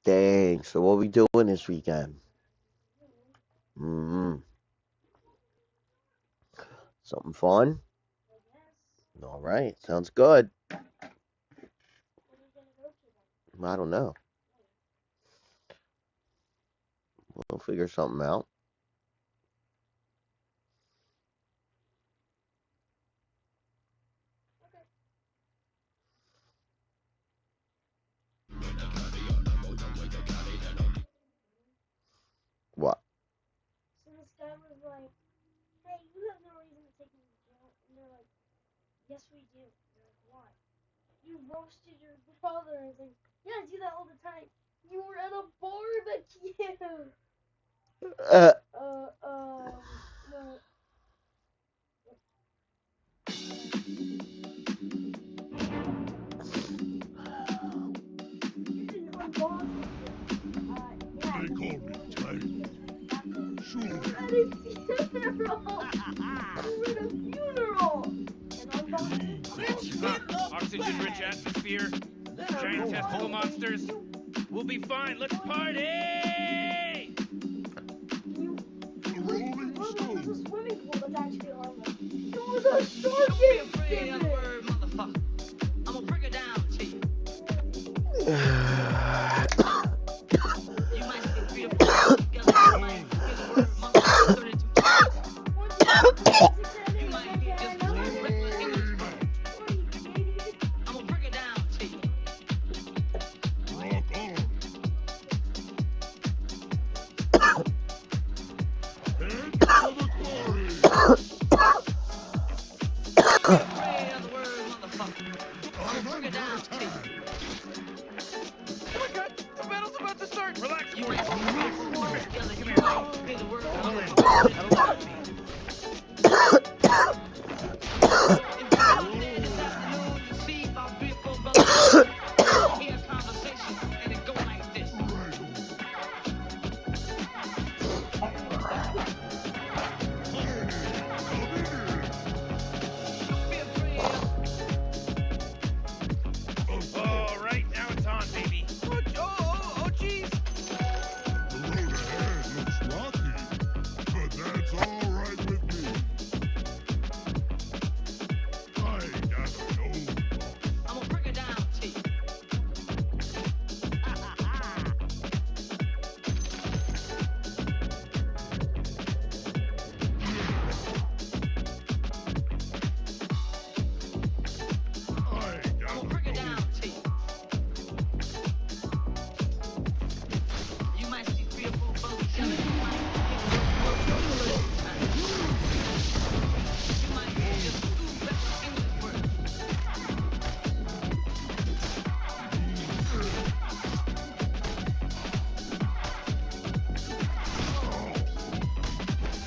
Dang. So what we doing this weekend? Mm-hmm. Something fun? All right. Sounds good. I don't know. We'll figure something out. What? So this guy was like, hey, you have no reason to take me to jail. And they're like, yes, we do. And they're like, why? You roasted your brother. And it's like, yeah, I do that all the time. You were at a barbecue. Uh, No. You didn't unbox it. Yeah. They call me Tank. Sure. You were at a funeral. You were at a funeral. And unboxed it. Oxygen-rich atmosphere, giant testicle monsters. We'll be fine. Let's party! The Rolling There's a Stone. swimming pool that's actually harmless. It was a shark Don't be afraid of the exhibit. word, motherfucker. I'm gonna break it down to you. You might see three or four together. You might hear the word motherfucker 32 times. You might hear just one regular English word. I'm gonna break it down to you. Rock on. Head for the glory. Don't be afraid of the word, motherfucker. I'm gonna break it down to you. Oh my god, the battle's about to start! Relax, You boy. might see three or four together. Come You here. might hear the word That'll land. motherfucker. That'll land me. If you come there this afternoon, you see about three or four brothers hear a conversation, and it go like this. Don't be afraid of All right, now it's on, baby. Oh, jeez. The road ahead looks rocky, but that's all right with me. I gotta know. I'm gonna break it down to you. I I'm gotta gonna break it know. down to you. You might see three or four brothers together. You might hear the word motherfucker 32 times. You might hear just two regular English words.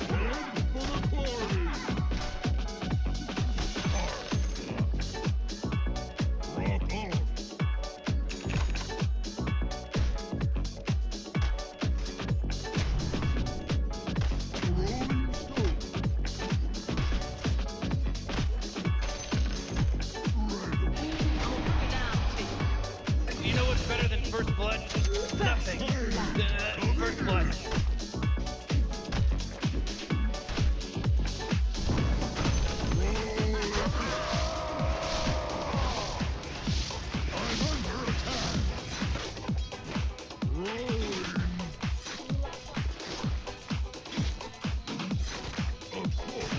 Head for the glory. Rock on. The Rolling Stone. Right I'm gonna break it down to you. You know what's better than first blood? Nothing. First blood. I'm under attack. Rolling. Of course.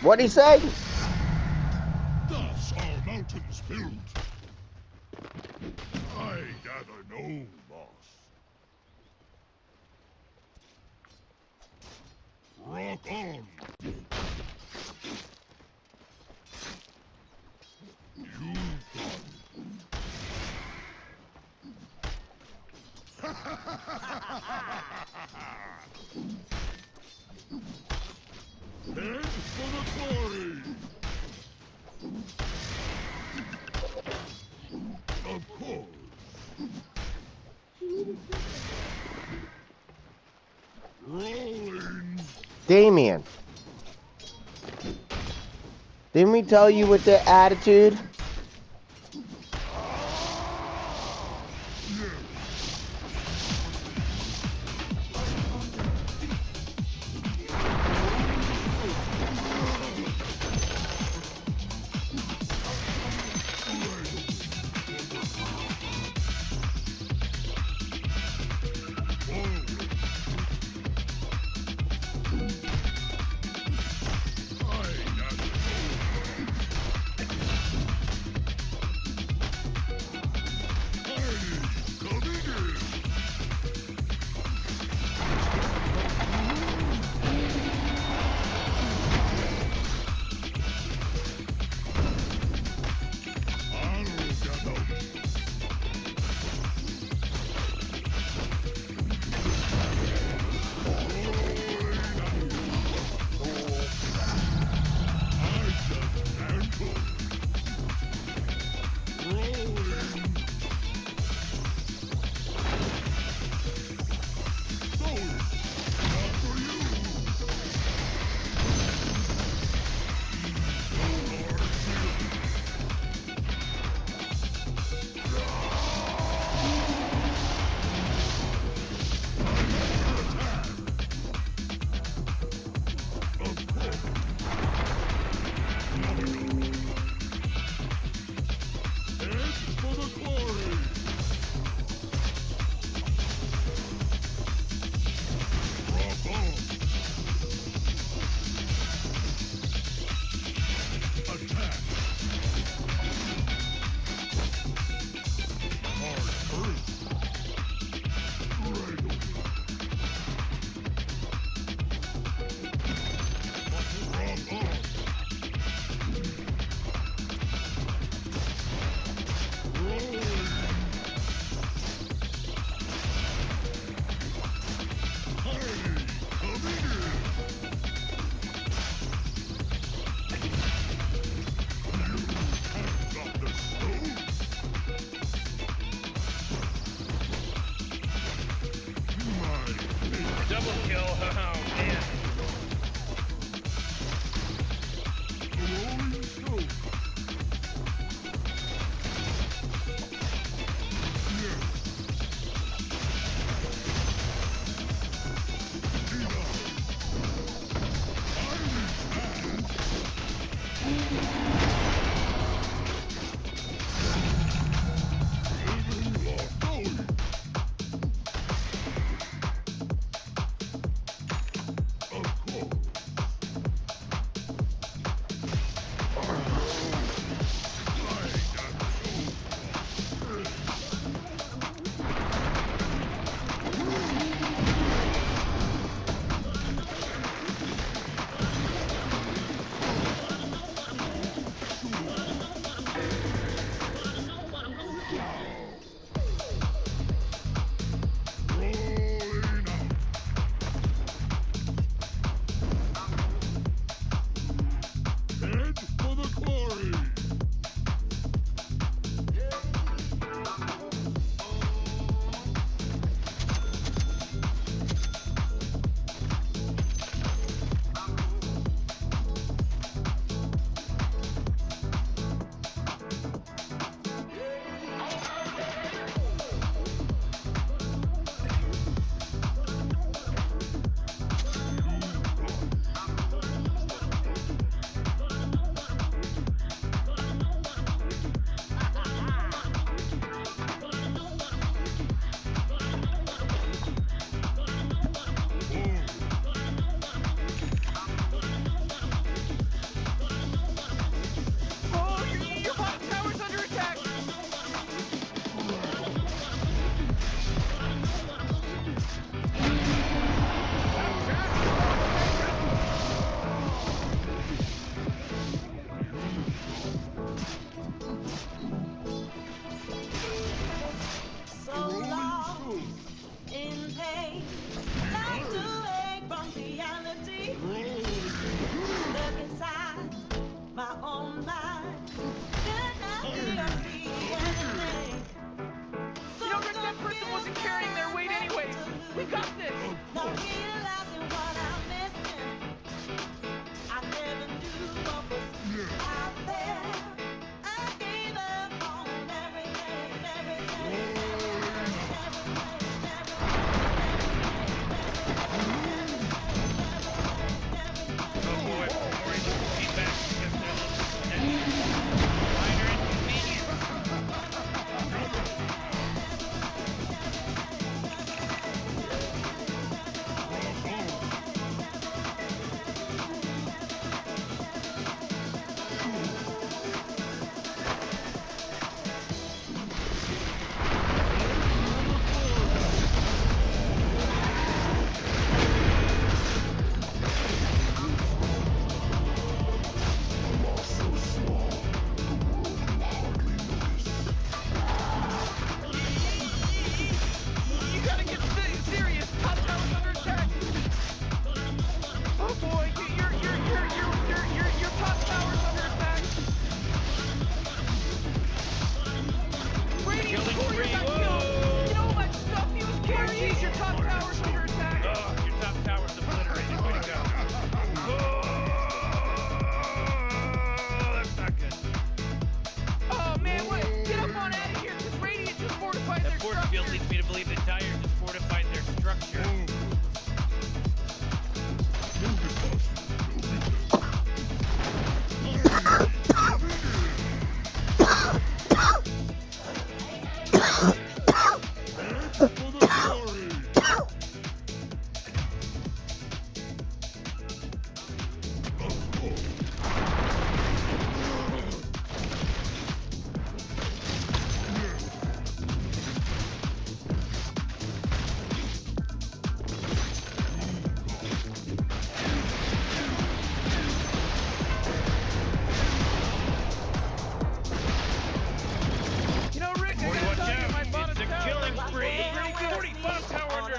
What'd he say? Thus are mountains built. I gather no, boss. Rock on. You've got Head for the quarry! Of course. Rolling. Damien. Didn't we tell you with the attitude?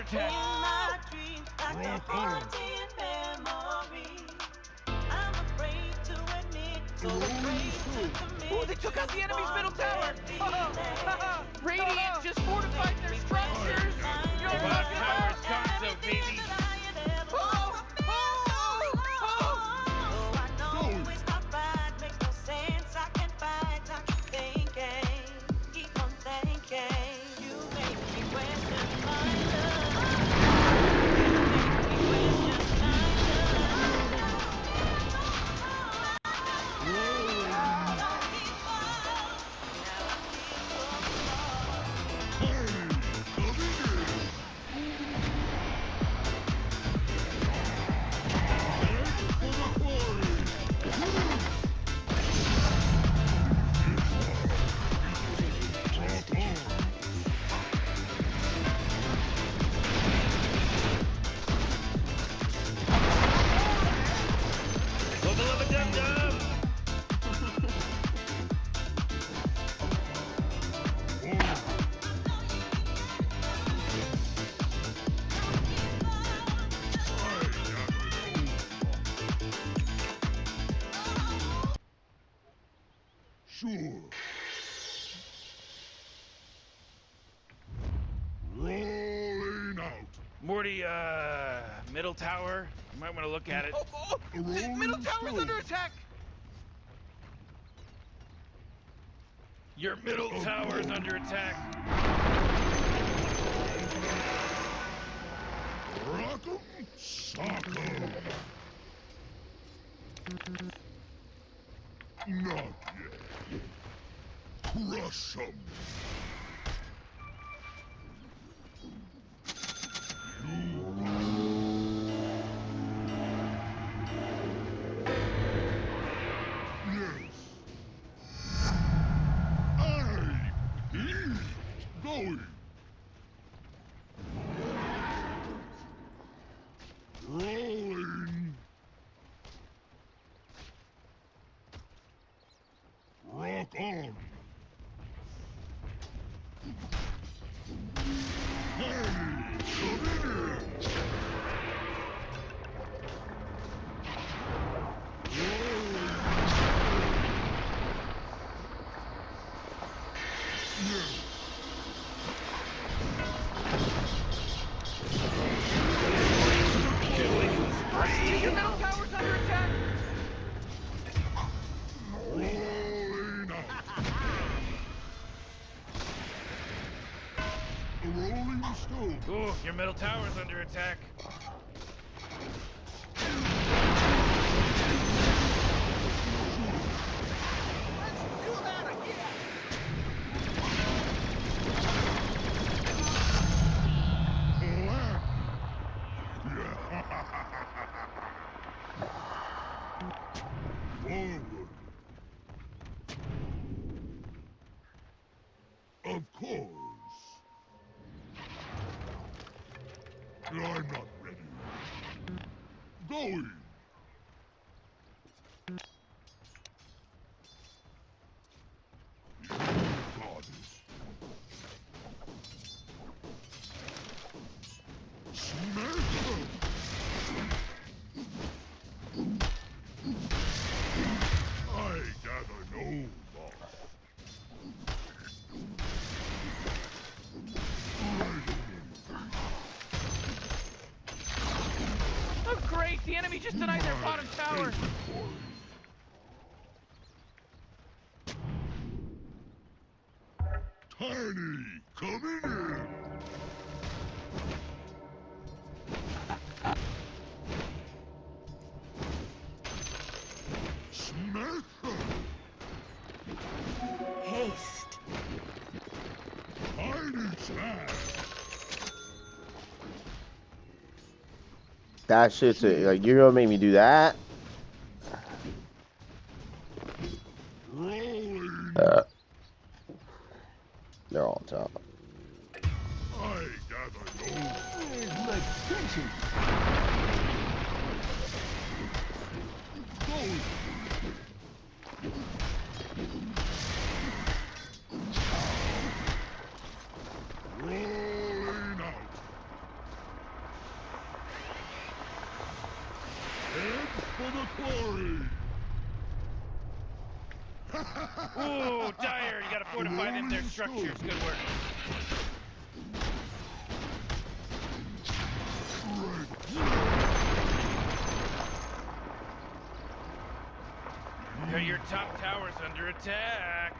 attack. Rock on. Oh, they took out the enemy's middle tower. Radiant just fortified their structures. You're Rock talking on. about Gonzo, baby. Going. Lubba lubba dum dum. Sure. Rolling out. Morty, middle tower. You might want to look at it. A rolling Middle tower's stone. under attack. Your middle tower's under attack. Rock'em sock'em. Not yet. Crush 'em. Yes. I eat. Going. Rolling. Rock on. Hey, come in here. Rolling. Yes. Your middle tower's under attack. Rolling out. A rolling stone. Ooh, your middle tower's under attack. Land. Forward. Of course. I'm not ready. Going. You got it. Smash them. I gather no loss. Right Oh, great. The enemy just denied their bottom tower. Tiny, coming in. Smash them. Haste. Tiny smash. That shit's like, you're gonna make me do that? Rolling. They're all top. I gather no. Going. Rolling out. glory. Ooh, Dyer, you gotta fortify them their structures. Good work. Your top tower's under attack.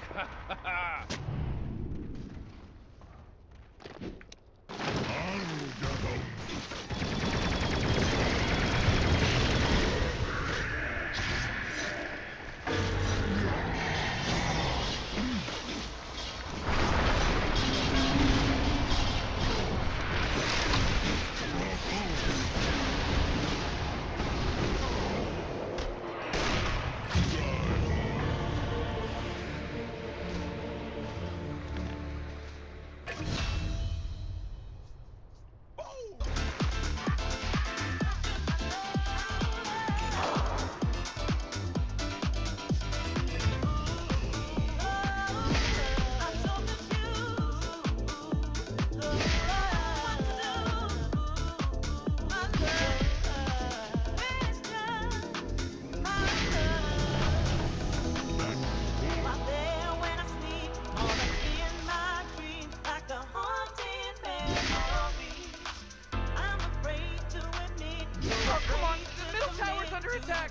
Oh, come on! The middle tower's under attack!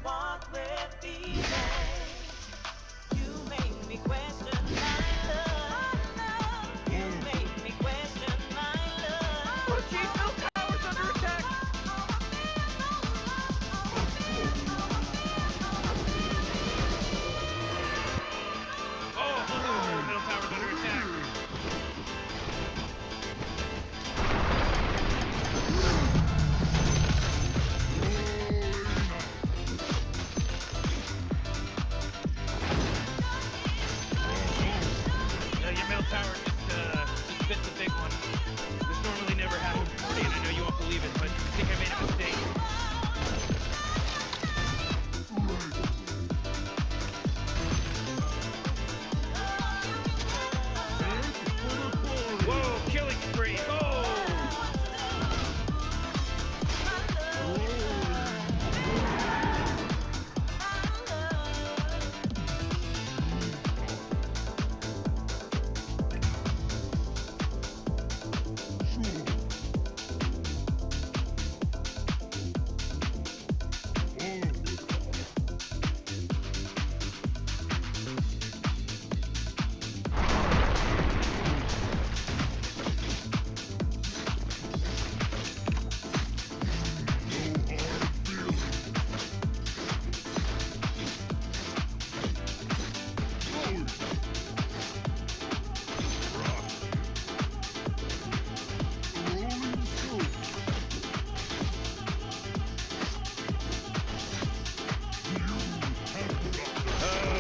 You make me question my love. You make me question my love. Oh, geez, middle tower's under attack! Oh, middle tower's under attack. Your middle tower just bit the big one. This normally never happens to me, and I know you won't believe it, but I think I made a mistake. Whoa, killing spree. Oh!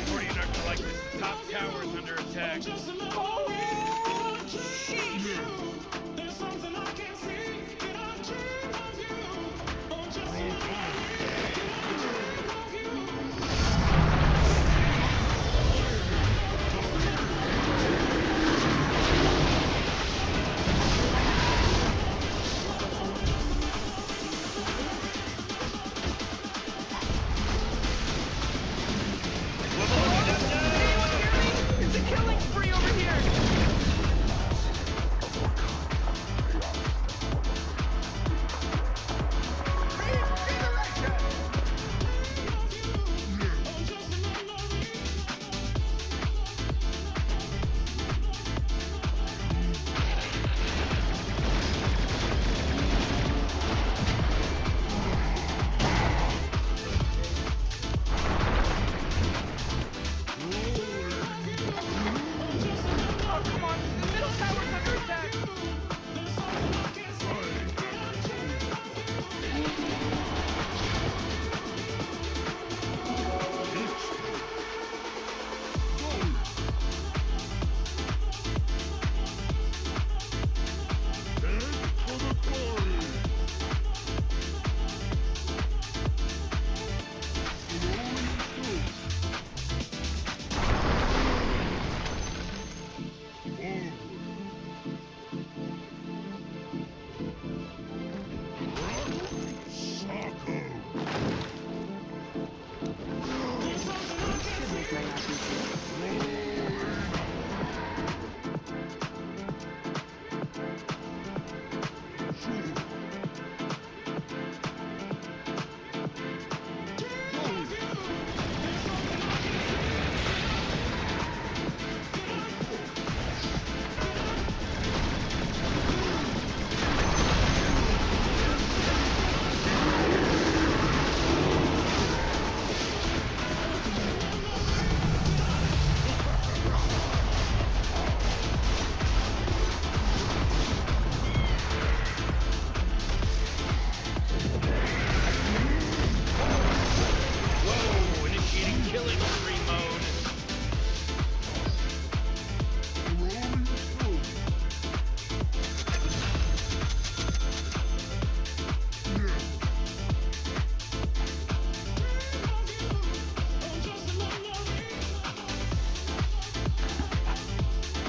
Morty, you're not gonna like this. The top tower is under attack. It's a killing spree over here!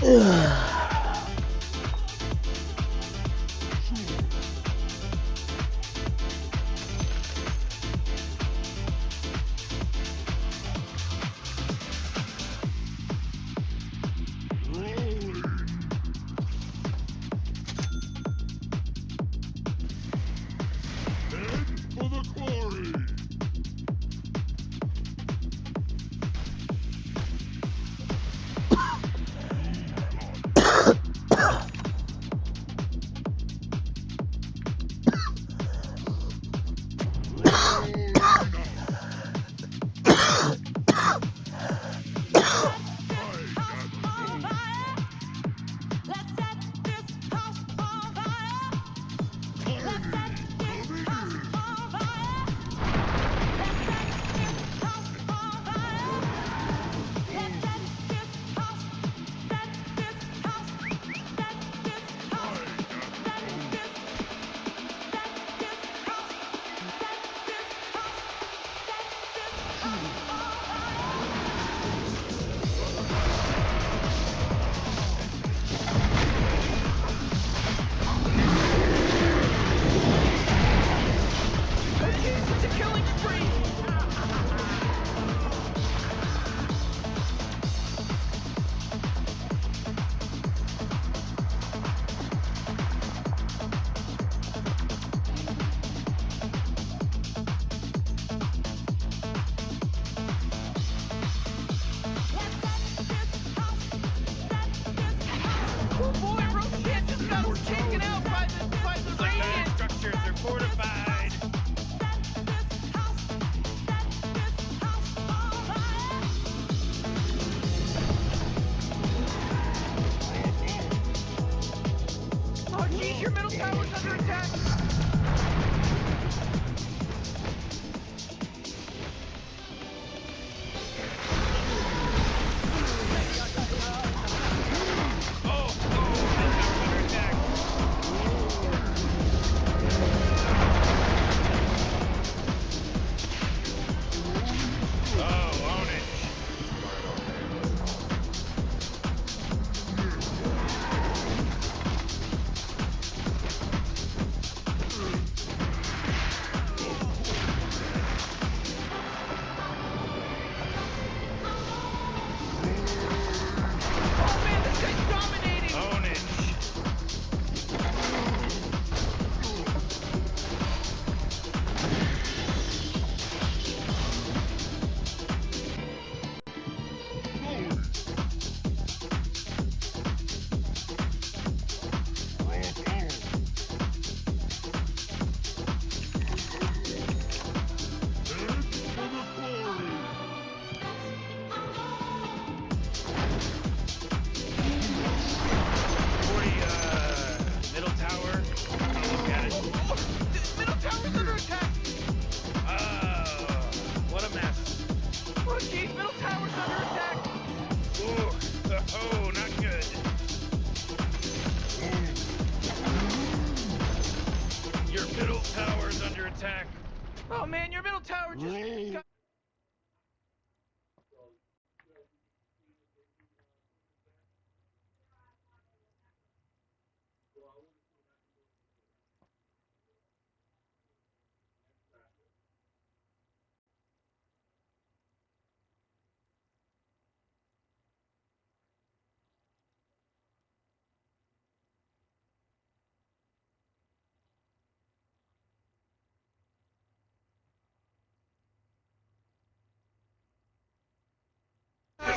Rolling. Head for the quarry. Rolling out. It's a killing spree! Oh boy, Roseanne just got taken out by the Like the Radiant! structures are fortified. Oh geez, your middle tower's under attack! Oh, middle tower's under attack. Oh, own it. Oh man, this guy's dominating! Own it. Middle tower. I'll look at it. Middle tower's under attack! Oh, what a mess. Oh geez, middle tower's under attack! Ooh, oh, not good. Your middle tower's under attack. Oh man, your middle tower just got...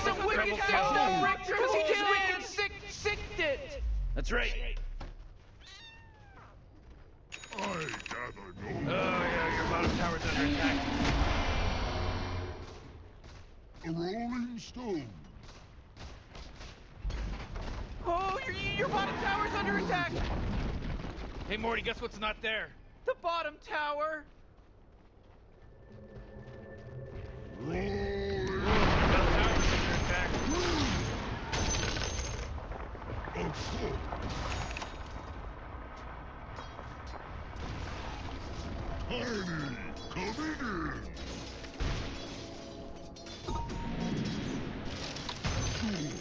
Some wicked stuff now, Rick, because he did wicked sicked it! That's right. I gather Oh, no yeah, your bottom tower's under attack. a rolling stone. Oh, your bottom tower's under attack! Hey, Morty, guess what's not there? The bottom tower! Rolling. Middle tower's under attack. Of course. Heidi, coming in.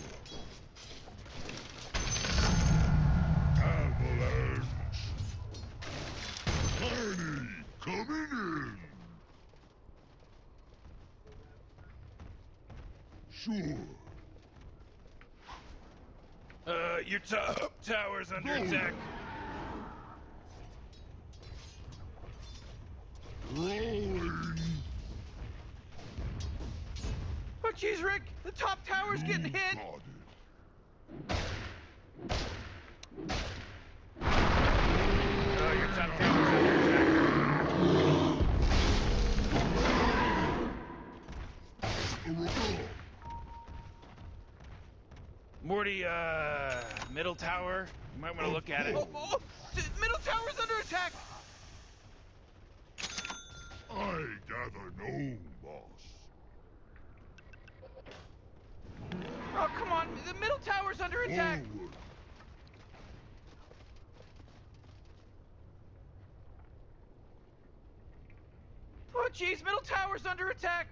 Sure. Your top tower's under attack. Rolling. Oh, jeez, Rick! The top tower's getting hit! Got Oh, your top tower's under attack. Morty, middle tower. You might want to look at it. Middle tower's under attack! I gather no, boss. Oh, come on! The middle tower's under attack! Forward. Oh, jeez, middle tower's under attack!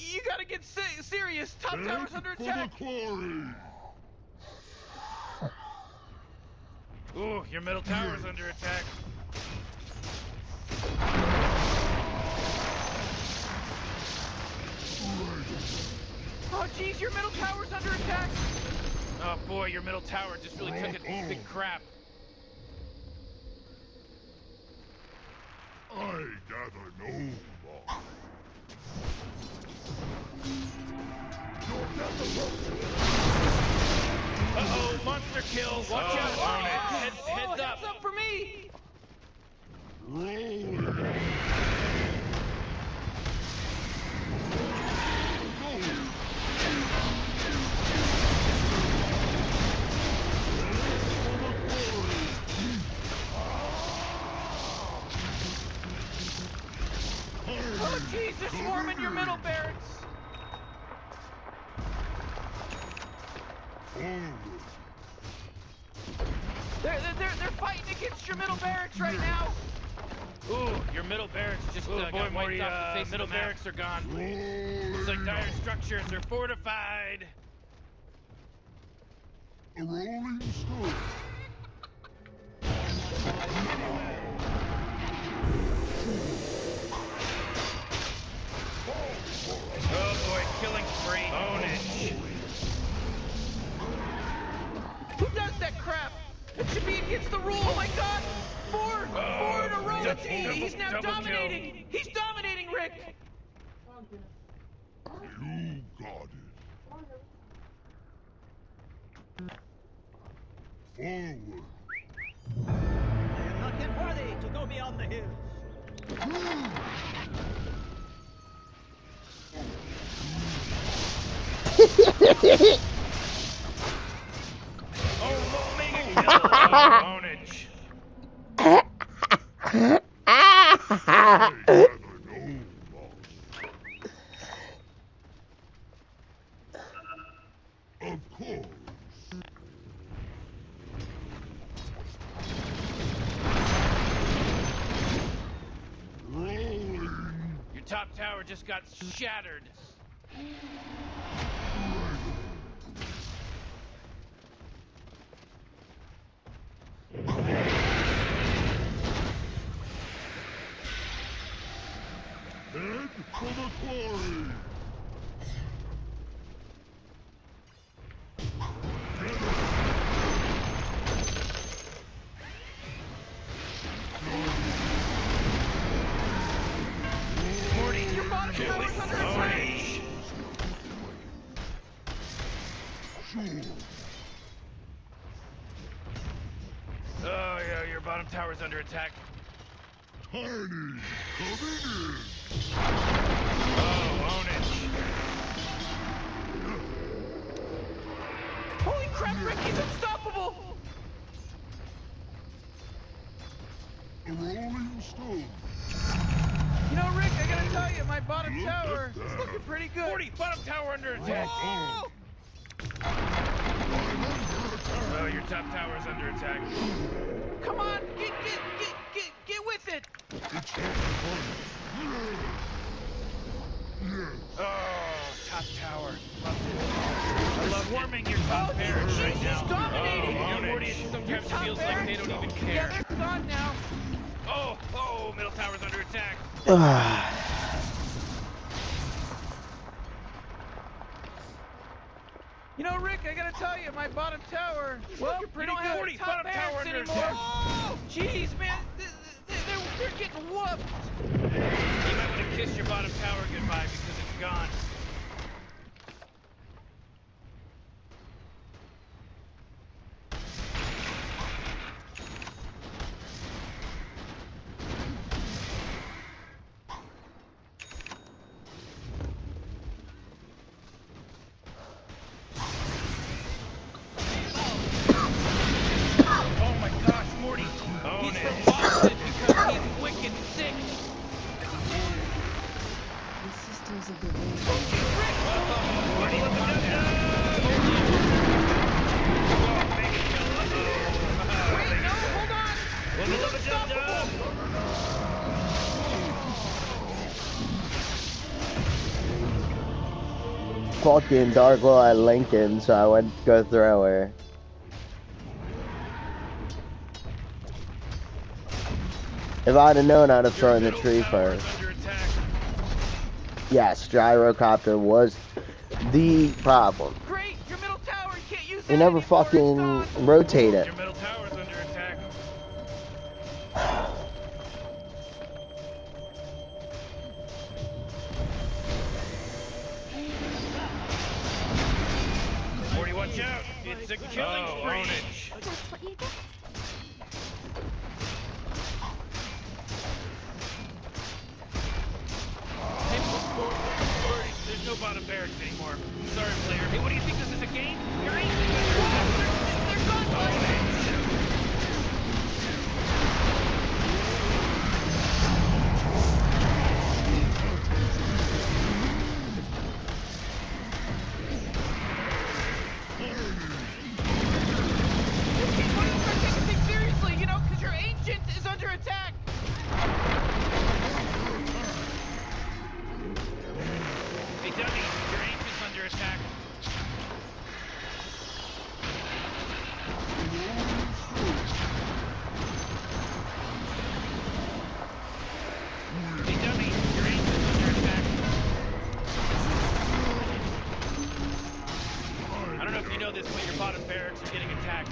You gotta get serious! Top tower's under Head attack! for the quarry. Ooh, your middle tower's under attack. Oh, jeez, your middle tower's under attack! Oh, boy, your middle tower just really took a big crap. I gather no, boss. Uh-oh, monster kill! Watch out! Heads Heads up! up for me! Rolling. Oh, jeez, they're swarming your middle barracks! Forward. They're fighting against your middle barracks right now! Ooh, your middle barracks just got wiped off the face. Middle barracks are gone. It's like dire structures are fortified. A rolling stone. Oh boy, killing spree. Ownage. Who does that crap? It should be against the rules. Oh my god! Four in a row. He's now dominating. He's dominating, Rick. You got it. Forward. I am not yet worthy to go beyond the hills. Oh, mega kill. Ownage. I gather no, boss. Of course. Rolling. Your top tower just got shattered. Head for the quarry. Morty, your bottom tower's under attack. Sure. Oh yeah, your bottom tower's under attack. Tiny coming in. Oh, ownage. Holy crap, Rick, he's unstoppable! A rolling stone. You know, Rick, I gotta tell you, my bottom Look at tower is that. looking pretty good. 40, bottom tower under attack. Oh. Oh, your top tower's under attack. Come on, get with it! It's not fun. Yes. Oh, top tower. Love it. I love swarming your top barracks right now. He's dominating. Oh, Morty, Morty, sometimes it feels like they don't even care. Yeah, they're gone now. Oh, middle tower's under attack. You know, Rick, I gotta tell you, my bottom tower. Well, you don't have any top barracks anymore. Oh, jeez, man, they're getting whooped. You might want to kiss your bottom tower goodbye because it's gone. Fucking Dark Lord at Lincoln, so I went to go throw her. If I'd have known, I'd have thrown the tree first. Yes, gyrocopter was the problem. Great, your middle tower, you can't use You never fucking rotate it. Your middle tower's under attack. Morty, watch out! It's a killing spree. That's what you get. Hey, Morty, there's no bottom barracks anymore. Sorry, player. Hey, what do you think this is a game? You're ancient. They're gone. Why don't you start taking things seriously, you know, because your ancient is under attack. Hey, Dummy, your ancient's under attack. Hey, Dummy, your ancient's under attack. I don't know if you know this, but your bottom barracks are getting attacked.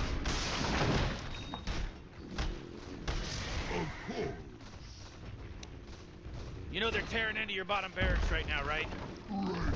Of course. You know they're tearing into your bottom barracks right now, right? Right.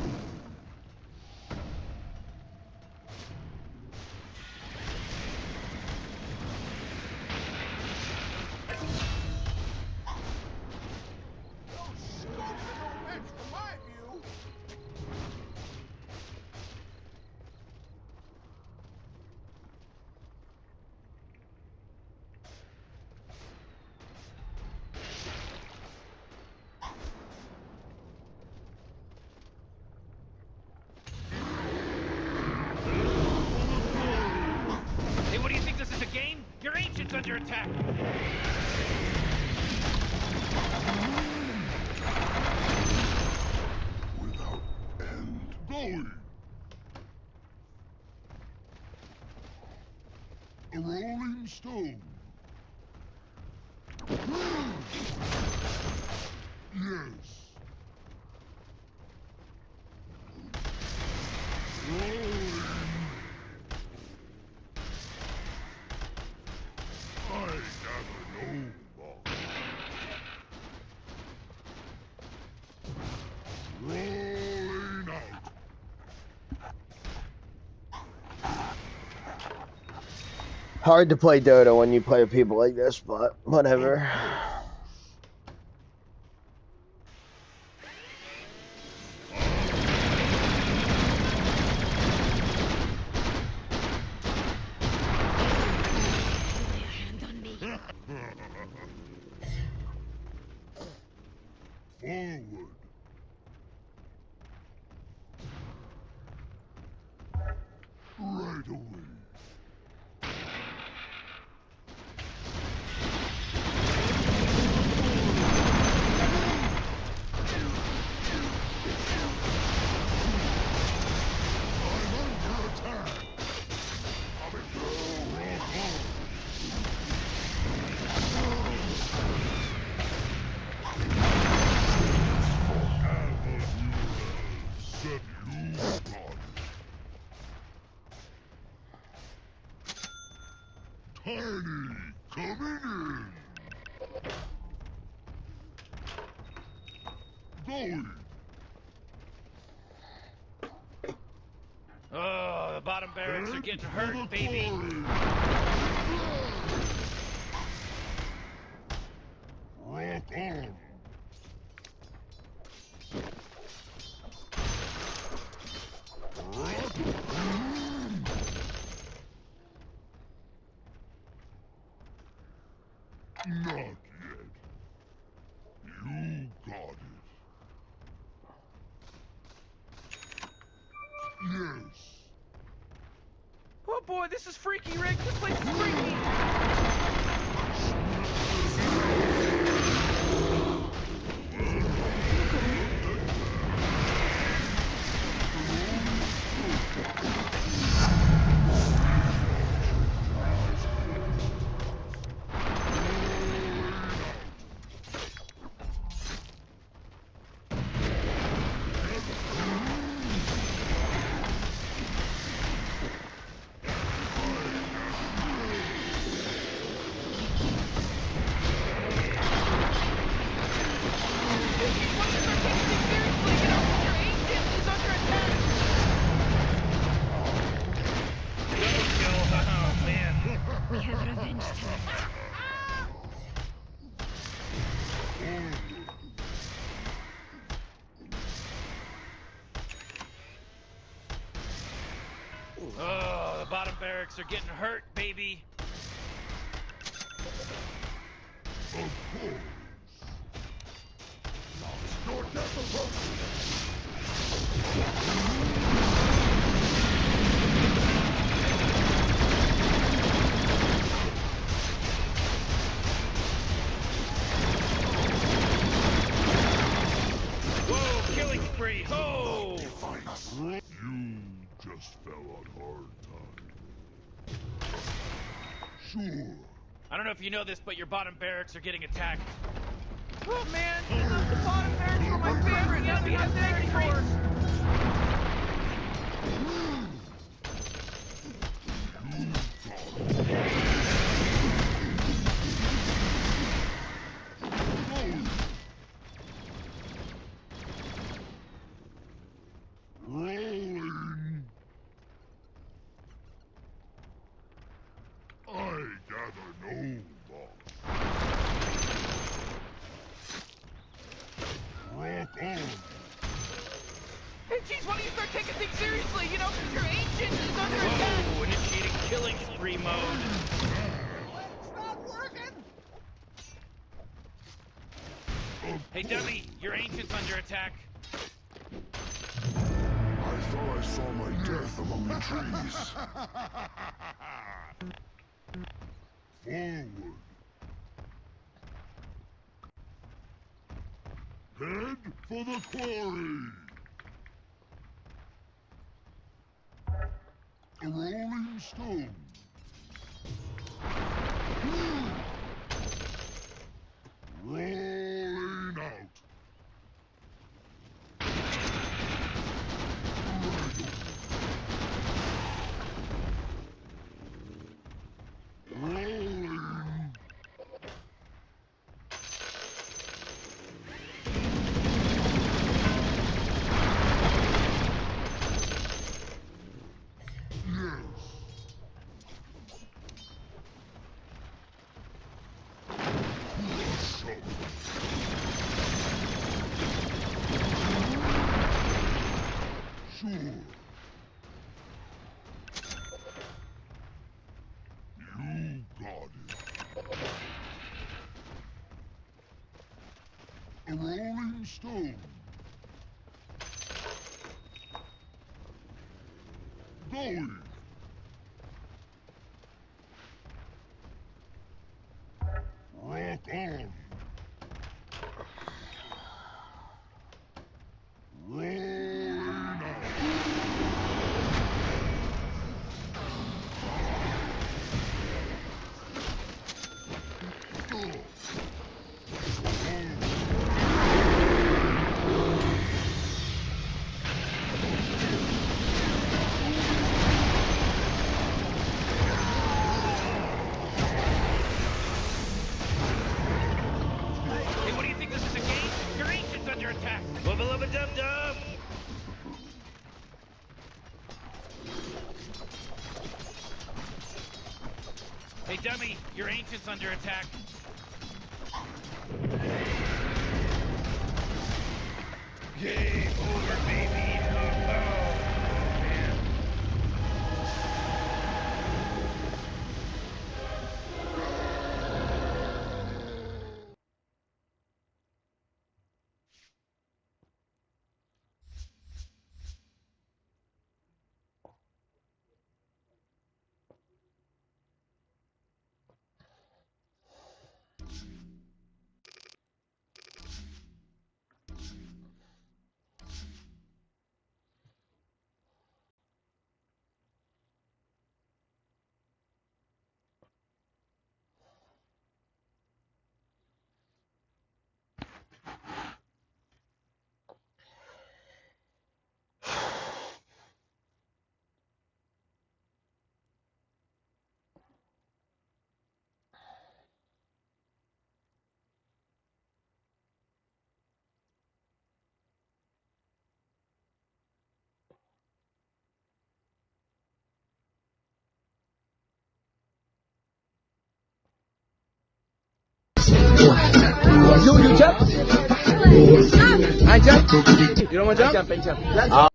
Hey, what do you think this is a game? Your ancient's under attack. Without end. Going. A rolling stone. Yes. Rolling. I never know, boss. Rolling out. Hard to play Dota when you play with people like this, but whatever. Forward. Right away. Going. Oh, the bottom barracks are Head getting for hurt, the baby. quarry. Rock on. Not yet. You got it. Yes. Oh boy, this is freaky, Rick. This place is freaky. Oh, the bottom barracks are getting hurt, baby. Of course. Your death approaches. Whoa, killing spree. Ho! You just fell on hard time. Sure. I don't know if you know this, but your bottom barracks are getting attacked. Oh man, the bottom barracks were my favorite. Now they have negative force. Rolling. I gather no loss. Rock on. Hey, geez, why don't you start taking things seriously? You know, because your ancient is under attack. Whoa, initiating killing spree mode. It's not working! Hey, dummy, your ancient's under attack. I thought I saw my death among the trees. Forward. Head for the quarry. A rolling stone. Rolling out. Rolling. Yes. Rush up. Sure. You got it. A rolling stone. Going. Rock on. Rolling out. Ancient's under attack. Game over, baby. Oh, man. You jump? I jump? You don't want to jump? I jump. Let's go.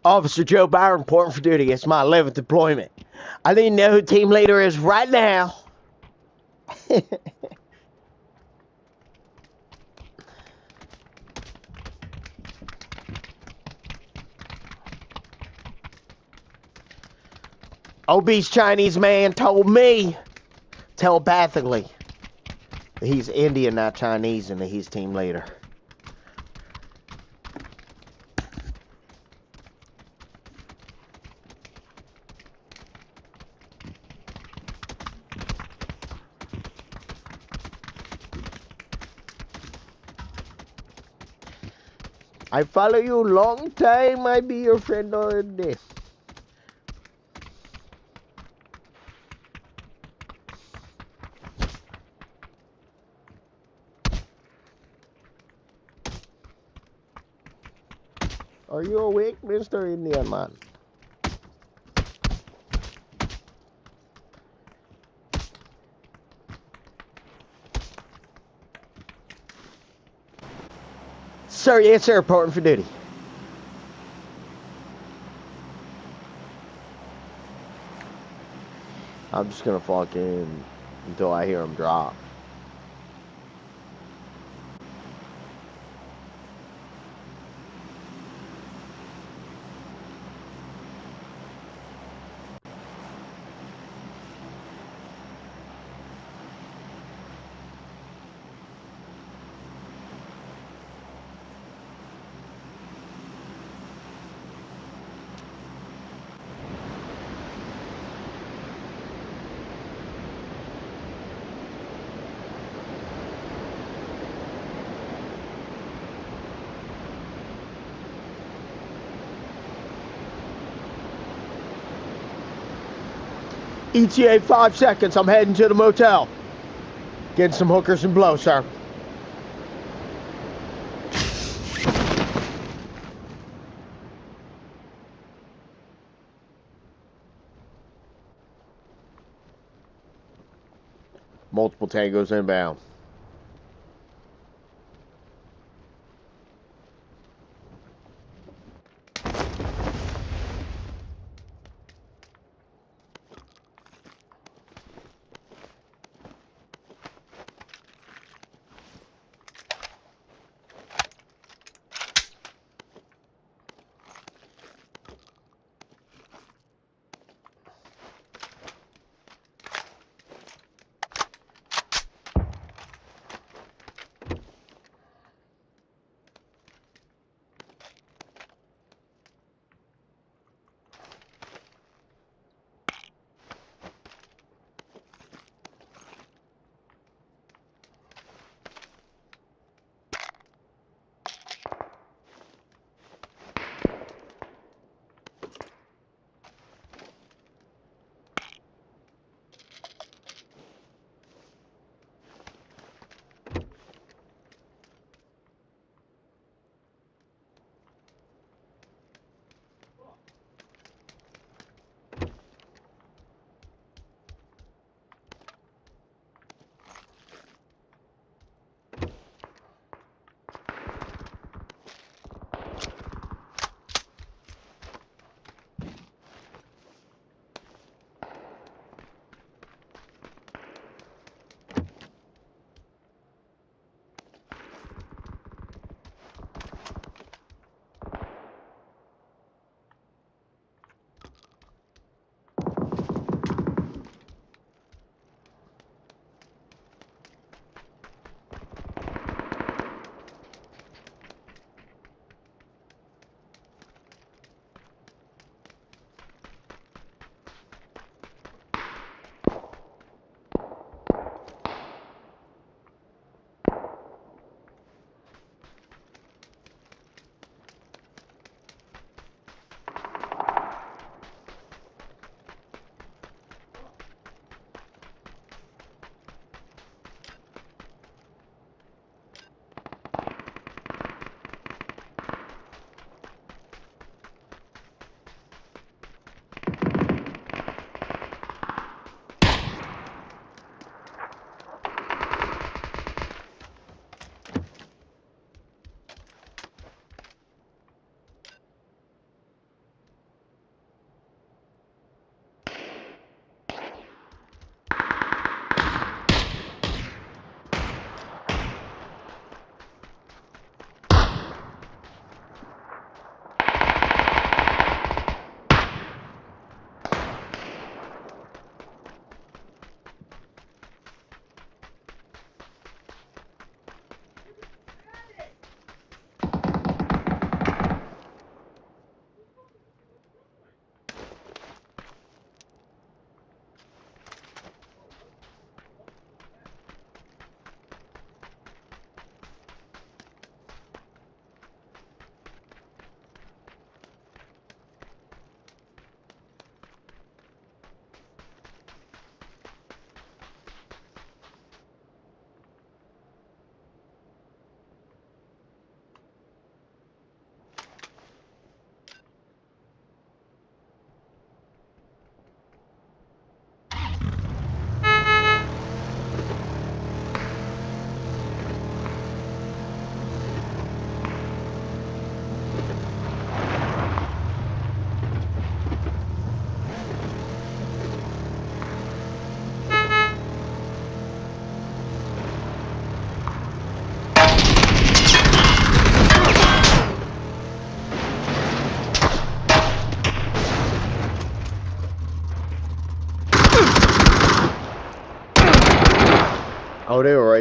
Officer Joe Byron reporting for duty. It's my 11th deployment. I need to know who team leader is right now. Obese Chinese man told me telepathically that he's Indian, not Chinese, and that he's team leader. I follow you long time, I be your friend already. Are you awake, Mr. Indian man? Sir, yes, sir, reporting for duty. I'm just gonna fuck in until I hear him drop. ETA 5 seconds, I'm heading to the motel. Getting some hookers and blow, sir. Multiple tangos inbound.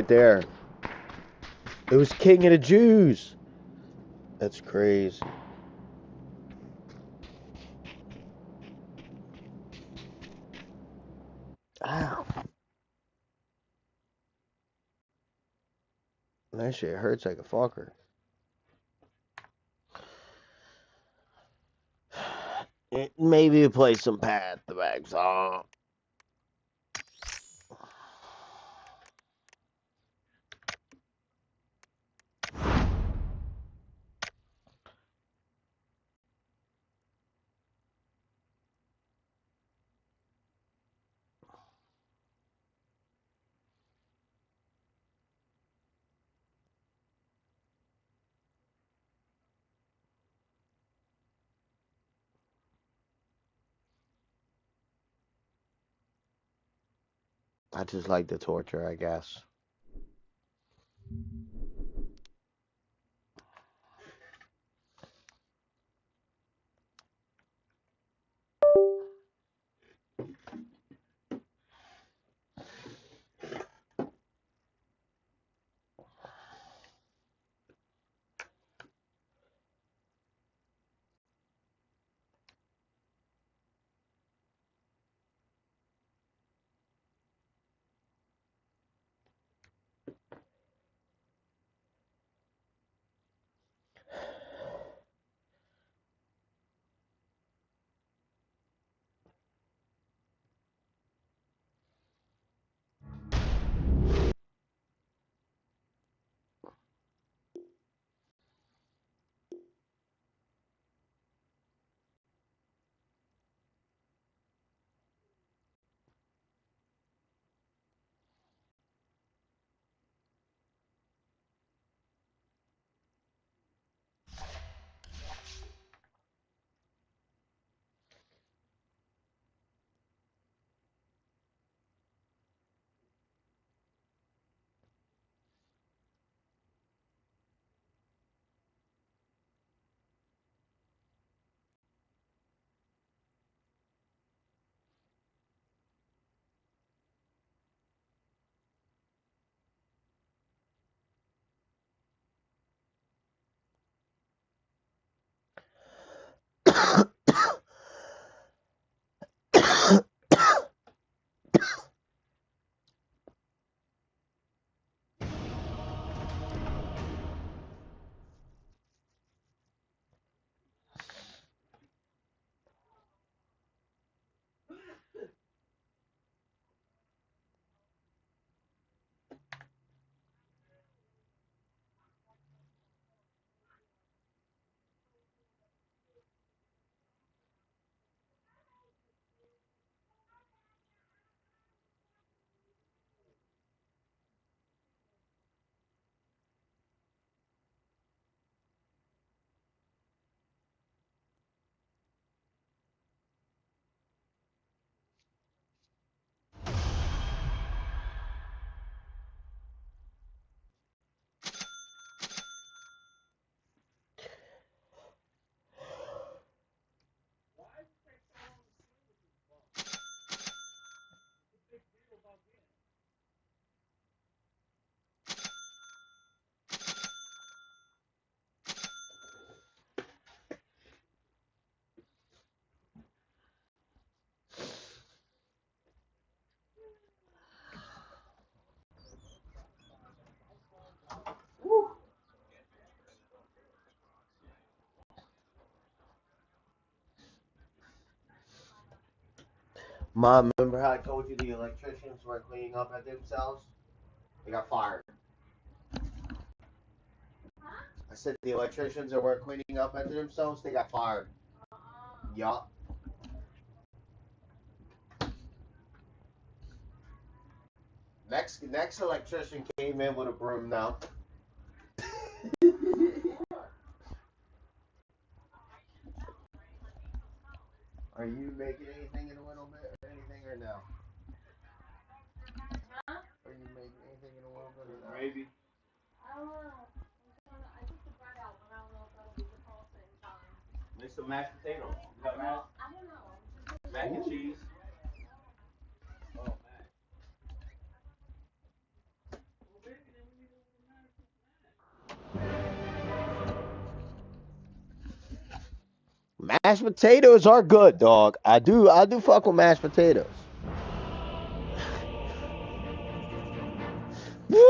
right there. It was King of the Jews. That's crazy. Ow. That shit hurts like a fucker. Maybe play some Pat the Bag song. I just like the torture, I guess. Mom, remember how I told you the electricians were cleaning up at themselves? They got fired. I said the electricians that were cleaning up after themselves, they got fired. Yup. Next electrician came in with a broom now. Are you making anything in a little bit or anything or no? Huh? Are you making anything in a little bit or no? Maybe. I don't know. I took the bread out, but I don't know if that'll be the pasta in time. Make some mashed potato. You got mashed? I don't know. Mac and cheese. Oh, man. Mashed potatoes are good, dog. I do fuck with mashed potatoes. Whoop!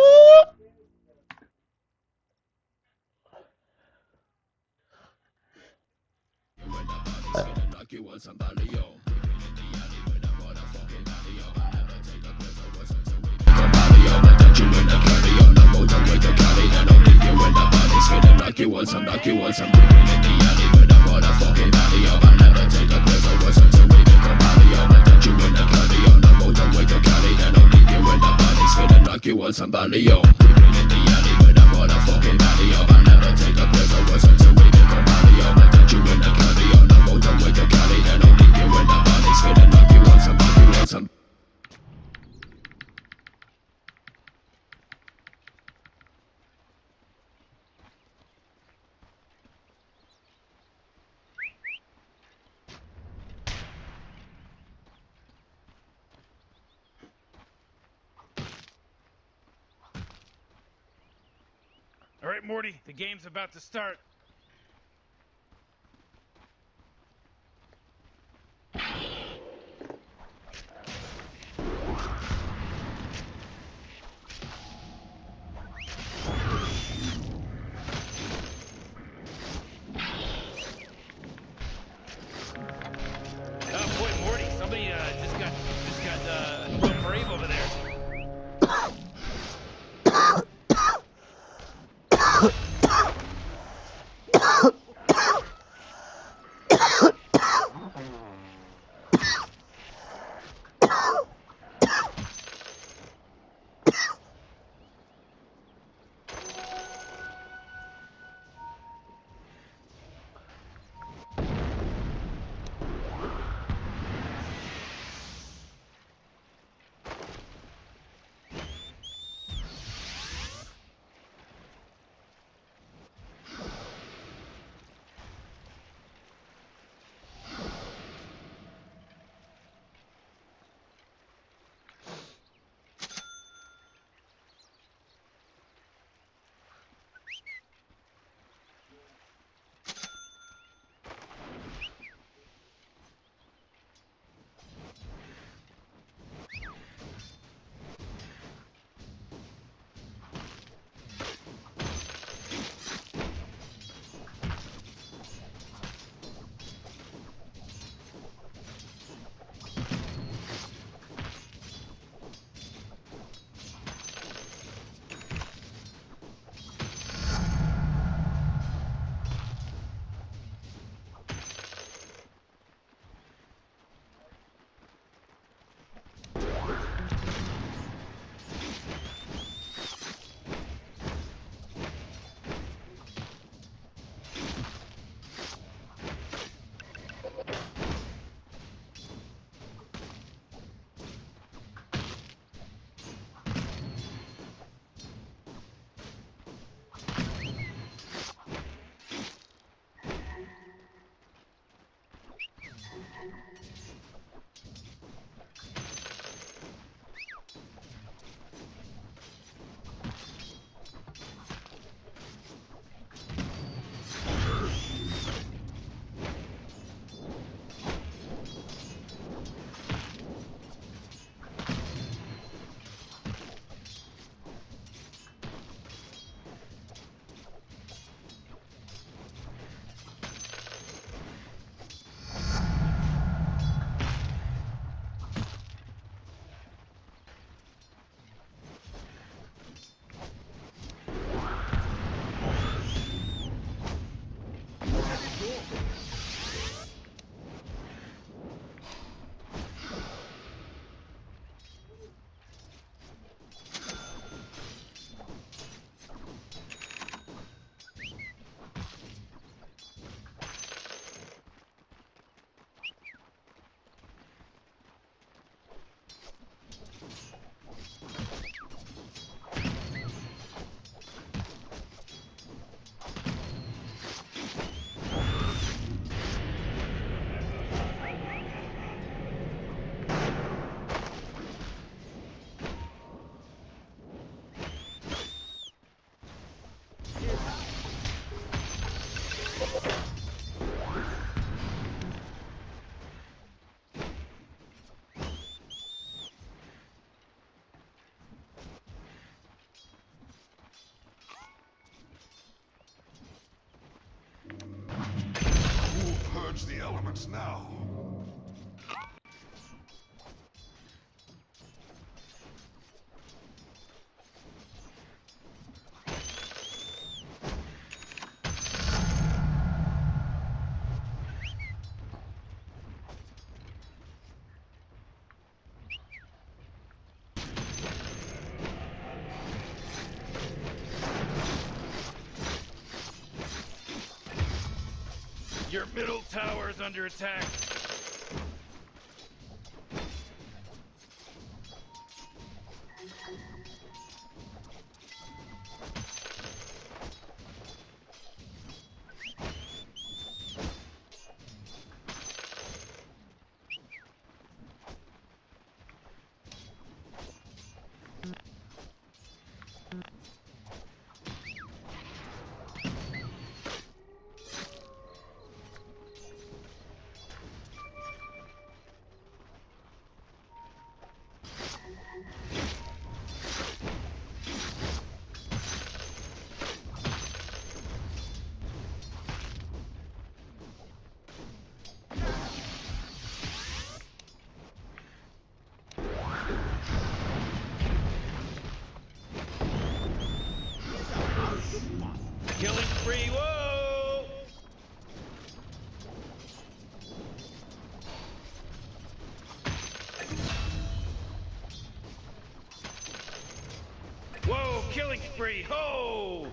Somebody, yo. With a motherfucking body, yo. I never take a piss or what's until we get the body, yo. I got you in the caddy, yo. No motor with the caddy, then I'll leave you in the body. Spinning like you want some, you want some. All right, Morty, the game's about to start. Oh boy, Morty, somebody just got real brave over there. elements now. Your middle tower is under attack. Killing spree, whoa! Whoa, killing spree, ho!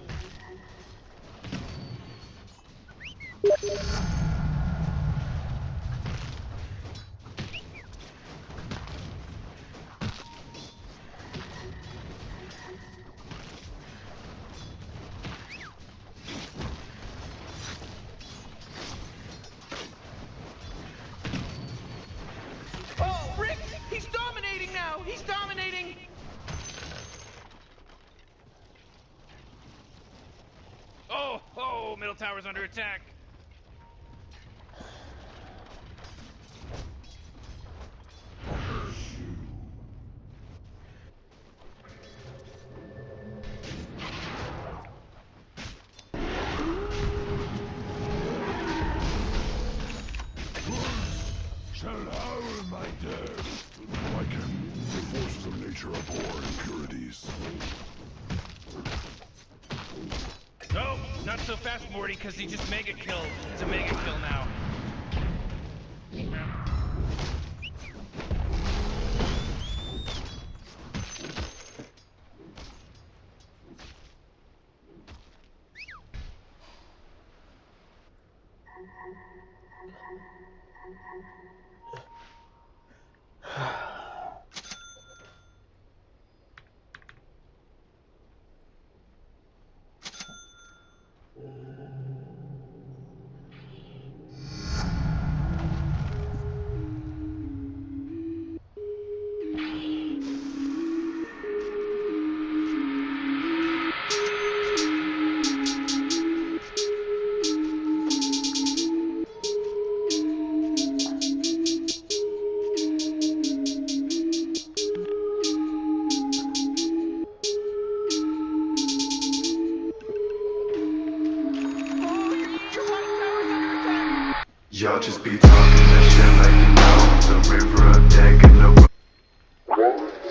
Oh, Rick! He's dominating now! He's dominating! Oh, middle tower's under attack. Shall howl my death. I can. The forces of nature abhor impurities. No, not so fast, Morty, because he just mega killed. It's a mega kill now. Y'all just be talking that shit like you know. The river of deck and the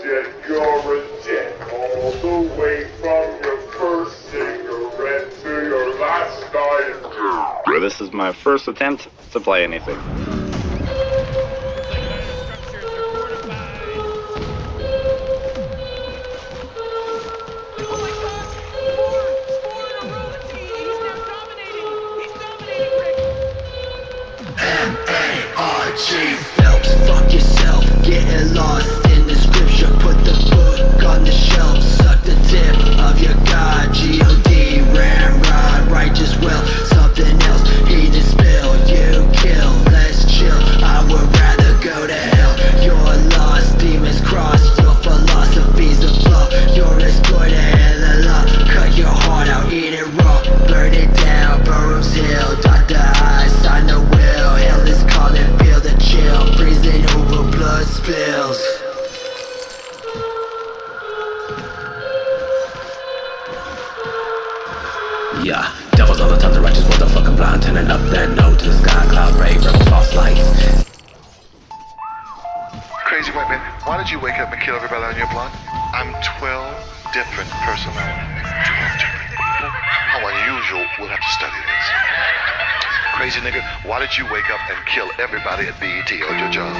Jet, you're a jet, all the way from your first cigarette to your last night. Well, this is my first attempt to play anything. Phelps, fuck yourself, getting lost in the scripture. Put the book on the shelf, suck the tip of your God. G.O.D. ramrod, righteous will, something else. He didn't spill, you kill, let's chill. I would rather go to hell. You're lost, demons cross, your philosophy's a flaw. You're exploited in the law, cut your heart out, eat it raw. Burn it down, Burroughs Hill, Dr. I sign the will. Hell is calling, feel the chill, freezing over blood spills. just for the fucking blind, turning up that note to the sky, cloud ray, rebel false lights. Crazy white man, why did you wake up and kill everybody on your block? I'm 12 different personalities. 12 different people? How unusual. We'll have to study this. Crazy nigga, why did you wake up and kill everybody at BET on your job?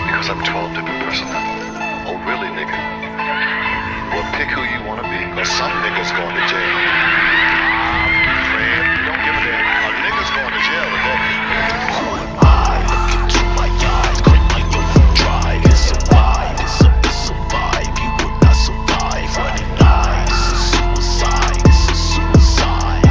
Because I'm 12 different personalities. Oh, really, nigga? Well, pick who you want to be, because some niggas going to jail. Friend, don't give a damn. A nigga's going to jail today. Who am I? Look into my eyes, quit my overdrive. It's a vibe, it's a vibe. You would not survive. Running high, this is suicide, this is suicide.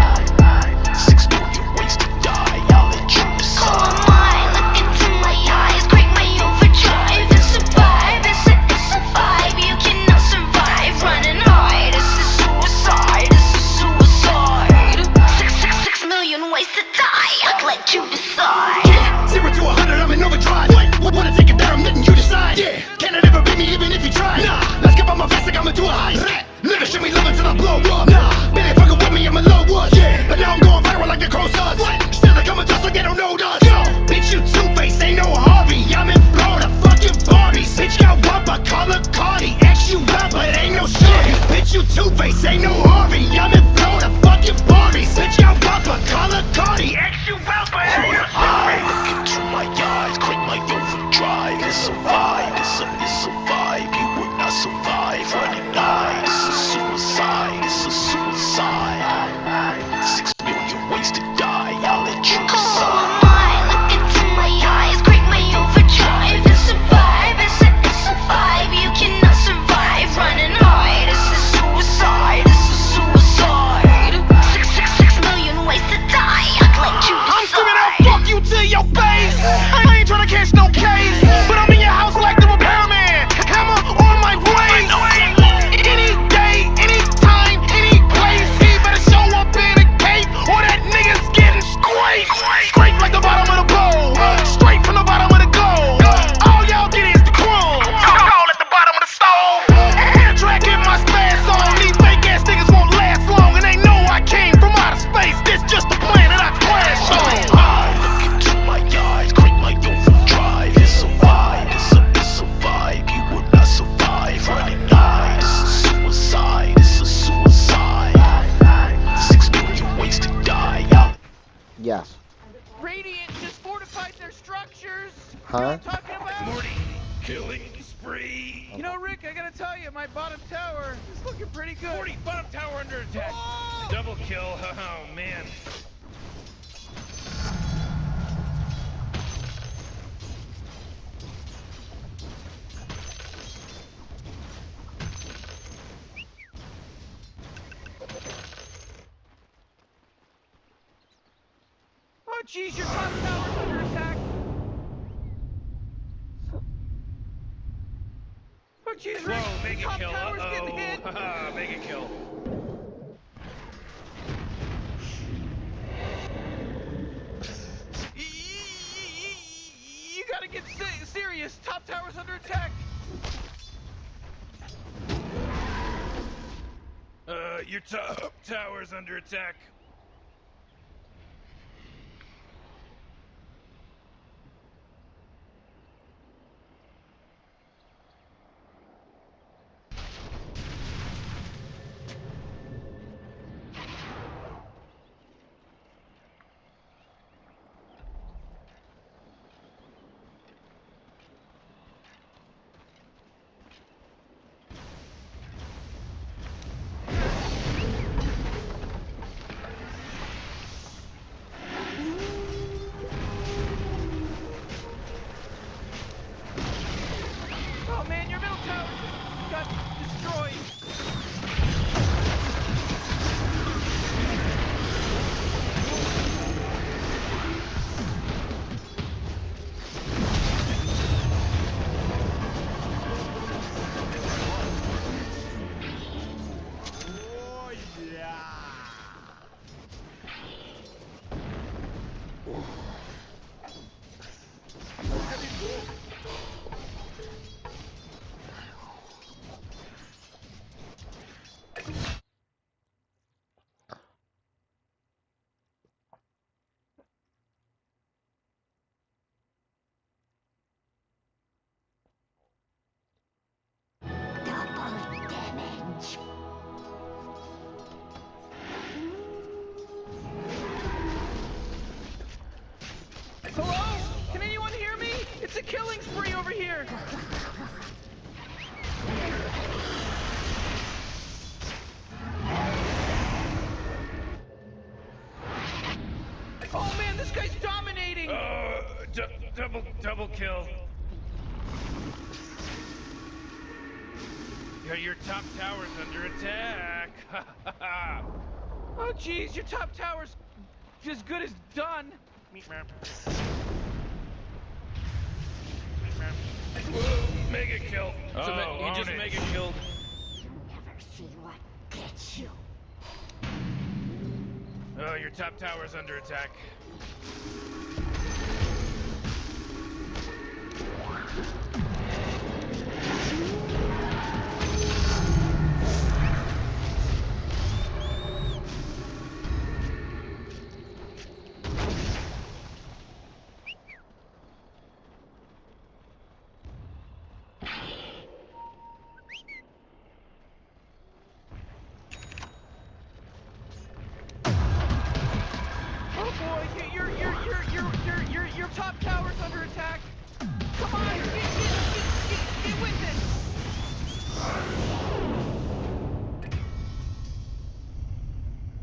6 million ways to die, I'll let you decide. Who am I? Look into my eyes, quit my overdrive. It's a vibe, it's a vibe. You cannot survive. Running high, this is suicide, this is suicide. 6 million ways to die, I'll let you decide. 0 to 100, I'm in overdrive. What wanna take it down, I'm letting you decide. Yeah, can it ever beat me even if you try? Nah, let's get on my vest like I'ma do a heist. Never show me love until I blow up. Nah, man, ain't fucking with me, I'm a low one. Yeah, but now I'm going viral like the crow does. Still they come just like they don't know us. Yo, bitch, you two-face, ain't no Harvey. I'm in Florida, fucking Barbies. Bitch got whopper, call a Cardi. X you out, but ain't no shorty. Bitch, you two-face, ain't no Harvey. I'm in Florida, fucking Barbies. Bitch got whopper, call a Cardi. X you out, but ain't no shorty. Look into my eyes, quit my overdrive. It's a vibe, it's a vibe. You would not survive. Running high, this is suicide, this is suicide. 6 million ways to die, I'll let you decide. Look into my eyes, quit my overdrive. It's a vibe, it's a vibe. You cannot survive. Running high, this is suicide, this is suicide. 6 million ways to die, I'll let you decide. I'm screaming out, fuck you to your face. I ain't tryna catch no case, but I'm in your house like the repairman. Hammer on my waist. Any day, any time, any place. He better show up in a cape, or that nigga's getting scraped. Scraped like the bottom of the bowl, straight from the bottom of the goal. All y'all get is the crumbs, all at the bottom of the stove. Hair track in my spare song. These fake ass niggas won't last long, and they know I came from outer space. This just the planet I crash on. Look into my eyes, quit my overdrive. It's a vibe, it's a vibe. You would not survive. Running high, this is suicide, this is suicide. 6 million ways to die. Yes. Radiant just fortified their structures. Huh? You know what I'm talking about? Morty, killing spree. You know, Rick, I gotta tell you, my bottom tower is looking pretty good. Morty, bottom tower under attack. Oh! Double kill. Oh man. Oh, jeez, your top tower's under attack. Oh, jeez, Rick, Whoa, mega top kill. tower's getting hit. Haha, mega kill. You gotta get serious. Top tower's under attack. Your top tower's under attack. It's a killing spree over here. Oh man, this guy's dominating. Double kill. Your top tower's under attack. Oh jeez, your top tower's as good as done. Whoa, mega kill. He just mega killed. You never see what gets you. Oh, your top tower's under attack. Your top tower's under attack. Come on, get with it.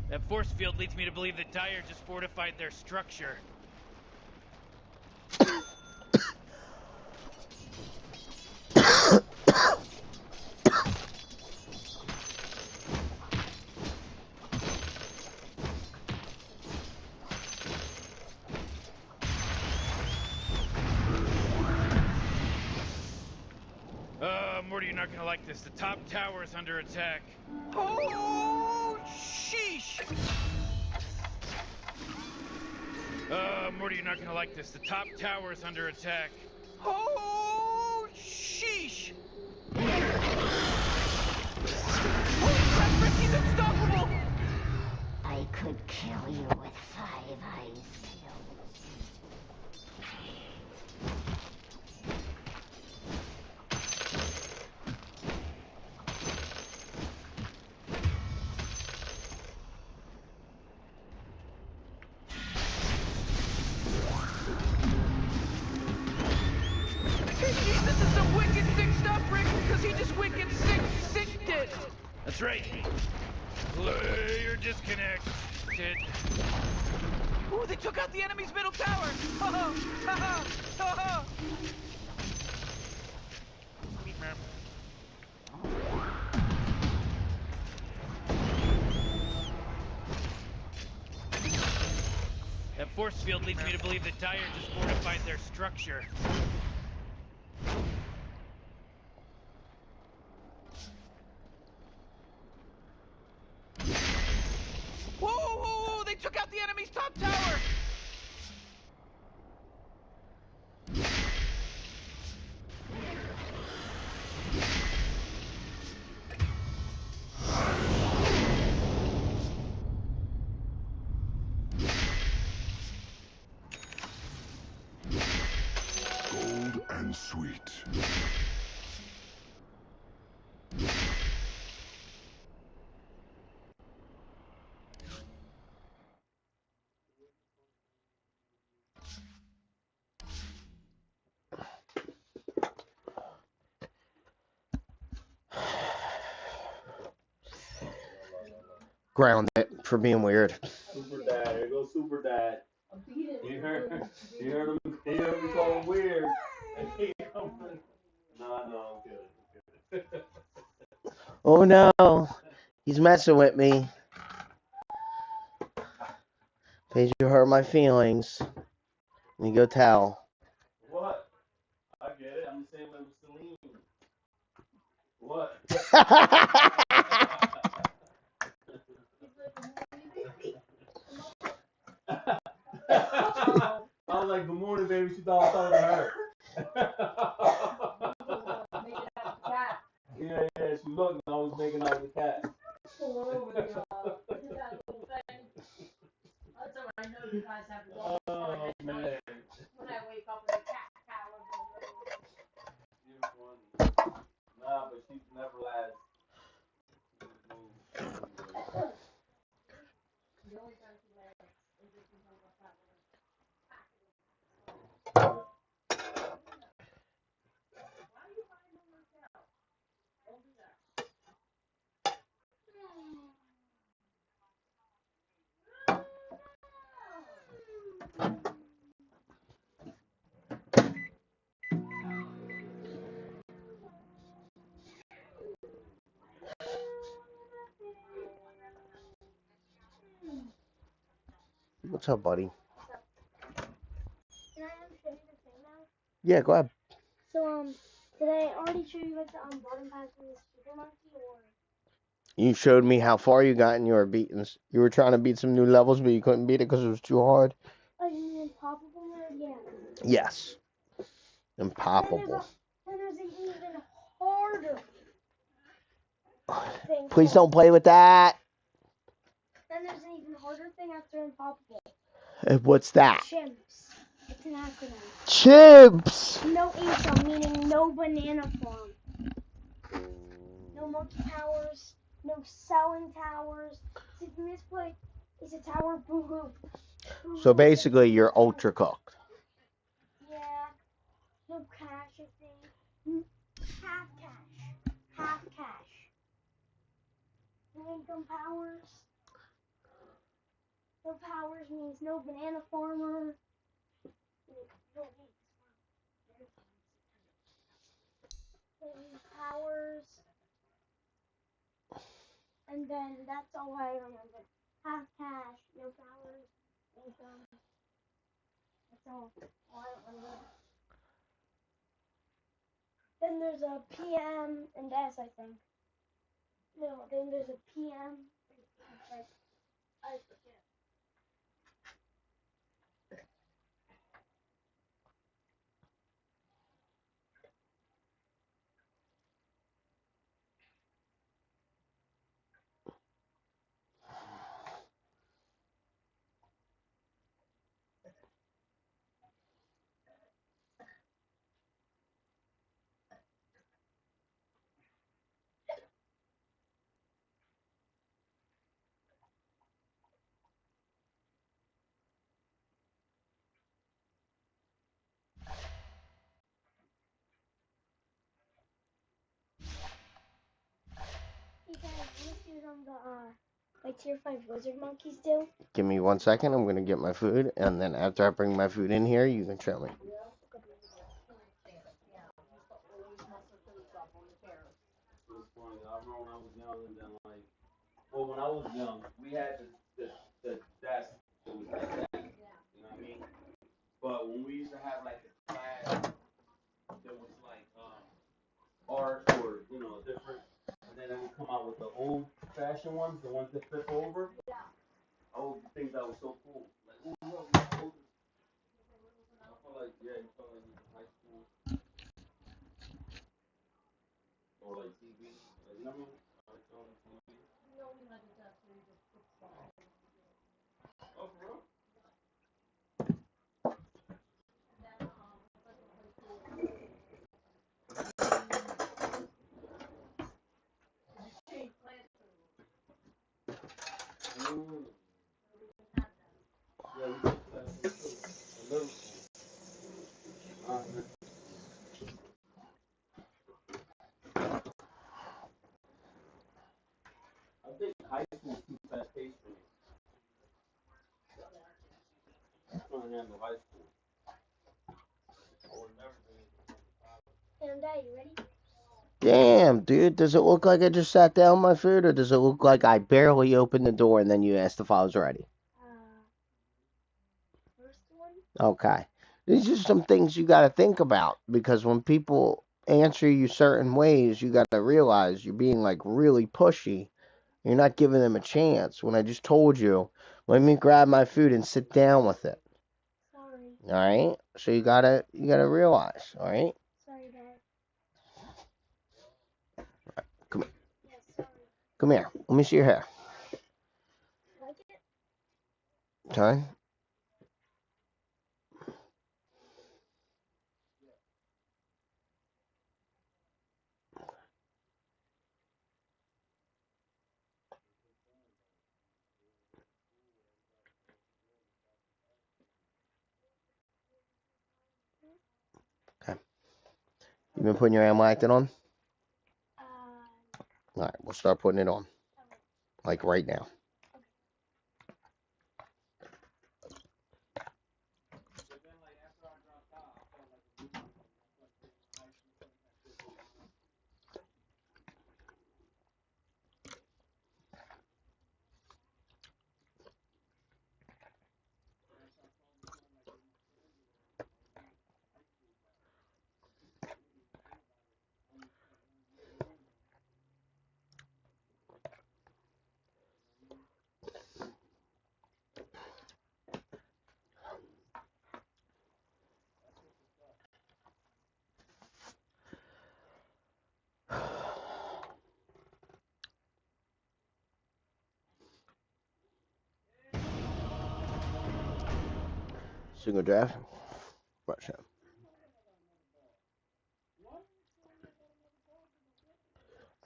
That force field leads me to believe that Dyer just fortified their structure. Morty, you're not gonna like this. The top tower is under attack. Oh, sheesh! Morty, you're not gonna like this. The top tower is under attack. Oh, sheesh! Holy crap, Rick, he's unstoppable! I could kill you with 5 eyes pills. This is some wicked sick stuff, Rick, because he just wicked sicked it. That's right. You're disconnected. Ooh, they took out the enemy's middle tower. That force field leads me to believe that Dyer just fortified their structure. Whoa, they took out the enemy's top tower. Gold and sweet. Ground it for being weird. Super Dad. There goes Super Dad. You heard me call him weird. No, I'm good. Oh no, he's messing with me. Paige, you hurt my feelings. Let me go towel. What? I get it. I'm the same way with Celine. What? I was like, good morning, baby. She thought I was talking to her. Yeah, she looked and I was making out with the cat. That's what I know you guys have to go. Oh, man. When I wake up with a cat Nah, but she's never lasts. The only time she lasts is if you know what's happening. What's up, buddy? Can I show you the thing now? Yeah, go ahead. So, did I already show you like the bottom pass of the Super Monkey, or? You showed me how far you got in your beatings. You were trying to beat some new levels, but you couldn't beat it because it was too hard. Oh, you mean Impossible mode? Yeah. Yes. Impossible. Then there's an even harder thing. Please don't play with that. Then there's an even harder thing after Impossible. What's that? Chimps. It's an acronym. Chimps! No HM, meaning no banana farm. No monkey towers. No selling towers. See, in this place, it's a tower, boo-hoo. So basically, you're ultra cooked. Yeah. No cash, I think. Half cash. Half cash. No income powers. No powers means no banana farmer. Powers. And then that's all I remember. Half cash, no powers, income. That's all I remember. Then there's a PM and S, I think. No, then there's a PM. I forget. You guys, let's do it on the like tier 5 lizard monkeys do. Give me 1 second. I'm going to get my food. And then after I bring my food in here, you can show me. Well, when I was young, we had the desk that was like that. You know what I mean? But when we used to have like a class that was like art or different, and then they would come out with the old fashioned ones, the ones that flip over. I would think that was so cool. Like, ooh, look, I felt like, yeah, you felt like you were in high school or like TV. Like, you know what I mean? Like, on TV. Oh, for real? Yeah, we took that too. A little school. I think high school is too fast paced for me. I'm trying to handle high school. I would never do it. And Dad, you ready? Damn, dude. Does it look like I just sat down my food, or does it look like I barely opened the door and then you asked if I was ready? First one? Okay. These are some things you got to think about, because when people answer you certain ways, you got to realize you're being like really pushy. You're not giving them a chance. When I just told you, let me grab my food and sit down with it. Sorry. All right. So you gotta realize. All right. Sorry, Dad. Come here. Yeah, sorry. Come here. Let me see your hair. Like it? Okay. Okay. You been putting your Amlactin on? All right. We'll start putting it on. Like right now. Single draft. Russia.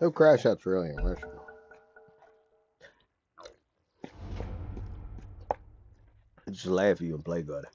No crash outs really in Russia. Just laugh at you and play good.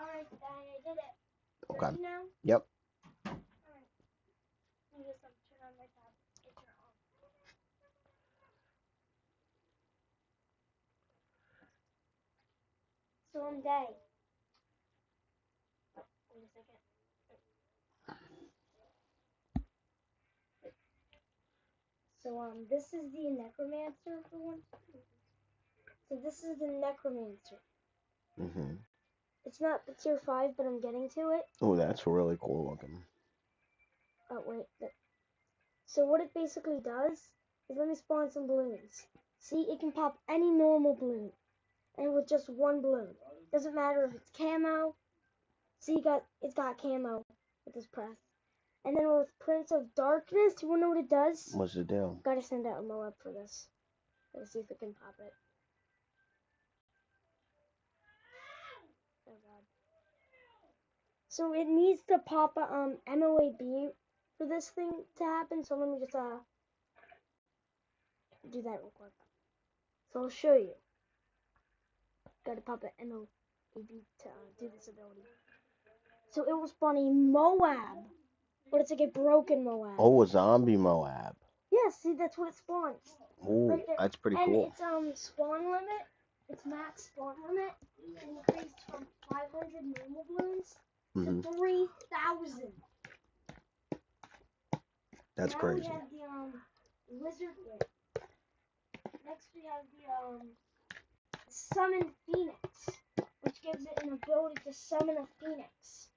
Alright, I did it. Okay. Ready now? Yep. Alright. Let me just turn on my tab. Get your on. So on day. Oh, wait a second. So this is the necromancer for one. So this is the necromancer. Mhm. It's not the tier 5, but I'm getting to it. Oh, that's really cool looking. Oh wait. So what it basically does is let me spawn some balloons. See, it can pop any normal balloon, and with just one balloon. Doesn't matter if it's camo. See, it's got camo with this press. And then with Prince of Darkness, you wanna know what it does? What's it do? Gotta send out a Moab for this. Gotta see if it can pop it. Oh god. So it needs to pop a MOAB for this thing to happen. So let me just do that real quick. So I'll show you. Gotta pop an MOAB to do this ability. So it will spawn a Moab, but it's like a broken Moab. Oh, a zombie Moab. Yeah, see, that's what it spawns. Ooh, Right there. that's pretty and cool. its spawn limit, its max spawn limit, increased from 500 normal balloons to 3,000. That's now crazy. We have the lizard wing. Next we have the summon phoenix, which gives it an ability to summon a phoenix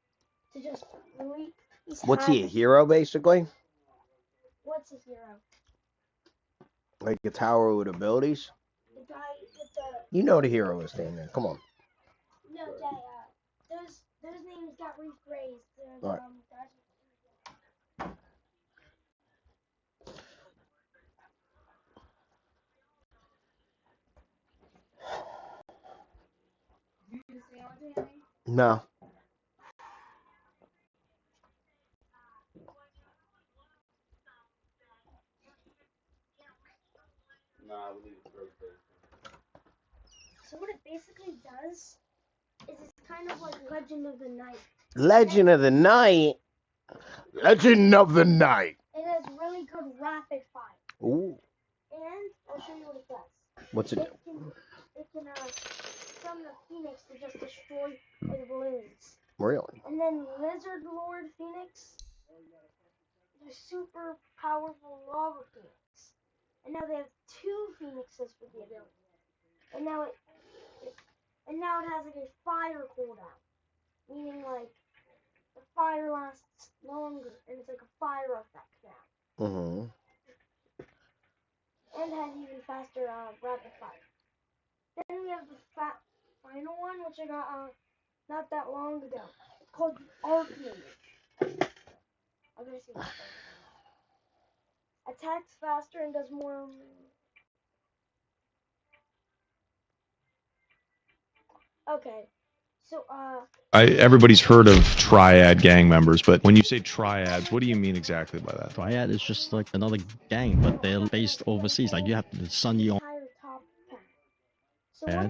to just release. What's he, a hero basically? What's a hero? Like a tower with abilities? The guy with the. You know the hero is standing there. Come on. No, Jay. Those names got rephrased. All right. No. So what it basically does is it's kind of like Legend of the Night. Legend of the Night? Legend of the Night. It has really good rapid fire. Ooh. And I'll show you what it does. What's it do? It can summon a phoenix to just destroy the balloons. Really? And then Lizard Lord Phoenix, the super powerful lava phoenix. And now they have 2 phoenixes for the ability. And now it has like a fire cooldown, meaning like the fire lasts longer, and it's like a fire effect now. And has even faster rapid fire. Then we have the final one, which I got not that long ago. It's called the Archmage. I'm gonna see what it does. Attacks faster and does more. Okay, so everybody's heard of Triad gang members, but when you say triads, what do you mean exactly by that? Triad is just like another gang, but they're based overseas. Like you have the Sun Yong. They're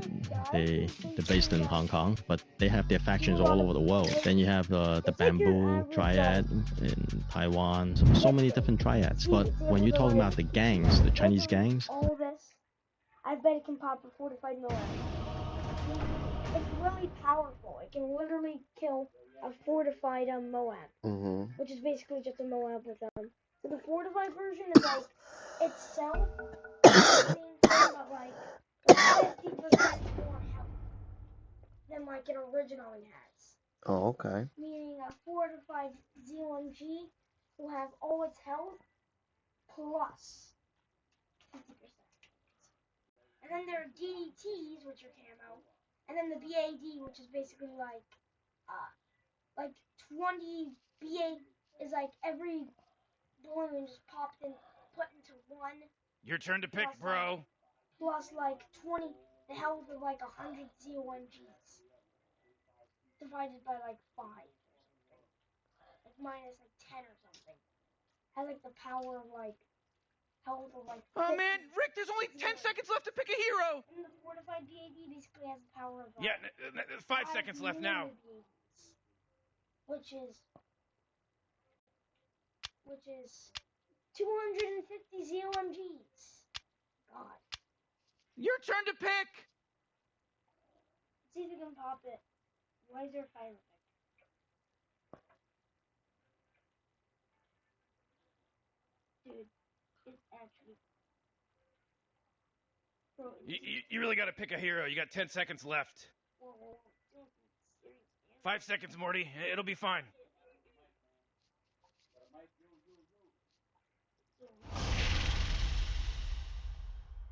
based in Hong Kong, but they have their factions all over the world. Then you have the Bamboo Triad in Taiwan. So many different triads. But when you're talking about the gangs, the Chinese gangs, all this, I bet it can pop a fortified Moab. It's really powerful. It can literally kill a fortified Moab, which is basically just a Moab with So the fortified version is like itself. got like 50% more health than like it originally has. Oh, okay. Meaning a fortified ZOMG will have all its health plus 50%. And then there are DDTs, which are camo, and then the BAD, which is basically like 20 BA is like every balloon just popped in, put into one. Your turn to pick, plus, bro. Plus like 20, the health of like 100 ZOMGs. Divided by like 5 or something. Like minus like 10 or something. Has like the power of like health of like 50. Oh man, Rick, there's only 10 seconds left to pick a hero! And the fortified BAD basically has the power of Yeah, 5 seconds left now. Which is 250 ZOMGs. God. Your turn to pick! Let's see if we can pop it. Laser fire effect. Dude, it's actually... Bro, You really gotta pick a hero. You got 10 seconds left. 5 seconds, Morty. It'll be fine.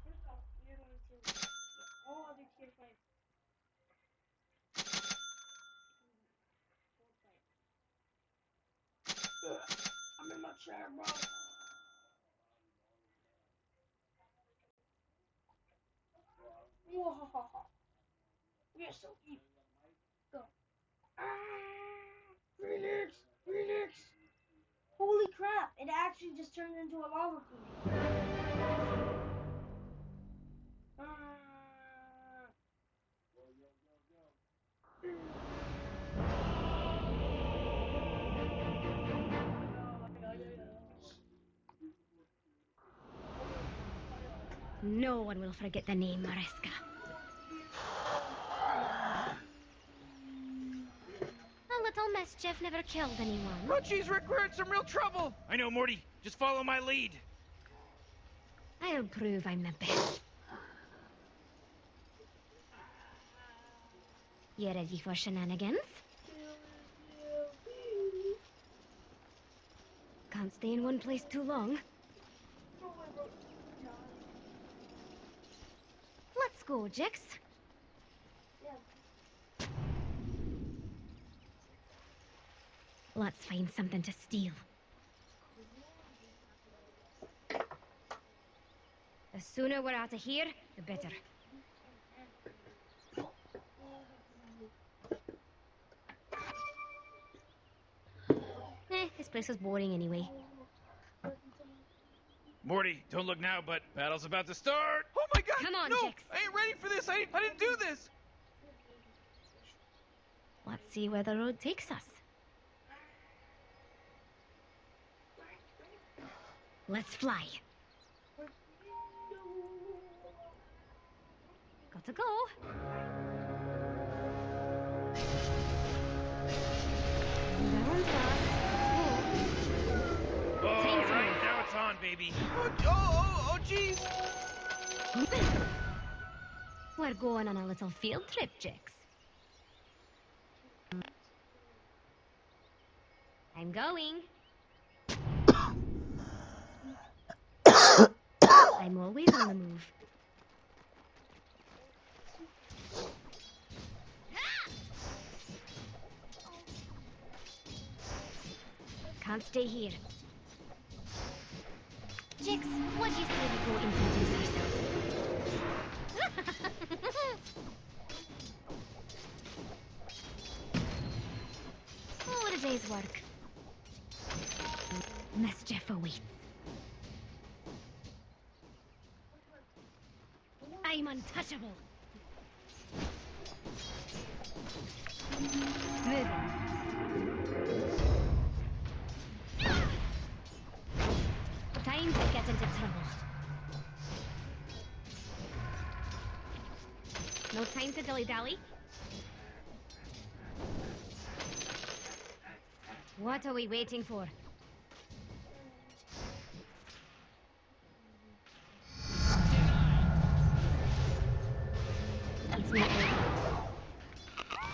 First off, you're going to get all other tier 5. I'm in my chair, bro. Whoa. You're so evil. Go. Phoenix! Holy crap, it actually just turned into a lava Phoenix. No one will forget the name Mariska. A little mischief never killed anyone. Oh jeez, Rick, we're in some real trouble! I know, Morty. Just follow my lead. I'll prove I'm the best. You ready for shenanigans? Can't stay in one place too long. Let's go, Jix. Let's find something to steal. The sooner we're out of here, the better. This place was boring anyway. Morty, don't look now, but battle's about to start. Oh my god! Come on, no! Jix. I ain't ready for this! I didn't do this! Let's see where the road takes us. Let's fly. Got to go. Down fast. Oh, right, now it's on, baby. Oh, jeez! We're going on a little field trip, Jix. I'm going. I'm always on the move. Can't stay here. Jix, what do you say we go introduce ourselves? Oh, what a day's work. Mischief awaits. I'm untouchable. Move on. Time to get into trouble. No time to dilly-dally. What are we waiting for? me over.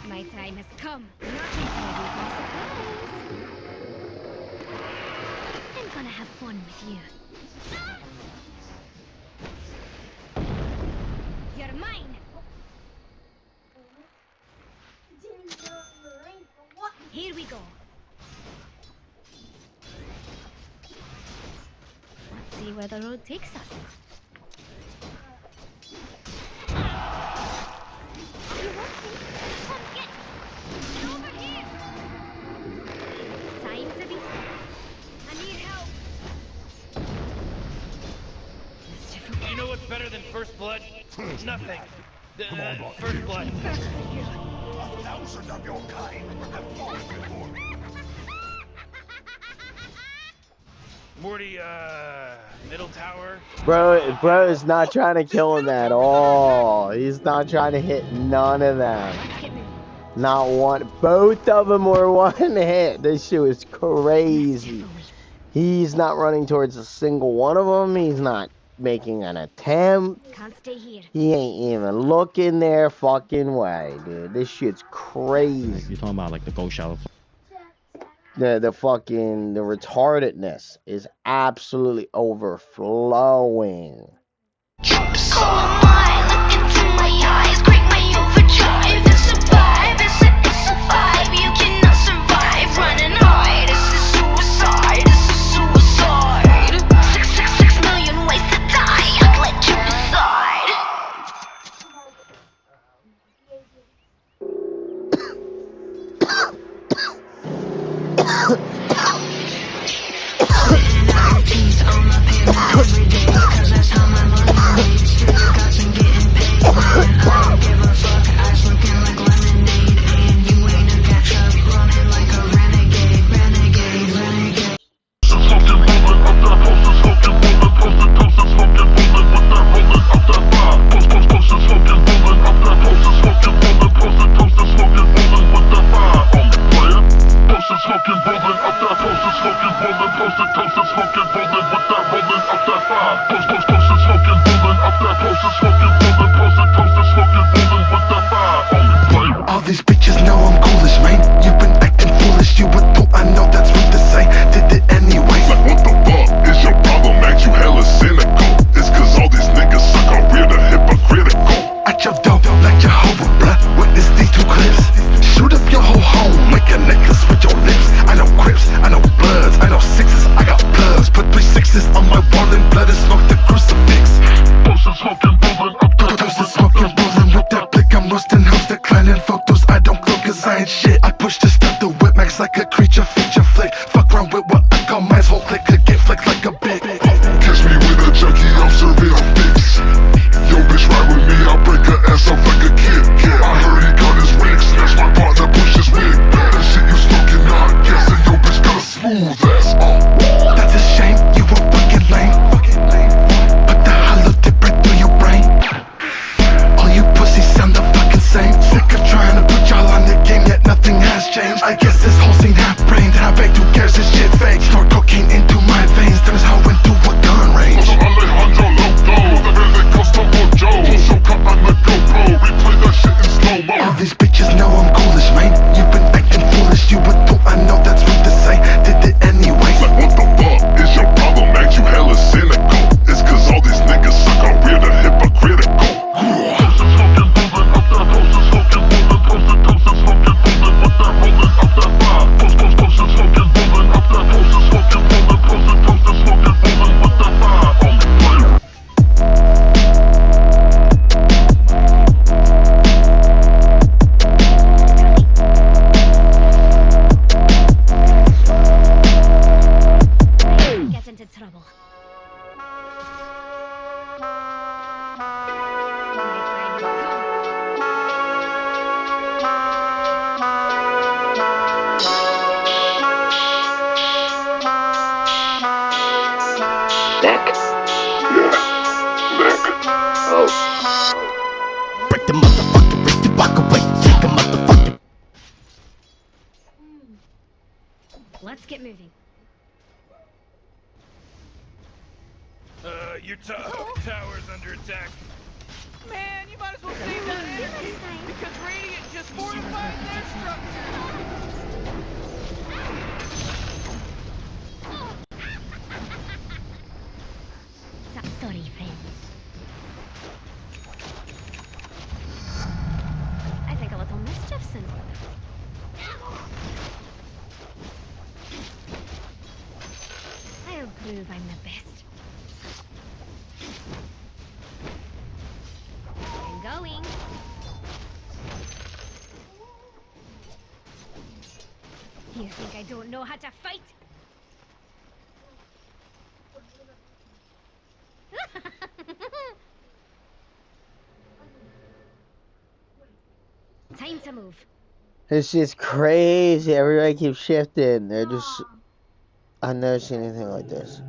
My time has come. Nothing's ready for surprise. I'm gonna have fun with you. You're mine! Here we go. Let's see where the road takes us. You want him? Come get over here! Time to be fair. I need help. You know what's better than first blood? Nothing. First blood. 1,000 of your kind have fallen before me. Morty, middle tower. Bro is not trying to kill him at all. He's not trying to hit none of them. Not one. Both of them were one hit. This shit was crazy. He's not running towards a single one of them. He's not making an attempt. Can't stay here. He ain't even looking their fucking way, dude. This shit's crazy. You're talking about like the Ghost Shadow. The retardedness is absolutely overflowing. All these bitches know I'm ghoulish, man. You've been acting foolish. You would thought I know that's rude to say. Did it anyway. Like what the fuck is your problem, Max? You hella cynical. It's cause all these niggas suck on weird and hypocritical. At your dope like Jehovah, bruh. Witness these two clips. Shoot up your whole home, make a necklace with your lips. I know Crips, I know Bloods, I know Sixes, I got plugs. Put 3 6s on my wall and blood and smoke the crucifix. Posters smoking, rolling up the Posters smoking, rolling with that blick. I'm roasting hoes, declining photos. I don't glow cause I ain't shit. I push to start the whip, max like a creature feature flick. Fuck around with what I call mine's whole click. Could get flicked like a bit. Catch me with a junkie, I'm serving a fix. Yo, bitch, ride with me, I'll break her ass off like a kid. I heard he got his rig, snatch my partner, push his wig. That shit you smoking, not guessing, yo, bitch, got a smooth ass. That's a shame, you a fucking lame. Put the hollow tip right through your brain. All you pussies sound the fucking same. Sick of trying to put y'all on the game, yet nothing has changed. I guess this whole scene half-brained, half-baked, who cares, this shit fake. Snort cocaine into my veins, that is how I went through a gun range. Alejandro Loco, the really costo Joe. So cut on the GoPro, replay that shit in slow-mo. All these bitches know I'm ghoulish, man. You've been acting foolish, you would thought I know that's rude to say. Did it anyway. Like what the fuck is your problem, Max? You hella cynical. It's cause all these niggas suck on weird and hypocritical. Posters smoking, rolling up that posters smoking, rolling, posted toasters smoking, rolling with that rolling up that vibe. Posters smoking, rolling up that posters smoking, rolling, posted toasters smoking, rolling with that vibe. Get into trouble. Neck? Yeah, neck. Oh. Break the motherfucking wrist and walk away. Take a motherfucking. Let's get moving. Your tower's under attack. Man, you might as well save that energy, because Radiant just fortified their structure. Sorry, friends. I think a little mischief's in order. I'll prove I'm the best. I'm going. You think I don't know how to fight? Time to move. It's just crazy. Everybody keeps shifting. They're just... I've never seen anything like this.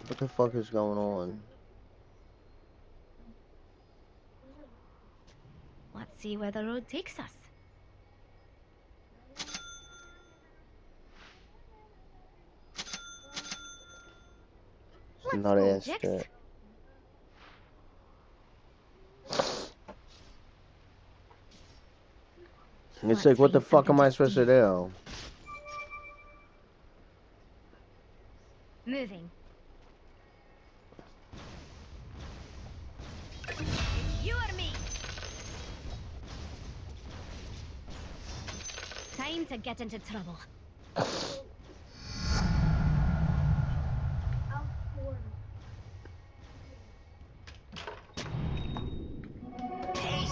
What the fuck is going on? Let's see where the road takes us. Not go, asked Jix. it. It's like, what the fuck am I supposed to do? Moving. It's you or me. Time to get into trouble.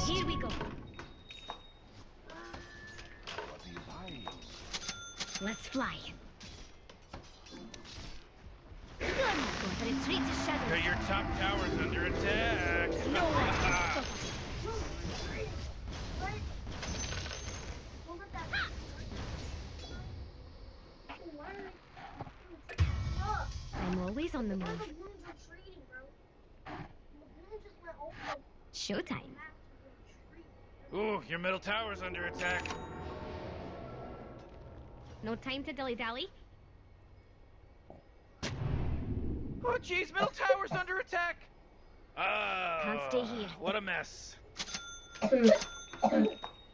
Here we go. Let's fly. Good. Going to retreat to shadows. Your top tower's under attack. No one can stop us. I'm always on the move. Showtime. Ooh, your middle tower's under attack. No time to dilly-dally. Oh, jeez, middle tower's under attack. Can't stay here. What a mess. You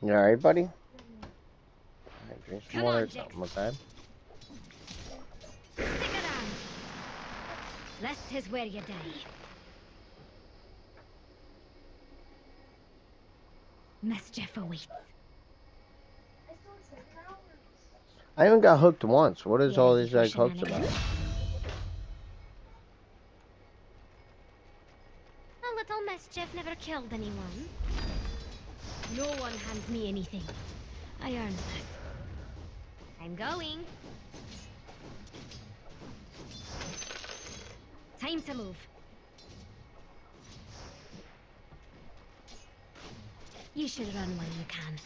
alright, buddy? Alright, drink some Come water on, or Jix. something, okay? Stick around. Left is where you die. Mischief awaits. I even got hooked once. What is Yeah, all you these like hooks shenanigans. about? A little mischief never killed anyone. No one hands me anything. I earned this. I'm going. Time to move. You should run while you can.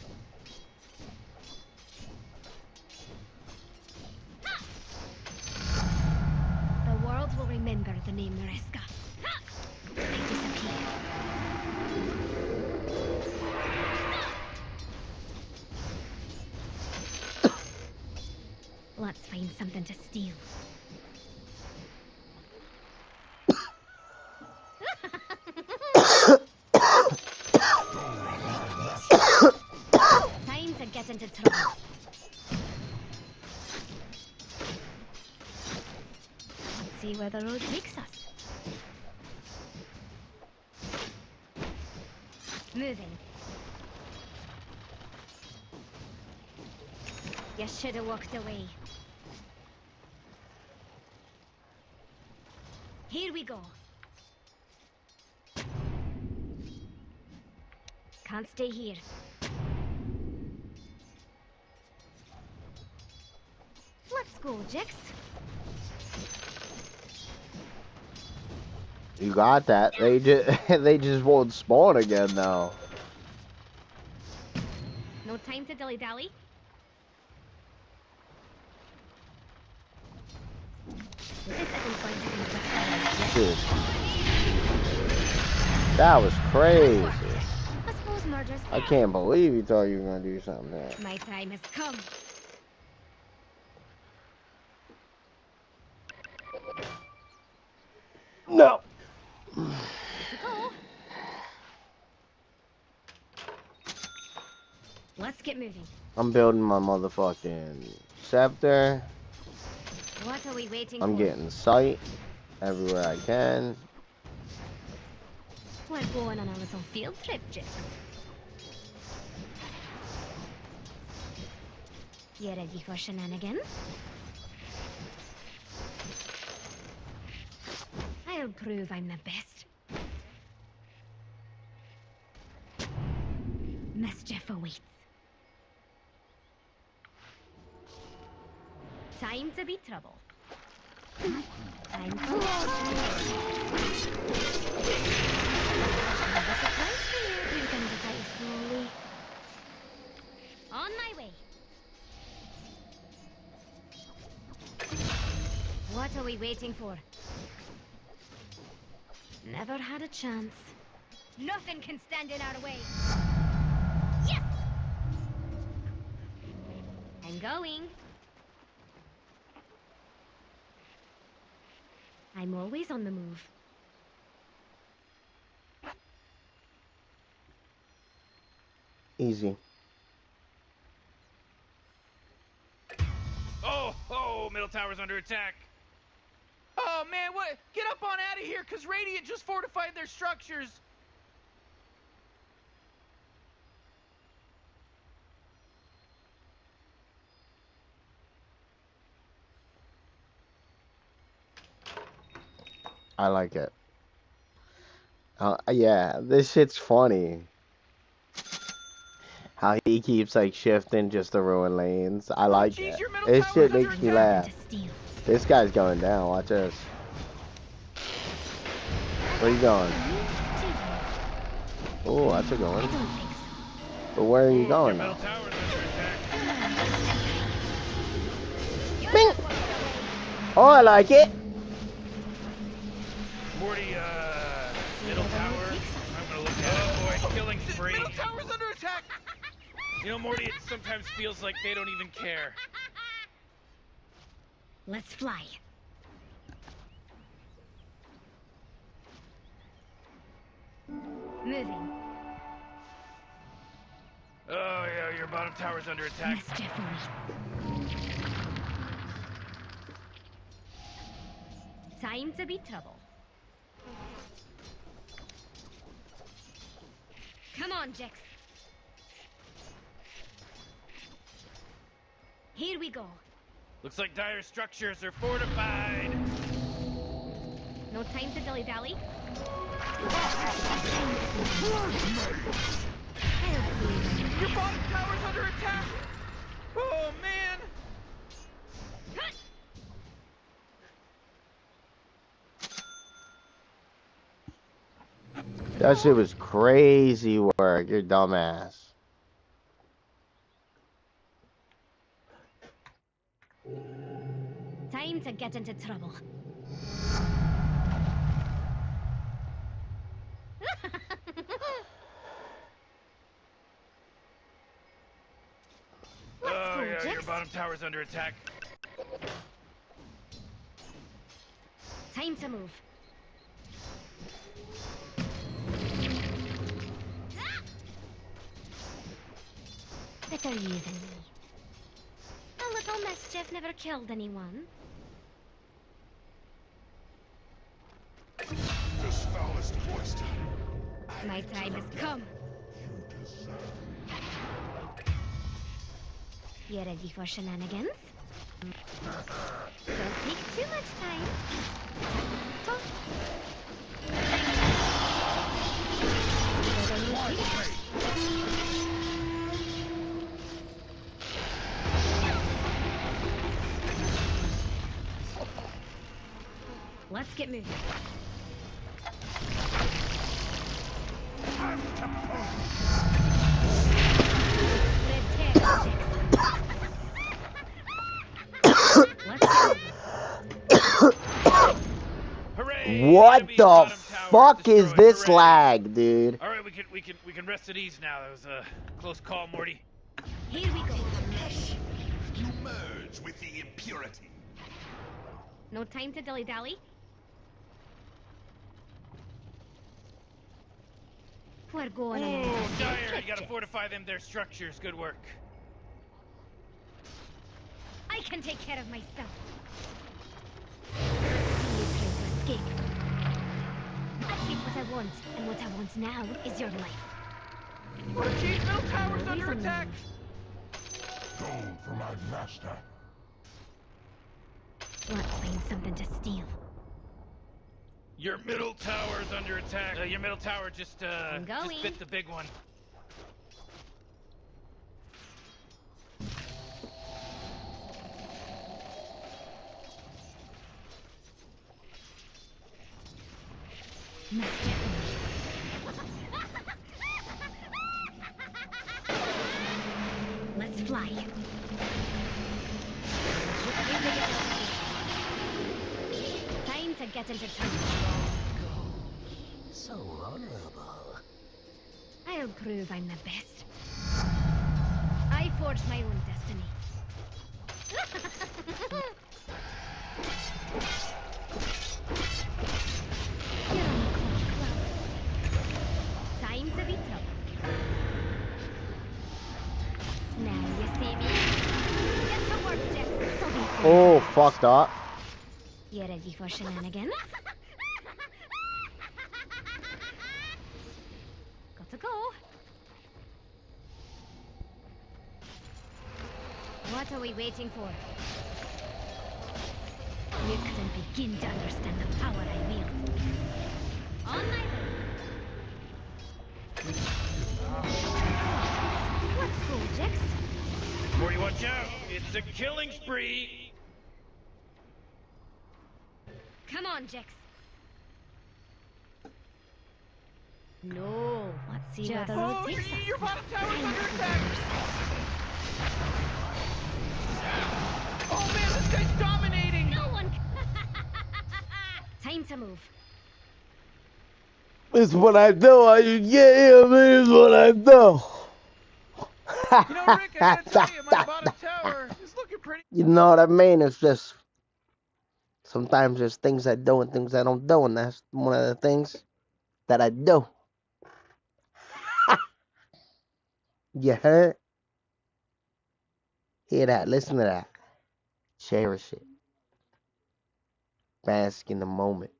The world will remember the name Mariska. They disappear. Let's find something to steal. Time to get into trouble. Let's see where the road takes us. Moving. You should have walked away. Here we go. Can't stay here. Let's go, Jix. You got that. They just won't spawn again though. No time to dilly-dally. This isn't going to be just Dude. That was crazy. I suppose murder's I can't believe you thought you were gonna do something there. My time has come. No. Let's get moving. I'm building my motherfucking scepter. What are we waiting I'm for? getting sight everywhere I can. We're going on a little field trip, Jix. You ready for shenanigans? I'll prove I'm the best. Mischief awaits. Time to be trouble. Time for have a surprise for you. You can decide slowly. On my way. What are we waiting for? Never had a chance. Nothing can stand in our way. Yes! I'm going. I'm always on the move. Easy. Oh, middle tower's under attack. Oh man, what? Get up on out of here, cause Radiant just fortified their structures. I like it. Yeah, this shit's funny. How he keeps like shifting just to ruin lanes. I like it. This shit makes me laugh. This guy's going down. Watch this. Where you going? Oh, that's a good one. But where are you going now? Bing! Oh, I like it. Morty, middle tower. I'm gonna look at it. Oh boy, killing spree. Middle tower's under attack. You know, Morty, it sometimes feels like they don't even care. Let's fly. Moving. Oh yeah, your bottom tower's under attack. Time to be trouble. Come on, Jix. Here we go. Looks like dire structures are fortified. No time to dilly-dally. Your bottom tower's under attack. Oh man. That shit was crazy work, you dumbass. Time to get into trouble. Oh yeah, your bottom tower's under attack. Time to move. Better you than me. A little mischief never killed anyone. This foulest cloister. My time has come. You ready for shenanigans? Don't take too much time. Let's get moving. What the fuck is this lag, dude? All right, we can rest at ease now. That was a close call, Morty. Here we go. You merge with the impurity. No time to dilly-dally. We're going Ooh, along. Dyer, you gotta fortify them, their structures. Good work. I can take care of myself. He is trying to escape. I take what I want, and what I want now is your life. Chief, middle tower's under attack. Gold for my master. Let's find something to steal. Your middle tower's under attack. Your middle tower just bit the big one. Let's fly. Time to get into trouble. So honorable. I'll prove I'm the best. I forged my own destiny. You're on the clock, Cloud. Time to be trouble. Now you see me. Get to work, Jeff. Oh, fucked up. You ready for shenanigans? Got to go. What are we waiting for? You couldn't begin to understand the power I wield. On my way. Let's go, Jex. Morty, watch out! It's a killing spree! Come on, Jex. No. Let's see where the road takes us. Your bottom tower's under attack. Oh man, this guy's dominating. No one. Time to move. This is what I do. I get him. This is what I do. You know, Rick, I gotta tell you, my bottom tower is looking pretty. You know what I mean? It's just sometimes there's things I do and things I don't do, and that's one of the things that I do. You heard? Hear that? Listen to that. Cherish it. Bask in the moment.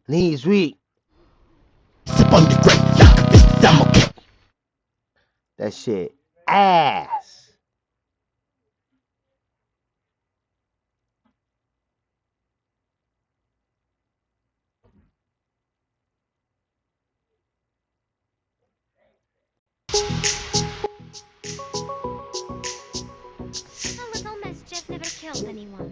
Knees weak. That shit ass. A little mischief never killed anyone.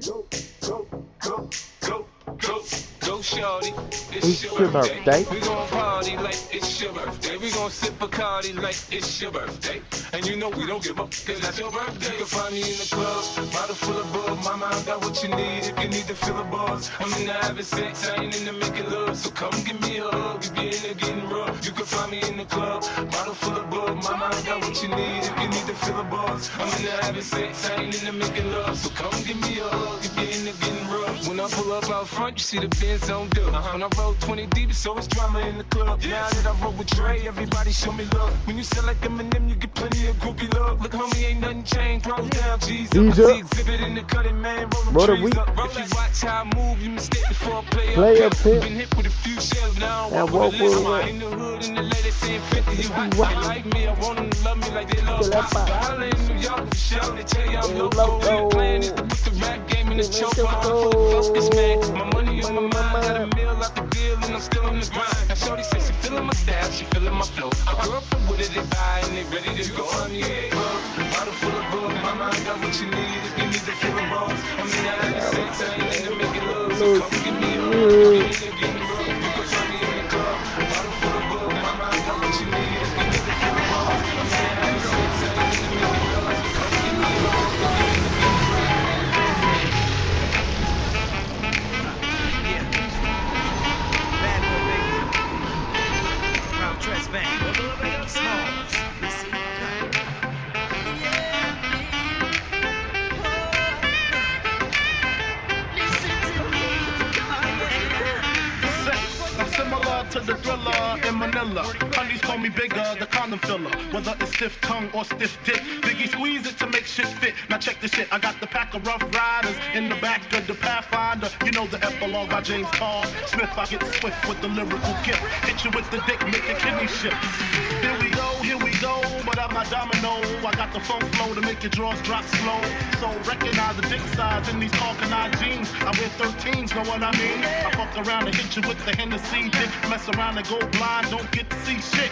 Go, shorty. It's your birthday. We gon' party like it's your birthday. We gon' sip Bacardi like it's your birthday. And you know we don't give up, cause that's your birthday. You can find me in the club, bottle full of bug. Mama, I got what you need if you need to fill a buzz. I'm in the having sex, I ain't into making love. So come give me a hug if you're into getting rough. You can find me in the club, bottle full of bug. Mama, I got what you need if you need to fill a buzz. I'm in the having sex, I ain't into making love. So come give me a hug if you're into getting rough. When I pull up out front, you see the Benz on dub. When I roll 20 deep, it's always drama in the club. Now that I roll with Dre, everybody show me love. When you sell like Eminem, you get plenty of groupie love. Look, homie, ain't nothing changed. Roll down, G's up. I see exhibit in the cutting, man. Roll them trees up. If you watch how I move, you mistake before I play up. Been hit with a few shells, now I don't walk with a list. I'm in the hood, and the lady saying 50, you hot. They like me, I want them to love me like they love pop. Holla in New York, for sure, they tell you I'm loco. The plan is to put the rap game in this choke. I'm full of focus, man. My money on my mind, got a meal out the deal, and I'm still on the grind. Now shorty says she feeling my style, she feeling my flow. A girl from Wooded, they buy, and they ready to go. I'm in the club, bottle full of bug. Mama, I got what you need if you need to fill a buzz. I'm in the having sex, I ain't into making love. So come give me a hug, if you need to get rough. You can find me in the club, bottle full of bug. Mama, I got what you need if you need to fill a buzz. I'm in the having sex, I ain't into making love. So come give me a hug, if you need to get rough. Bad boy, baby. Proud Tress Bang. Smalls. You see? Listen to me. Oh, yeah. out to the thriller in Manila. Honeys call me bigger, the condom filler. Whether it's stiff tongue or stiff dick, Biggie squeeze it to make shit fit. Now check this shit, I got the pack of Rough Riders in the back of the Pathfinder. You know the epilogue by James Carl Smith. I get swift with the lyrical gift. Hit you with the dick, make your kidney shift. Here we go, but I'm not domino. I got the funk flow to make your drawers drop slow. So recognize the dick size in these Arcanine jeans. I wear 13s, know what I mean? I fuck around and hit you with the Hennessy dick. Mess around and go blind, don't get to see shit.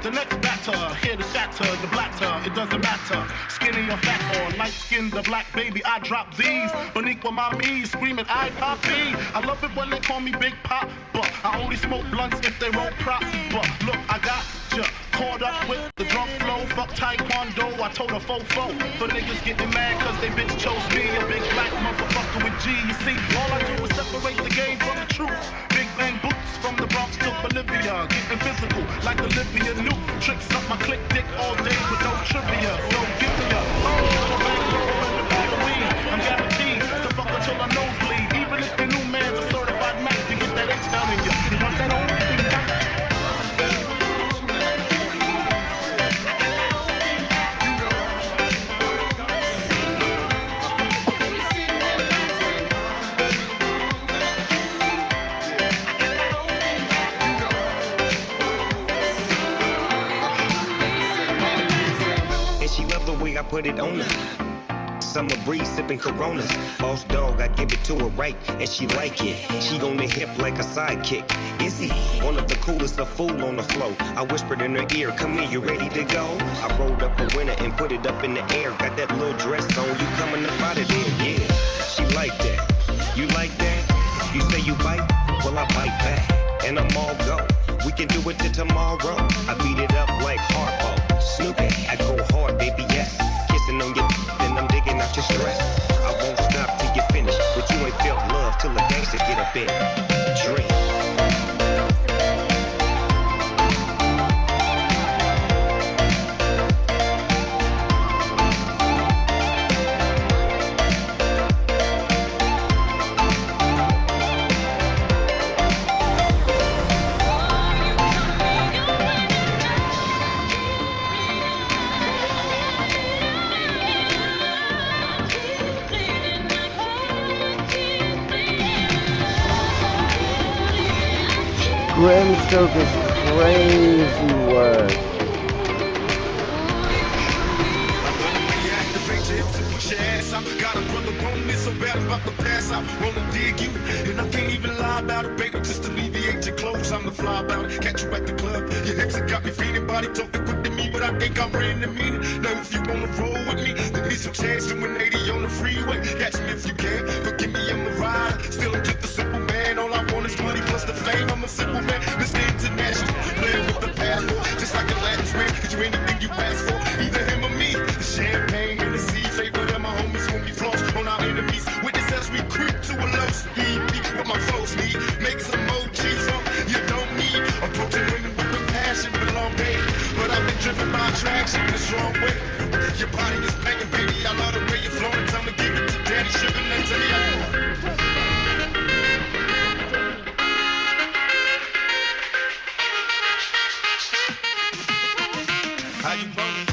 The next batter, here to shatter, the blatter, it doesn't matter. Skinny or fat or light skin, the black baby, I drop these. Boniqua mommies screaming, I poppy. I love it when they call me Big Pop, but I only smoke blunts if they roll prop. But look, I got ya caught up with the drunk flow. Fuck taekwondo, I told a fofo. But niggas getting mad cause they bitch chose me, a big black motherfucker with G. You see, all I do is separate the game from the truth. Big bang boots from the Bronx to Bolivia, getting physical like Olivia Newt. Tricks up my click dick all day with no trivia. So give me a I'm guaranteed to fuck until I nosebleed. Even if the new man's a certified Mac to get that H down in you. You want that old thing back? I put it on her. Summer breeze sipping Coronas. Boss dog, I give it to her right, and she like it. She on the hip like a sidekick. Is he one of the coolest, a fool on the flow? I whispered in her ear, come here, you ready to go? I rolled up a winner and put it up in the air. Got that little dress on, you coming up out of there, yeah. She like that. You like that? You say you bite? Well, I bite back, and I'm all go. We can do it till tomorrow. I beat it up like Harpo. Snoopy, I go hard, baby, yes. Kissing on your then I'm digging out your stress. I won't stop till you finish, but you ain't felt love till a gangster get up in dream. Grimstroke is crazy word. Got a brother on me so bad about the pass. I wanna dig you, and I can't even lie about it, baby. Just alleviate your clothes. I'm the fly about it. Catch you at the club. Your hips have got me feeling. Body talking quick to me, but I think I'm ready to meet it. Now if you wanna roll with me, then need some chance to 180 on the freeway. Catch me if you can, but give me I'm a ride. Still I'm just a simple man. All I want is money plus the fame. I'm a simple man. Mr. International, playing with the passport, just like a Latin man. Get you anything you ask for, either him or me. The champagne and the sea, favorite of my homies when we floss on our enemies. Witness as we creep to a low speed. What my folks need, make some more cheese up. You don't need approaching women with passion for long day. But I've been driven by attraction in a strong way. Your body is banging, baby. I love the way you're flowing. Time to give it to daddy. Sugar, let's tell you. How you rolling?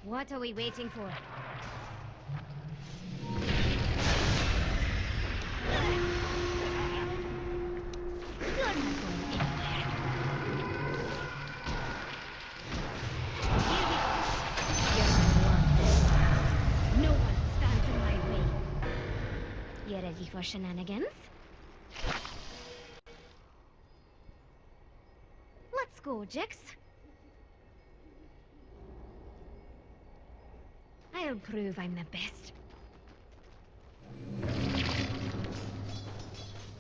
What are we waiting for? You're not going anywhere. Here we go. No one stands in my way. You ready for shenanigans? Let's go, Jix. I'll prove I'm the best.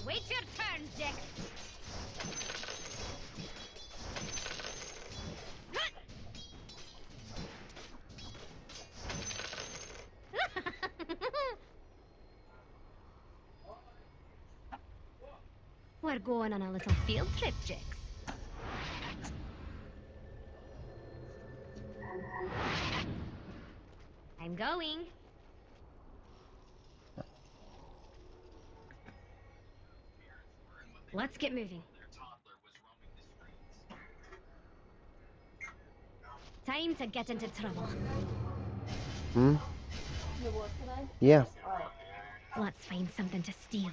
Wait your turn, Jix. We're going on a little field trip, Jix. I'm going. Let's get moving. Time to get into trouble. Hmm? Yeah. Let's find something to steal.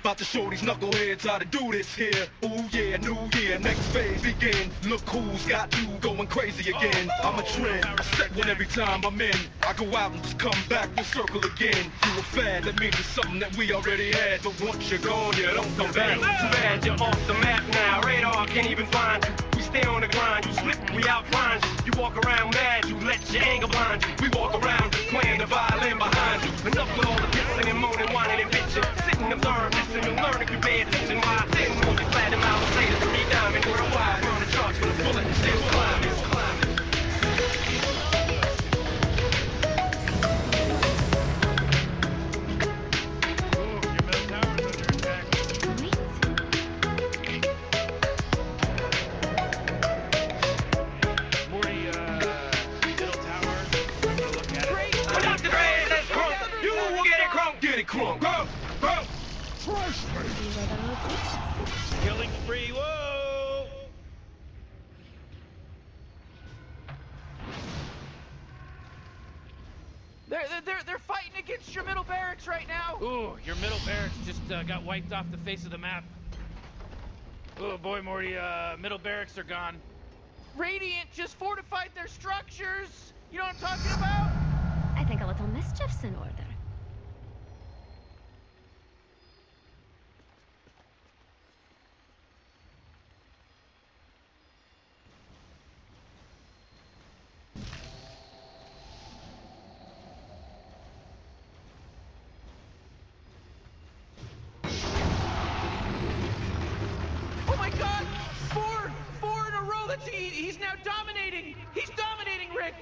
About to show these knuckleheads how to do this here. Ooh yeah, new year, next phase begin. Look who's got you going crazy again. I'm a trend, I set one every time I'm in. I go out and just come back, we'll circle again. You a fan, that means it's something that we already had. But once you're gone, you don't come back. Too bad you're off the map now, radar can't even find you. We stay on the grind, you slip, we outfind you. You walk around mad, you let your anger blind you. We walk around just playing the violin behind you. Enough with all the pissing and moaning, whining and bitching. Sit and observe, listen and learn if you pay attention. Why I didn't want you platinum out and say the 3 diamond worldwide. Burn the charts with a bullet and still climbing. Crunk, go, go! Killing spree, whoa! They're fighting against your middle barracks right now. Ooh, your middle barracks just got wiped off the face of the map. Oh boy, Morty, middle barracks are gone. Radiant just fortified their structures. You know what I'm talking about? I think a little mischief's in order. Oh my God! Four in a row. He's now dominating. He's dominating, Rick.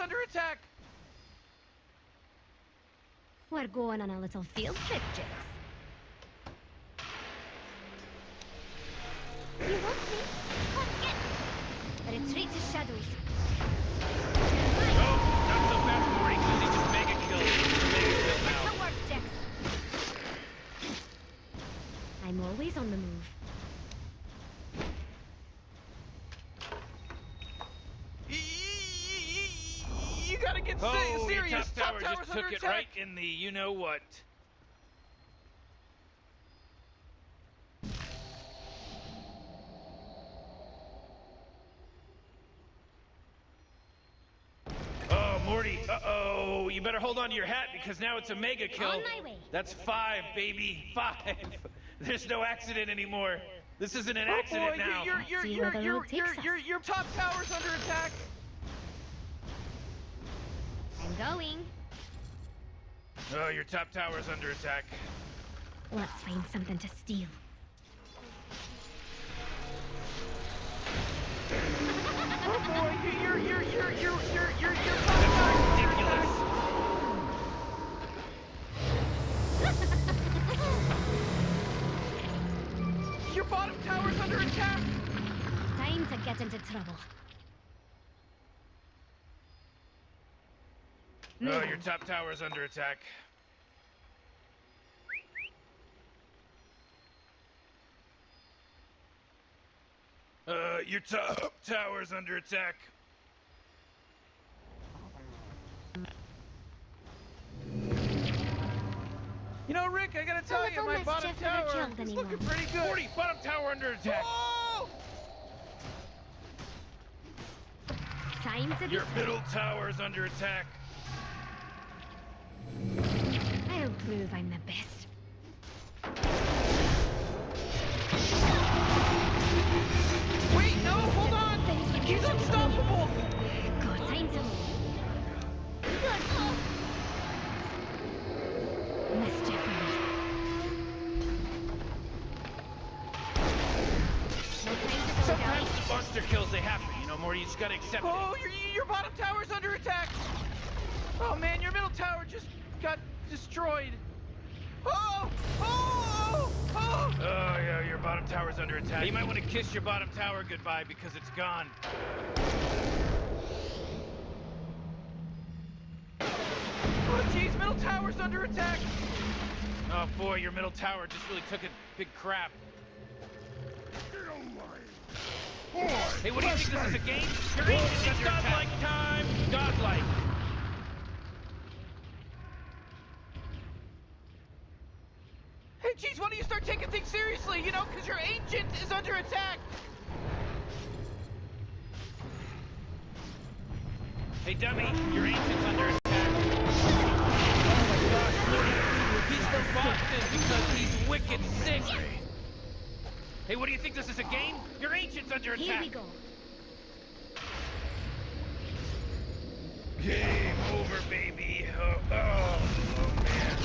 under attack! We're going on a little field trip, Jix. You want me? Come get me! Retreat to shadows. Oh, not so fast, Morty, because he just mega killed. Mega kill now. Good work, Jix. I'm always on the move. You gotta get Oh, serious! your top tower Tower's just under took it attack. right in the you-know-what. Oh, Morty, uh-oh. You better hold on to your hat because now it's a mega kill. On my way. That's 5, baby. 5. There's no accident anymore. This isn't an accident boy, now. Your top tower's under attack. I'm going. Oh, your top tower's under attack. Let's find something to steal. Oh boy, your top That's tower's under ridiculous. attack. Your bottom tower's under attack. Time to get into trouble. Oh, your top tower's under attack. Your top tower's under attack. You know, Rick, I gotta tell you, my bottom tower is looking pretty good. 40, bottom tower under attack. Oh! Time to be Your middle tower's under attack. I'll prove I'm the best. Wait, no, hold on! He's unstoppable! God, time to move. Mischief. No time to go down. Sometimes the monster kills, they happen, you know, Morty, you just gotta accept it. Oh, your bottom tower's under attack! Oh man, your middle tower just got destroyed. Oh! Oh! Oh! Oh! Oh, yeah, your bottom tower's under attack. You might want to kiss your bottom tower goodbye because it's gone. Oh, jeez, middle tower's under attack! Oh boy, your middle tower just really took a big crap. Hey, what do you think this is a game? Your ancient's under attack. Godlike time! Godlike! Hey, jeez, why don't you start taking things seriously, you know, because your ancient is under attack! Hey, dummy, your ancient's under attack. He's from Boston because he's wicked sick. Hey, what do you think this is a game? Your ancient's under attack. Here we go. Game over, baby. Oh, man.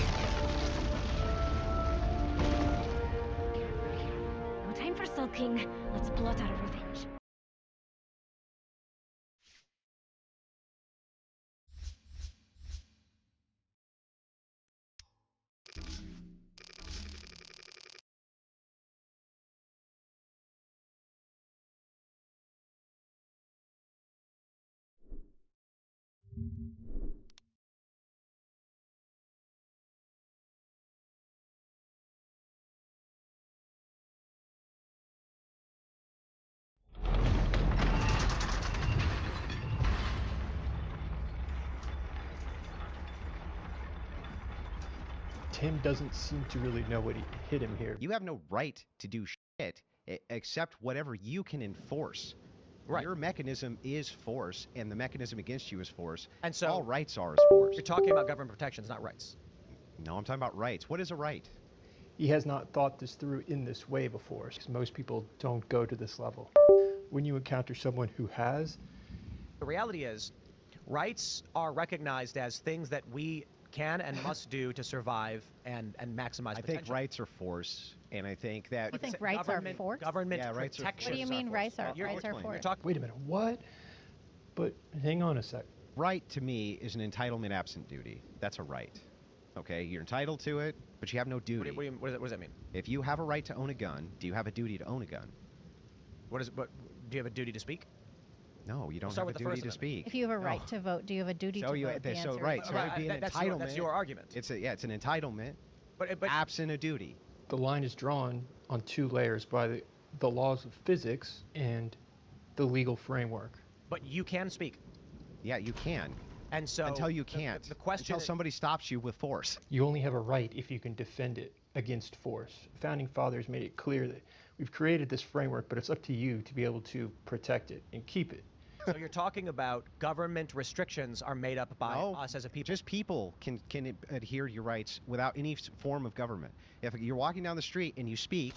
No time for sulking. Let's plot our revenge. Tim doesn't seem to really know what hit him here. You have no right to do shit except whatever you can enforce. Right. Your mechanism is force, and the mechanism against you is force. And so all rights are force. You're talking about government protections, not rights. No, I'm talking about rights. What is a right? He has not thought this through in this way before, because most people don't go to this level. When you encounter someone who has... The reality is, rights are recognized as things that we can and must do to survive and maximize potential. I think rights are force, and I think that... You think rights are force? Government rights are protections. What do you mean rights are force? Wait a minute, what? But hang on a sec. right to me is an entitlement absent duty. That's a right. Okay, you're entitled to it, but you have no duty. What does that mean? If you have a right to own a gun, do you have a duty to own a gun? What do you have a duty to speak? No, you don't have a duty to speak. If you have a right to vote, do you have a duty to vote? So right, so it'd be an entitlement. That's your argument. It's it's an entitlement, but absent a duty. The line is drawn on two layers by the laws of physics and the legal framework. But you can speak. Yeah, you can. And so until you can't. The question until somebody stops you with force. You only have a right if you can defend it against force. Founding fathers made it clear that we've created this framework, but it's up to you to be able to protect it and keep it. So you're talking about government restrictions are made up by us as a people. Just people can adhere to your rights without any form of government. If you're walking down the street and you speak,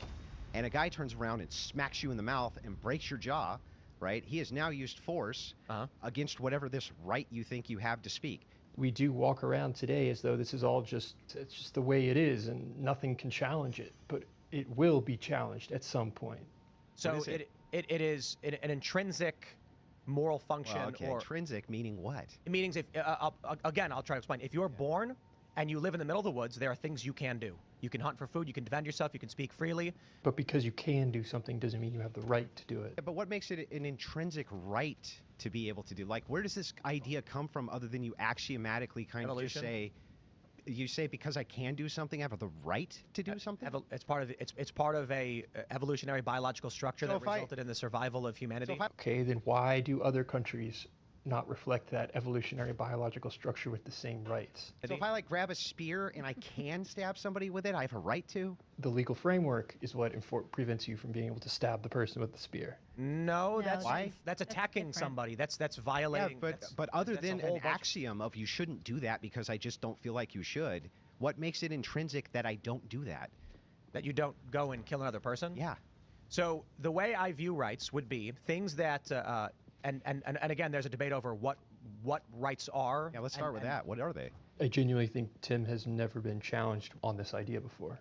and a guy turns around and smacks you in the mouth and breaks your jaw, right? He has now used force against whatever this right you think you have to speak. We do walk around today as though this is all it's just the way it is and nothing can challenge it, but it will be challenged at some point. So it is an intrinsic moral function. Well, okay. Or intrinsic meaning what? It means if again, I'll try to explain. If you're born and you live in the middle of the woods, there are things you can do. You can hunt for food, you can defend yourself, you can speak freely. But because you can do something doesn't mean you have the right to do it. Yeah, but what makes it an intrinsic right to be able to do? Like, where does this idea come from other than you axiomatically kind of just say, you say because I can do something, I have the right to do something? It's part of a evolutionary biological structure that resulted in the survival of humanity. Okay, then why do other countries not reflect that evolutionary biological structure with the same rights? So if I grab a spear and I can stab somebody with it, I have a right to? The legal framework is what prevents you from being able to stab the person with the spear. No, that's attacking somebody. That's violating. Yeah, but other than an axiom of you shouldn't do that because I just don't feel like you should, what makes it intrinsic that I don't do that? That you don't go and kill another person? Yeah. So the way I view rights would be things that and again, there's a debate over what rights are. Yeah, let's start with that. What are they? I genuinely think Tim has never been challenged on this idea before.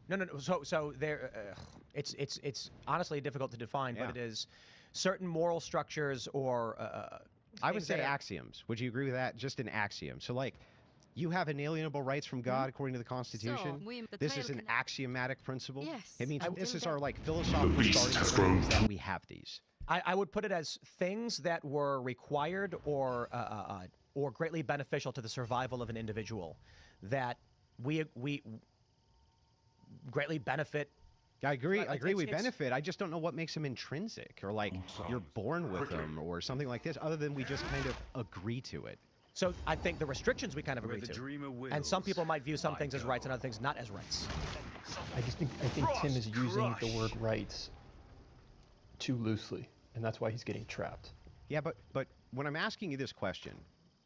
No. So there, it's honestly difficult to define, but it is certain moral structures or. I would say axioms. Would you agree with that? Just an axiom. So you have inalienable rights from God according to the Constitution. This is an axiomatic principle. Yes. It means this is our philosophical starting point that we have these. I would put it as things that were required or greatly beneficial to the survival of an individual that we greatly benefit. I agree. We benefit. I just don't know what makes them intrinsic or you're born with them or something like this, other than we just kind of agree to it. So I think the restrictions we kind of agree to, and some people might view some things as rights and other things not as rights. I think Tim is using the word rights too loosely. And that's why he's getting trapped. Yeah, but when I'm asking you this question,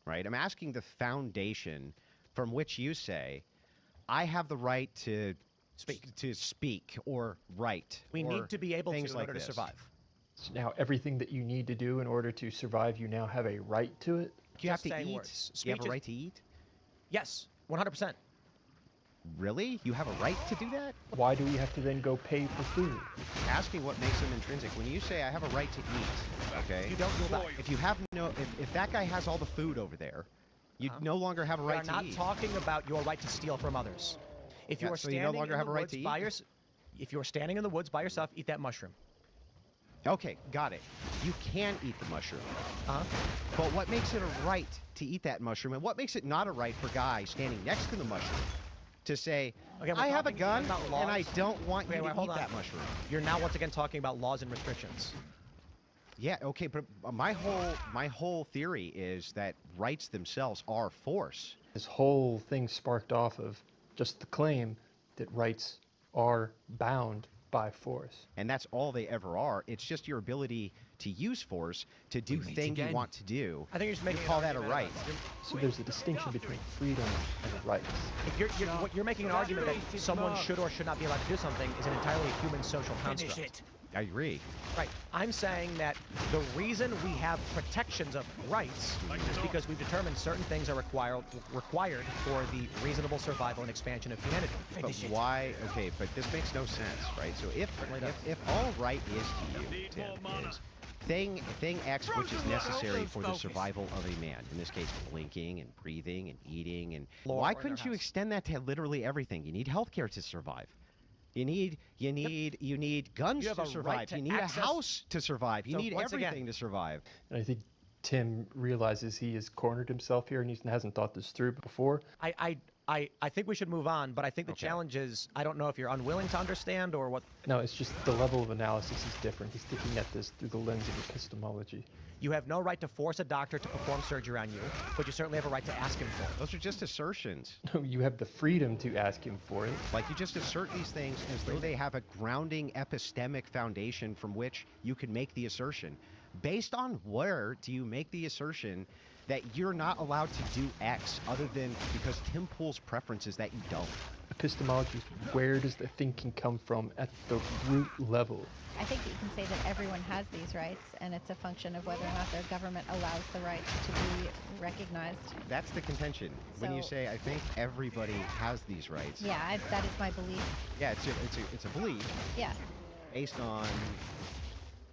right, I'm asking the foundation from which you say, I have the right to speak or write. We need to be able to in order to survive. So now everything that you need to do in order to survive, you now have a right to it? You have to eat. Do you have a right to eat? Yes, 100%. Really? You have a right to do that? Why do we have to then go pay for food? Asking what makes them intrinsic. When you say I have a right to eat, okay? You don't do that. If you have if that guy has all the food over there, you no longer have a right to eat. We're not talking about your right to steal from others. If you are standing in the woods by yourself, if you're standing in the woods by yourself, eat that mushroom. Okay, got it. You can eat the mushroom. But what makes it a right to eat that mushroom, and what makes it not a right for guys standing next to the mushroom to say, I have a gun and I don't want you to eat that mushroom? You're now once again talking about laws and restrictions. Yeah, okay, but my whole theory is that rights themselves are force. This whole thing sparked off of just the claim that rights are bound by force. And that's all they ever are. It's just your ability to use force to do things you want to do. I think you're just making call that a right. So there's a distinction between freedom and rights. If you're making an argument that someone should or should not be allowed to do something is an entirely human social construct. I agree. Right. I'm saying that the reason we have protections of rights is because we've determined certain things are required for the reasonable survival and expansion of humanity. But why? Okay, but this makes no sense, right? So if all right is to you, Tim, is thing X which is necessary for the survival of a man, in this case blinking and breathing and eating, and why couldn't you extend that to literally everything? You need healthcare to survive. You need guns to survive. You need a house to survive. You need everything to survive. And I think Tim realizes he has cornered himself here, and he hasn't thought this through before. I think we should move on, but I think the challenge is, I don't know if you're unwilling to understand or what. No, it's just the level of analysis is different. He's looking at this through the lens of epistemology. You have no right to force a doctor to perform surgery on you, but you certainly have a right to ask him for it. Those are just assertions. No, you have the freedom to ask him for it. Like, you just assert these things as though they have a grounding epistemic foundation from which you can make the assertion. Based on where do you make the assertion that you're not allowed to do X other than because Tim Pool's preference is that you don't? Epistemology is where does the thinking come from at the root level? I think you can say that everyone has these rights, and it's a function of whether or not their government allows the rights to be recognized. That's the contention. When you say, I think everybody has these rights. Yeah, that is my belief. Yeah, it's a belief. Yeah. Based on...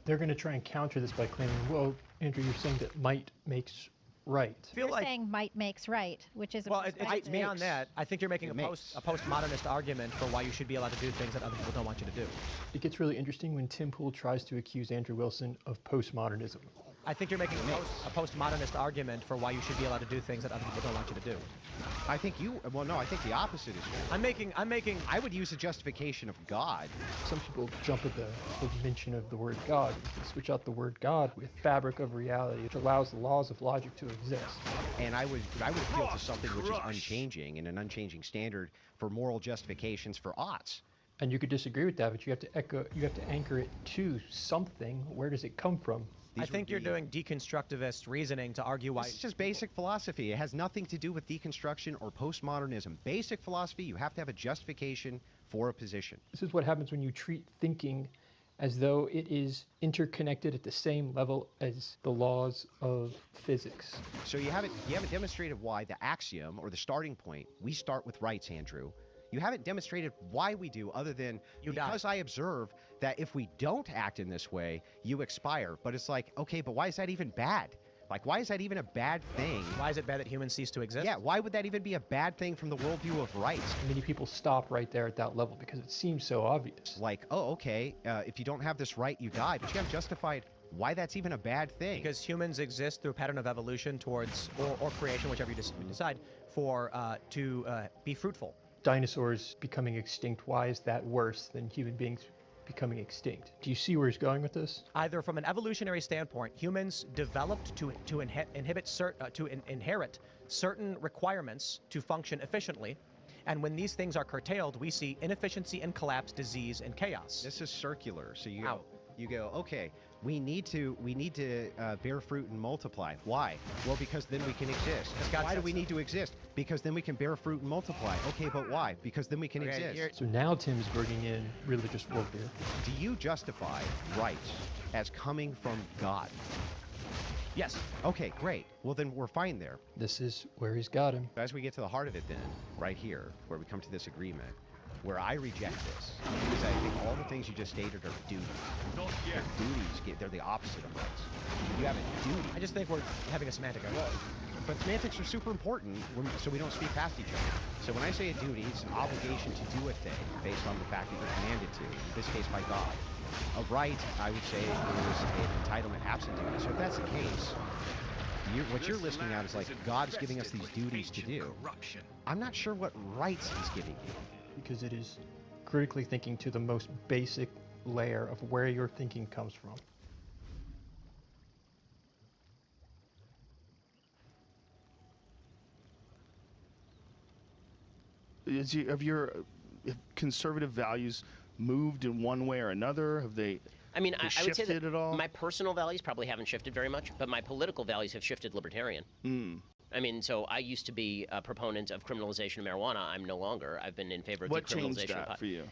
They're going to try and counter this by claiming, well, Andrew, you're saying that might makes right. You're saying might makes right, which is it's beyond that. I think you're making a postmodernist argument for why you should be allowed to do things that other people don't want you to do. It gets really interesting when Tim Pool tries to accuse Andrew Wilson of postmodernism. I think you're making a postmodernist argument for why you should be allowed to do things that other people don't want you to do. I think I think the opposite is true. I would use a justification of God. Some people jump at the mention of the word God. You can switch out the word God with fabric of reality, which allows the laws of logic to exist. And I would appeal to something which is unchanging, and an unchanging standard for moral justifications for oughts. And you could disagree with that, but you have to anchor it to something. Where does it come from? I think you're doing deconstructivist reasoning to argue why... It's just basic philosophy. It has nothing to do with deconstruction or postmodernism. Basic philosophy, you have to have a justification for a position. This is what happens when you treat thinking as though it is interconnected at the same level as the laws of physics. So you haven't demonstrated why the axiom, or the starting point, we start with rights, Andrew. You haven't demonstrated why we do, other than because I observe that if we don't act in this way, you expire. But it's like, okay, but why is that even bad? Like, why is that even a bad thing? Why is it bad that humans cease to exist? Yeah, why would that even be a bad thing from the worldview of rights? Many people stop right there at that level because it seems so obvious. Like, oh, okay, if you don't have this right, you die. But you haven't justified why that's even a bad thing. Because humans exist through a pattern of evolution towards, or creation, whichever you decide, to be fruitful. Dinosaurs becoming extinct, why is that worse than human beings becoming extinct? Do you see where he's going with this? Either from an evolutionary standpoint, humans developed to inherit certain requirements to function efficiently, and when these things are curtailed, we see inefficiency and collapse, disease, and chaos. This is circular. So you go, okay, we need to bear fruit and multiply. Why? Well, because then we can exist. Why do we need to exist? Because then we can bear fruit and multiply. Okay, but why? Because then we can exist. So now Tim's bringing in religious worldview. Do you justify rights as coming from God? Yes. Okay, great. Well, then we're fine there. This is where he's got him. As we get to the heart of it then, right here, where we come to this agreement, where I reject this, because I think all the things you just stated are duties. They're the opposite of rights. You have a duty. I just think we're having a semantic argument. But semantics are super important so we don't speak past each other. So when I say a duty, it's an obligation to do a thing based on the fact that you're commanded to, in this case by God. A right, I would say, is an entitlement absent duty. So if that's the case, what you're listing out is like God's giving us these duties to do. I'm not sure what rights he's giving you. Because it is critically thinking to the most basic layer of where your thinking comes from. Have your conservative values moved in one way or another? Have they? I mean, I would say that at all? My personal values probably haven't shifted very much, but my political values have shifted libertarian. I mean, so I used to be a proponent of criminalization of marijuana. I'm no longer. I've been in favor of decriminalization. What changed that for you?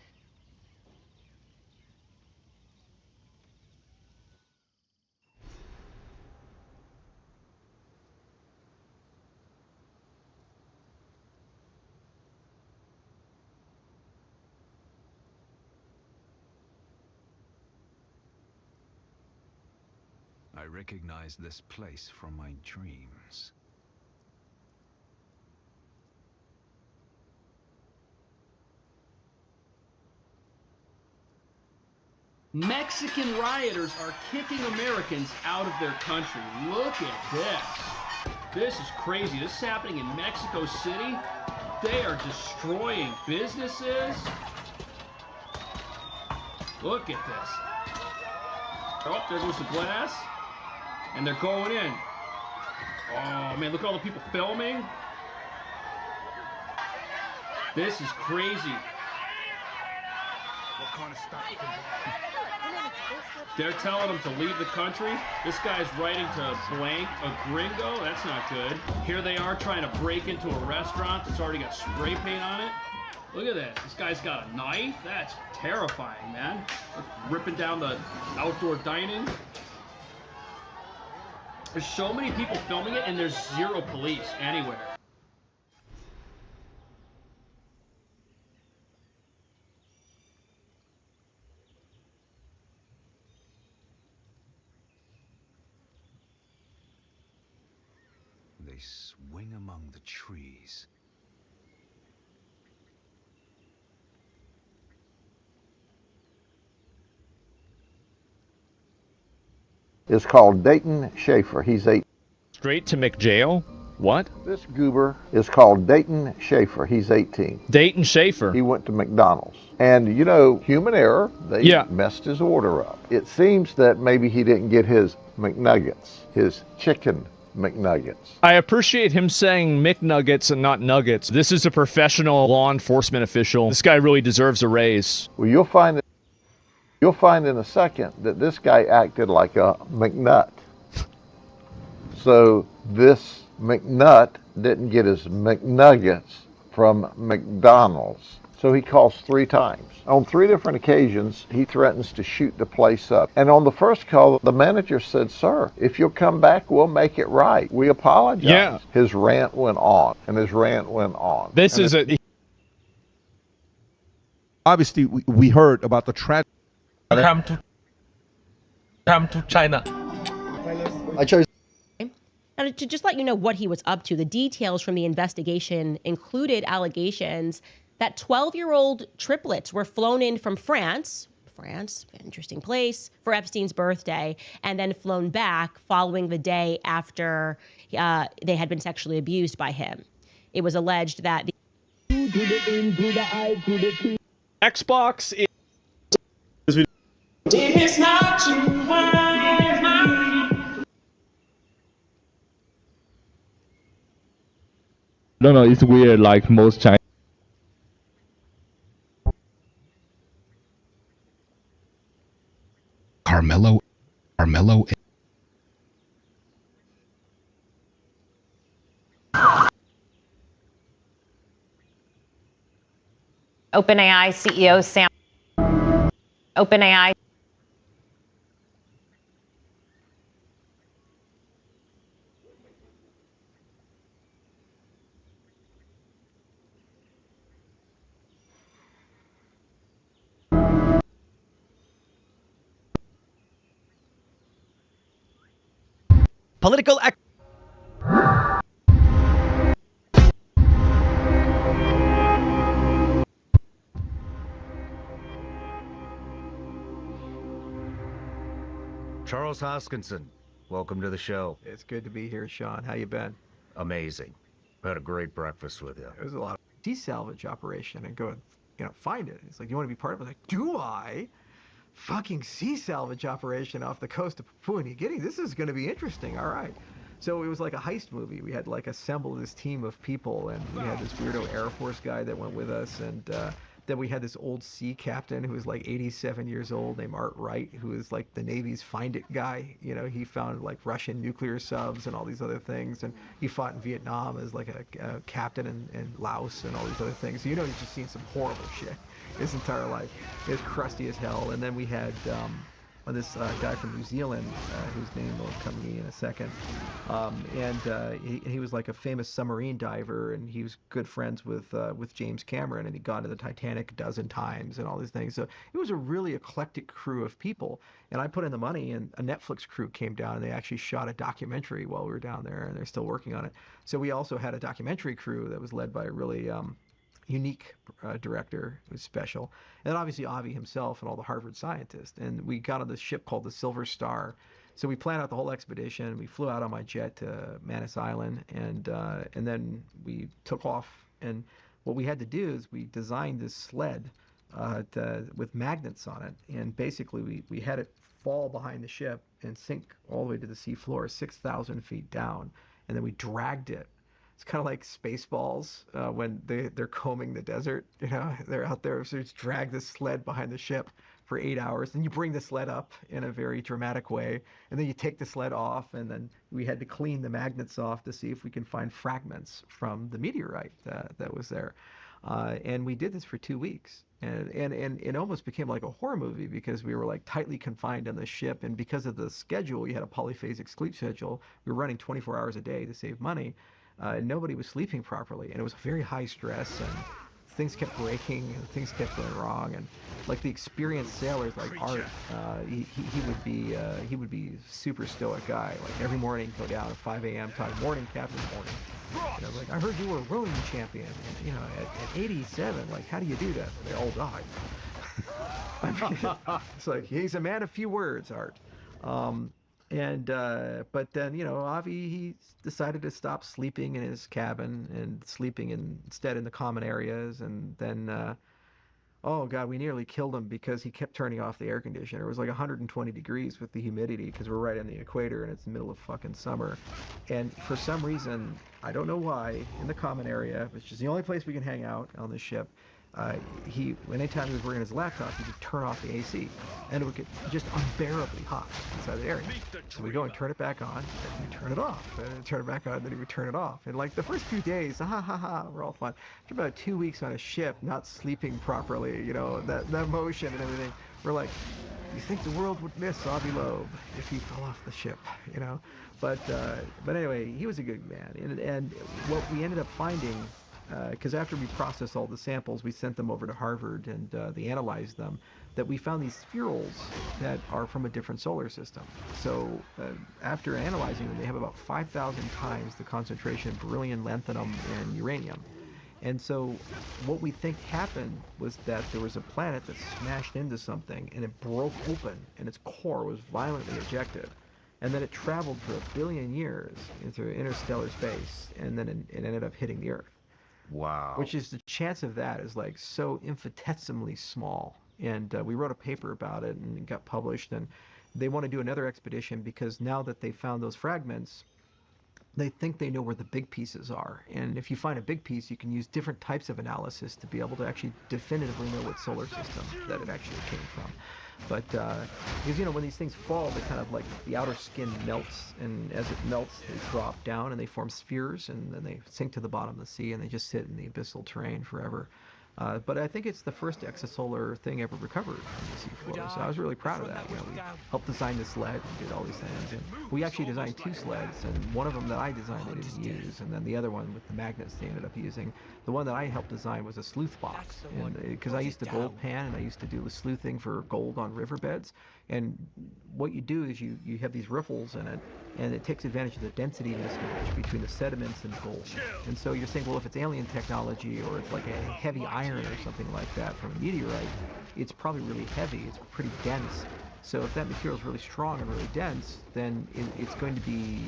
recognize this place from my dreams. Mexican rioters are kicking Americans out of their country. Look at this. This is crazy. This is happening in Mexico City. They are destroying businesses. Look at this. Oh, there goes the glass. And they're going in. Oh, man, look at all the people filming. This is crazy. What kind of stuff? They're telling him to leave the country. This guy's writing to blank a gringo. That's not good. Here they are trying to break into a restaurant that's already got spray paint on it. Look at this. This guy's got a knife. That's terrifying, man. Ripping down the outdoor dining. There's so many people filming it, and there's zero police anywhere. They swing among the trees. Is called Dayton Schaefer. He's 8. Straight to McJail? What? This goober is called Dayton Schaefer. He's 18. Dayton Schaefer. He went to McDonald's. And, you know, human error, they messed his order up. It seems that maybe he didn't get his McNuggets, his chicken McNuggets. I appreciate him saying McNuggets and not nuggets. This is a professional law enforcement official. This guy really deserves a raise. Well, you'll find in a second that this guy acted like a McNut. So this McNut didn't get his McNuggets from McDonald's. So he calls 3 times. On 3 different occasions, he threatens to shoot the place up. And on the first call, the manager said, "Sir, if you'll come back, we'll make it right. We apologize." Yeah. His rant went on, and his rant went on. This is a... Obviously, we heard about the tragedy. Come to China. I chose. And to just let you know what he was up to, the details from the investigation included allegations that 12-year-old triplets were flown in from France, interesting place, for Epstein's birthday, and then flown back following the day after they had been sexually abused by him. It was alleged that Xbox is... It's not too I don't know, it's weird, like most Chinese. Carmelo. OpenAI CEO Sam. OpenAI. Political Charles Hoskinson, welcome to the show. It's good to be here, Sean. How you been? Amazing. Had a great breakfast with you. It was a lot of sea salvage operation and go and find it. It's like, you want to be part of it? Like, do I? Fucking sea salvage operation off the coast of Papua New Guinea. This is going to be interesting. All right. So it was like a heist movie. We had like assembled this team of people, and we had this weirdo Air Force guy that went with us, and then we had this old sea captain who was like 87 years old named Art Wright, who is like the Navy's Find It guy. You know, he found like Russian nuclear subs and all these other things, and he fought in Vietnam as like a captain in Laos and all these other things. So, you know, he's just seen some horrible shit his entire life. He was crusty as hell. And then we had this guy from New Zealand, whose name will come to me in a second. He was like a famous submarine diver, and he was good friends with James Cameron, and he'd gone to the Titanic a dozen times and all these things. So it was a really eclectic crew of people. And I put in the money, and a Netflix crew came down, and they actually shot a documentary while we were down there, and they're still working on it. So we also had a documentary crew that was led by a really unique director who was special. And then obviously Avi himself and all the Harvard scientists. And we got on this ship called the Silver Star. So we planned out the whole expedition. We flew out on my jet to Manus Island, and then we took off. And what we had to do is we designed this sled with magnets on it. And basically we had it fall behind the ship and sink all the way to the seafloor, 6,000 feet down. And then we dragged it. It's kind of like Spaceballs when they're combing the desert. You know, they're out there, so just drag this sled behind the ship for 8 hours. Then you bring the sled up in a very dramatic way, and then you take the sled off, and then we had to clean the magnets off to see if we can find fragments from the meteorite that was there. And we did this for 2 weeks. And it almost became like a horror movie because we were like tightly confined on the ship, and because of the schedule, we had a polyphasic sleep schedule. We were running 24 hours a day to save money. Nobody was sleeping properly, and it was very high stress, and things kept breaking, and things kept going wrong, and like the experienced sailors like Art, he would be a super stoic guy. Like every morning, go down at 5 a.m. time, morning, captain, morning. And I was like, I heard you were a rowing champion, and, you know, at 87, like how do you do that? They all died. I mean, it's like he's a man of few words, Art. But then, you know, Avi, he decided to stop sleeping in his cabin and sleeping instead in the common areas. And then, oh God, we nearly killed him because he kept turning off the air conditioner. It was like 120 degrees with the humidity because we're right on the equator and it's the middle of fucking summer. And for some reason, I don't know why, in the common area, which is the only place we can hang out on the ship, anytime he was working his laptop, he would turn off the AC, and it would get just unbearably hot inside the area. So we go and turn it back on, and we turn it off, and turn it back on, then he would turn it off. And like the first few days, we're all fun. After about 2 weeks on a ship, not sleeping properly, you know, that motion and everything, we're like, you think the world would miss Avi Loeb if he fell off the ship, you know? But anyway, he was a good man, and what we ended up finding. Because after we processed all the samples, we sent them over to Harvard and they analyzed them, that we found these spherules that are from a different solar system. So after analyzing them, they have about 5,000 times the concentration of beryllium, lanthanum, and uranium. And so what we think happened was that there was a planet that smashed into something and it broke open and its core was violently ejected. And then it traveled for 1 billion years into interstellar space, and then it ended up hitting the Earth. Wow. Which is, the chance of that is like so infinitesimally small. And we wrote a paper about it and it got published, and they want to do another expedition because now that they found those fragments, they think they know where the big pieces are. And if you find a big piece, you can use different types of analysis to be able to actually definitively know what solar system that it actually came from. But because, you know, when these things fall, they kind of like the outer skin melts, and as it melts, they drop down and they form spheres, and then they sink to the bottom of the sea, and they just sit in the abyssal terrain forever. But I think it's the first extrasolar thing ever recovered from the seafloor, so I was really proud of that. You know, we helped design the sled and did all these things, and we actually designed 2 sleds, and one of them that I designed they didn't use, and then the other one with the magnets they ended up using. The one that I helped design was a sleuth box, because I used to gold pan, and I used to do the sleuthing for gold on riverbeds. And what you do is you have these riffles in it, and it takes advantage of the density mismatch between the sediments and the gold. And so you're saying, well, if it's alien technology or it's like a heavy iron or something like that from a meteorite, it's probably really heavy, it's pretty dense. So if that material is really strong and really dense, then it's going to be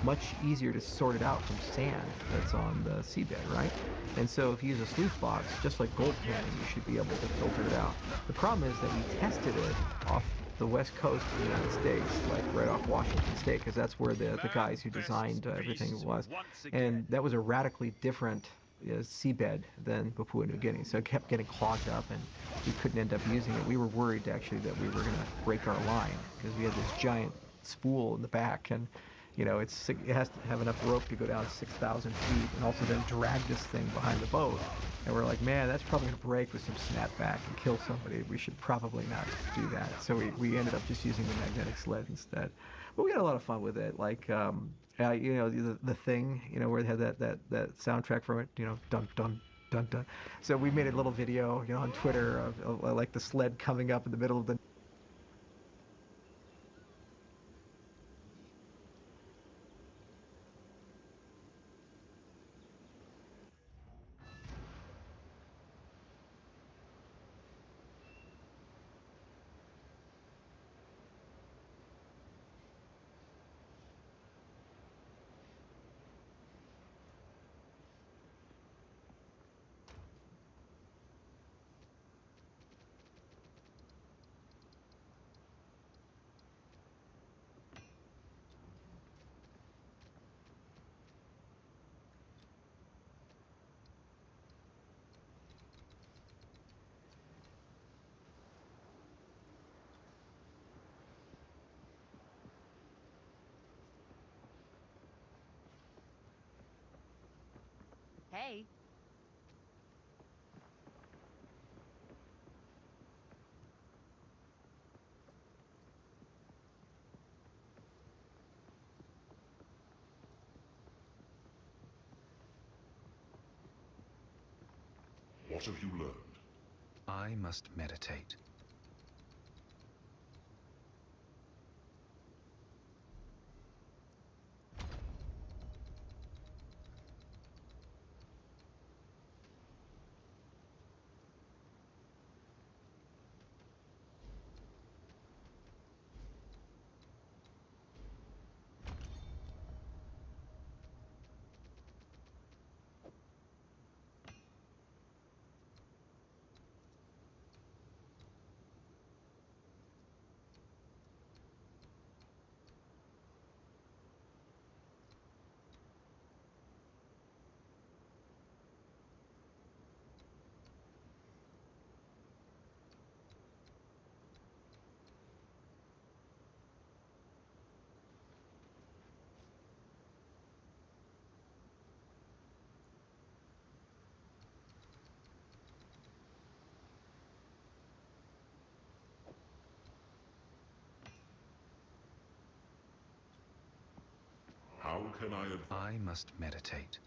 much easier to sort it out from sand that's on the seabed, right? And so if you use a sleuth box, just like gold panning, you should be able to filter it out. The problem is that we tested it off the west coast of the United States, like right off Washington State, because that's where the guys who designed everything was. And that was a radically different seabed than Papua New Guinea, so it kept getting clogged up and we couldn't end up using it. We were worried actually that we were going to break our line because we had this giant spool in the back, and You know, it has to have enough rope to go down 6,000 feet and also then drag this thing behind the boat. And we're like, man, that's probably going to break with some snapback and kill somebody. We should probably not do that. So we ended up just using the magnetic sled instead. But we had a lot of fun with it. Like, you know, the Thing, you know, where they had that soundtrack from it, you know, dun dun dun dun. So we made a little video, you know, on Twitter of like the sled coming up in the middle of the Hey. What have you learned? I must meditate. How can I must meditate.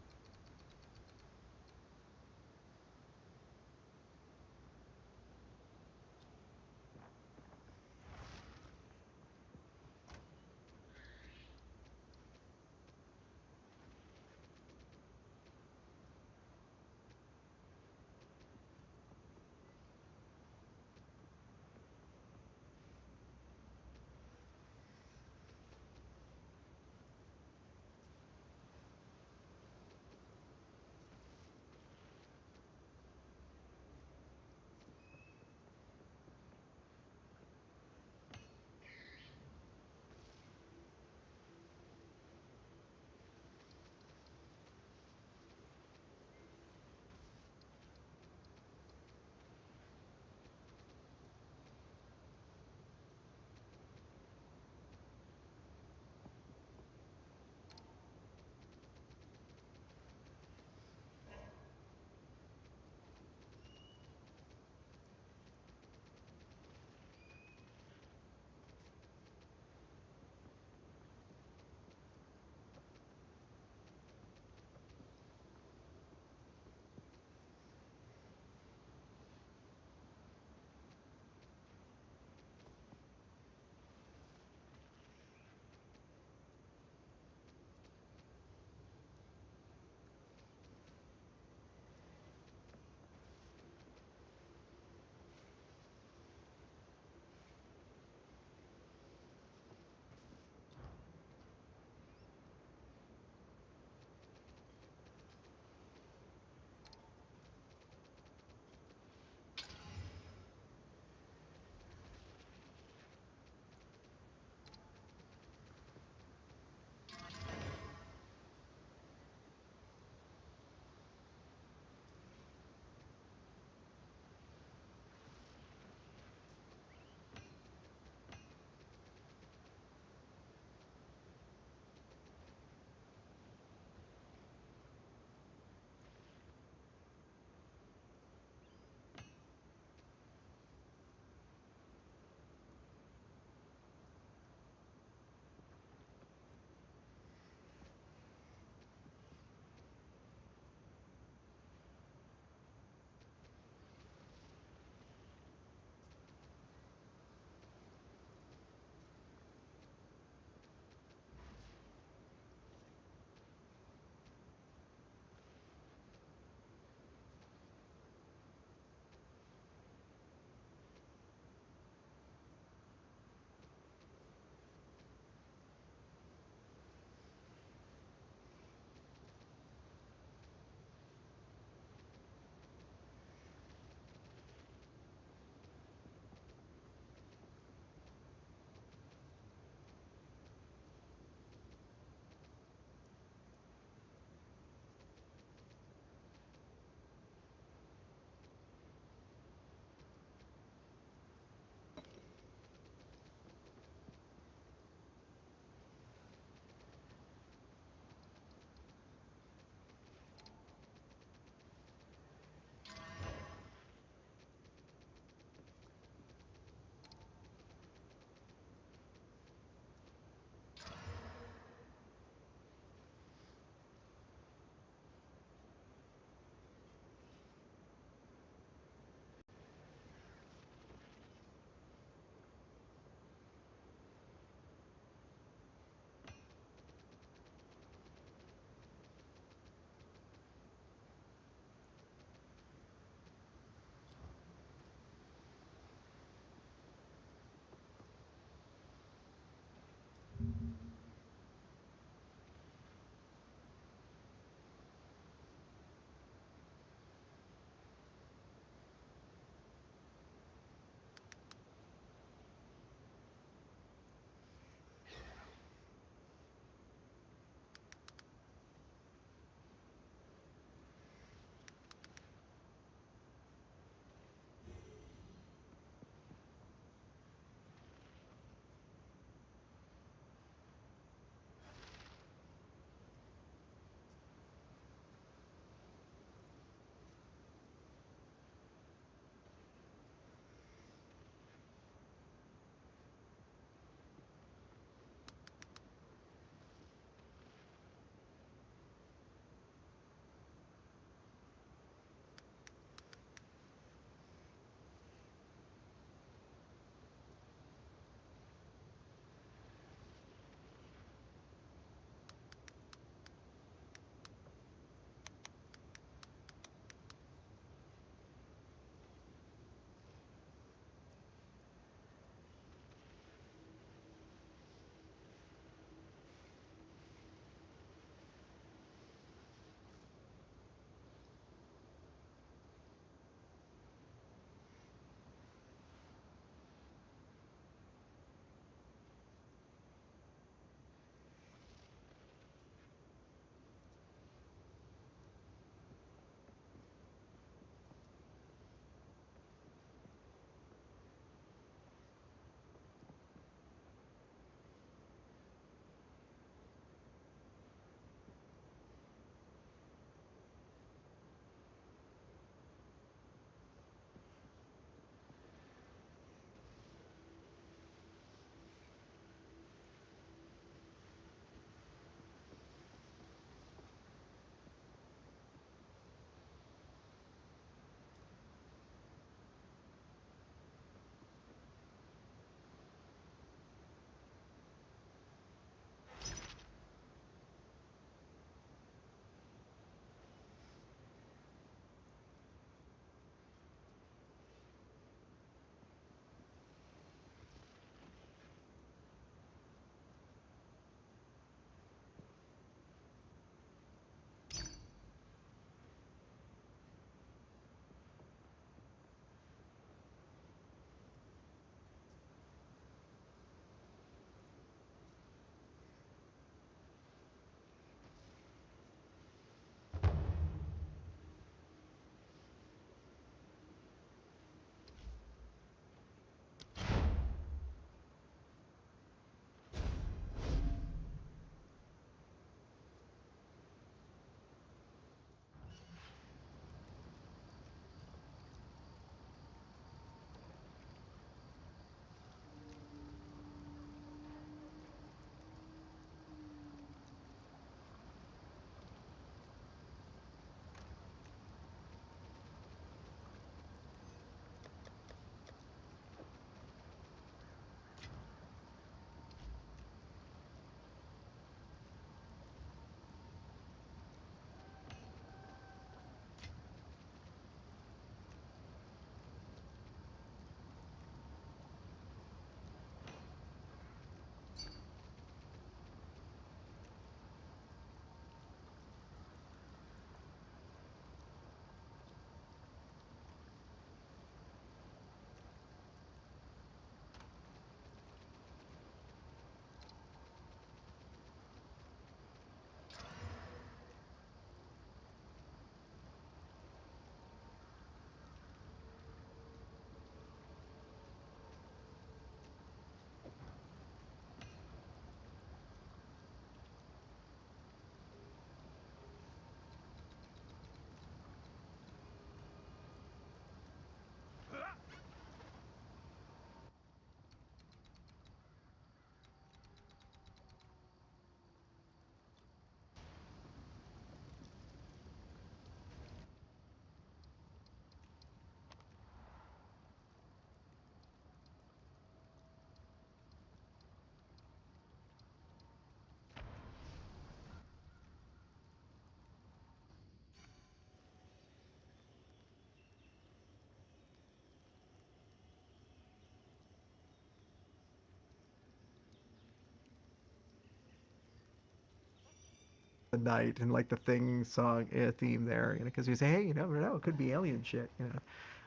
the night and like the Thing song theme there, because we say, hey, you never know, it could be alien shit,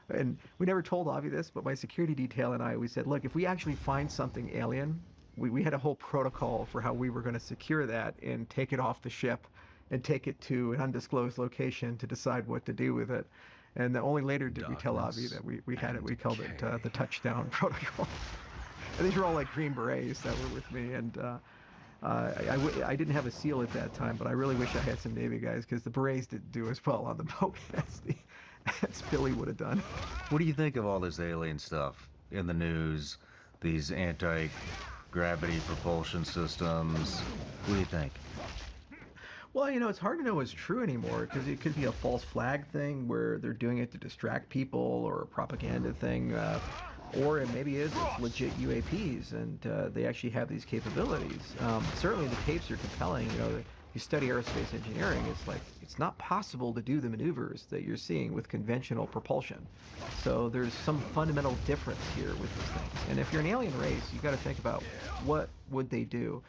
And we never told Avi this, but my security detail and I, we said, look, if we actually find something alien, we had a whole protocol for how we were going to secure that and take it off the ship and take it to an undisclosed location to decide what to do with it. And only later did we tell Avi that we had it. We called it the touchdown protocol. And these were all like Green Berets that were with me. And I didn't have a SEAL at that time, but I really wish I had some Navy guys because the Berets didn't do as well on the boat as Billy would have done. What do you think of all this alien stuff in the news? These anti-gravity propulsion systems? What do you think? Well, it's hard to know what's true anymore because it could be a false flag thing where they're doing it to distract people, or a propaganda thing, or it maybe is legit UAPs and they actually have these capabilities. Certainly the tapes are compelling. You study aerospace engineering, it's not possible to do the maneuvers that you're seeing with conventional propulsion. So there's some fundamental difference here with these things. And if you're an alien race, you got to think about what would they do.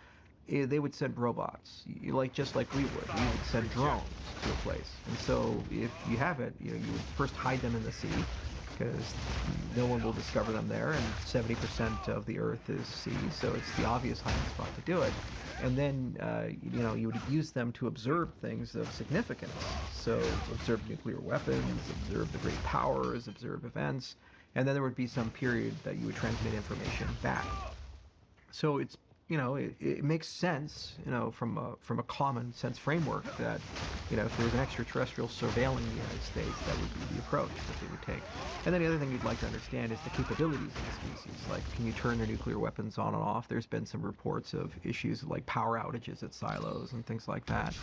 They would send robots, just like we would. We would send drones to a place. And so if you have it, you would first hide them in the sea, because no one will discover them there, and 70% of the Earth is sea, so it's the obvious hiding spot to do it. And then, you would use them to observe things of significance. So observe nuclear weapons, observe the great powers, observe events, and then there would be some period that you would transmit information back. So it's it makes sense, from a common sense framework that, if there was an extraterrestrial surveilling the United States, that would be the approach that they would take. And then the other thing you'd like to understand is the capabilities of the species. Like, can you turn their nuclear weapons on and off? There's been some reports of issues like power outages at silos and things like that.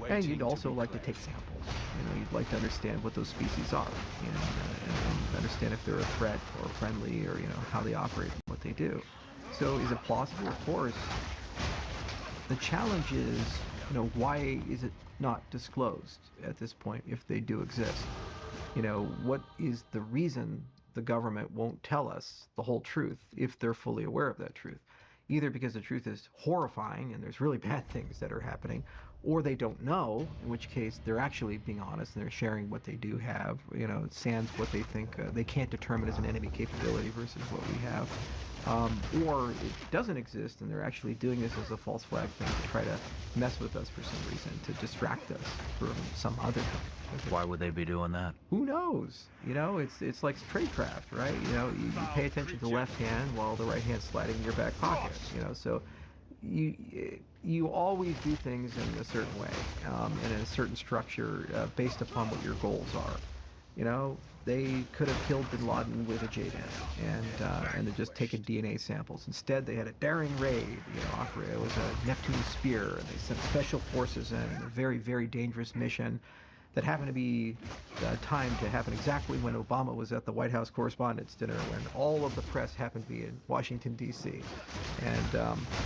And you'd also like to take samples. You'd like to understand what those species are, and understand if they're a threat or friendly, or how they operate and what they do. So is it plausible? Of course. The challenge is, why is it not disclosed at this point if they do exist? What is the reason the government won't tell us the whole truth if they're fully aware of that truth? Either because the truth is horrifying and there's really bad things that are happening, or they don't know, in which case they're actually being honest and they're sharing what they do have, sans what they think they can't determine as an enemy capability versus what we have. Or it doesn't exist and they're actually doing this as a false flag thing to try to mess with us for some reason, to distract us from some other thing. Why would they be doing that? Who knows? It's like tradecraft, right? You pay attention to the left hand while the right hand's sliding in your back pocket. So you always do things in a certain way, and in a certain structure based upon what your goals are. They could have killed bin Laden with a JDAM and then just taken DNA samples. Instead, they had a daring raid. It was a Neptune Spear, and they sent special forces in a very, very dangerous mission that happened to be timed to happen exactly when Obama was at the White House Correspondents' Dinner, when all of the press happened to be in Washington, D.C. And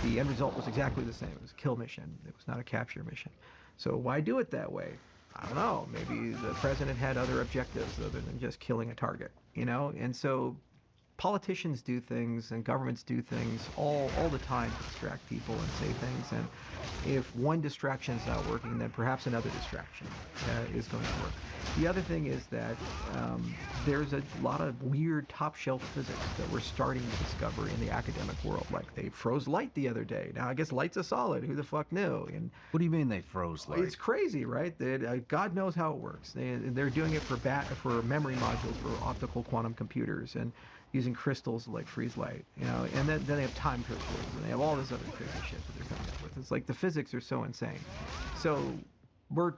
the end result was exactly the same. It was a kill mission. It was not a capture mission. So why do it that way? I don't know. Maybe the president had other objectives other than just killing a target, And so politicians do things and governments do things all the time to distract people and say things. And if one distraction is not working, then perhaps another distraction is going to work. The other thing is that there's a lot of weird top-shelf physics that we're starting to discover in the academic world. Like, they froze light the other day. Now, I guess light's a solid. Who the fuck knew? And what do you mean they froze light? It's crazy, right? God knows how it works. They're doing it for memory modules for optical quantum computers, and using crystals to freeze light, and then they have time crystals, and they have all this other crazy shit that they're coming up with. It's like the physics are so insane. So we're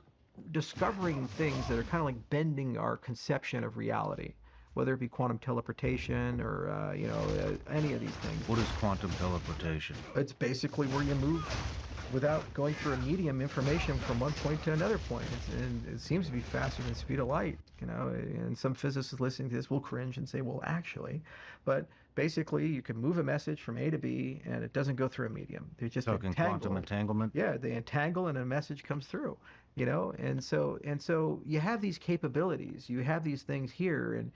discovering things that are kind of like bending our conception of reality, whether it be quantum teleportation or any of these things. What is quantum teleportation? It's basically where you move without going through a medium information from one point to another point. And it seems to be faster than the speed of light, and some physicists listening to this will cringe and say, well, actually, but basically you can move a message from A to B and it doesn't go through a medium. They're just entangled. Quantum entanglement? Yeah, they entangle and a message comes through, and so you have these capabilities, you have these things here,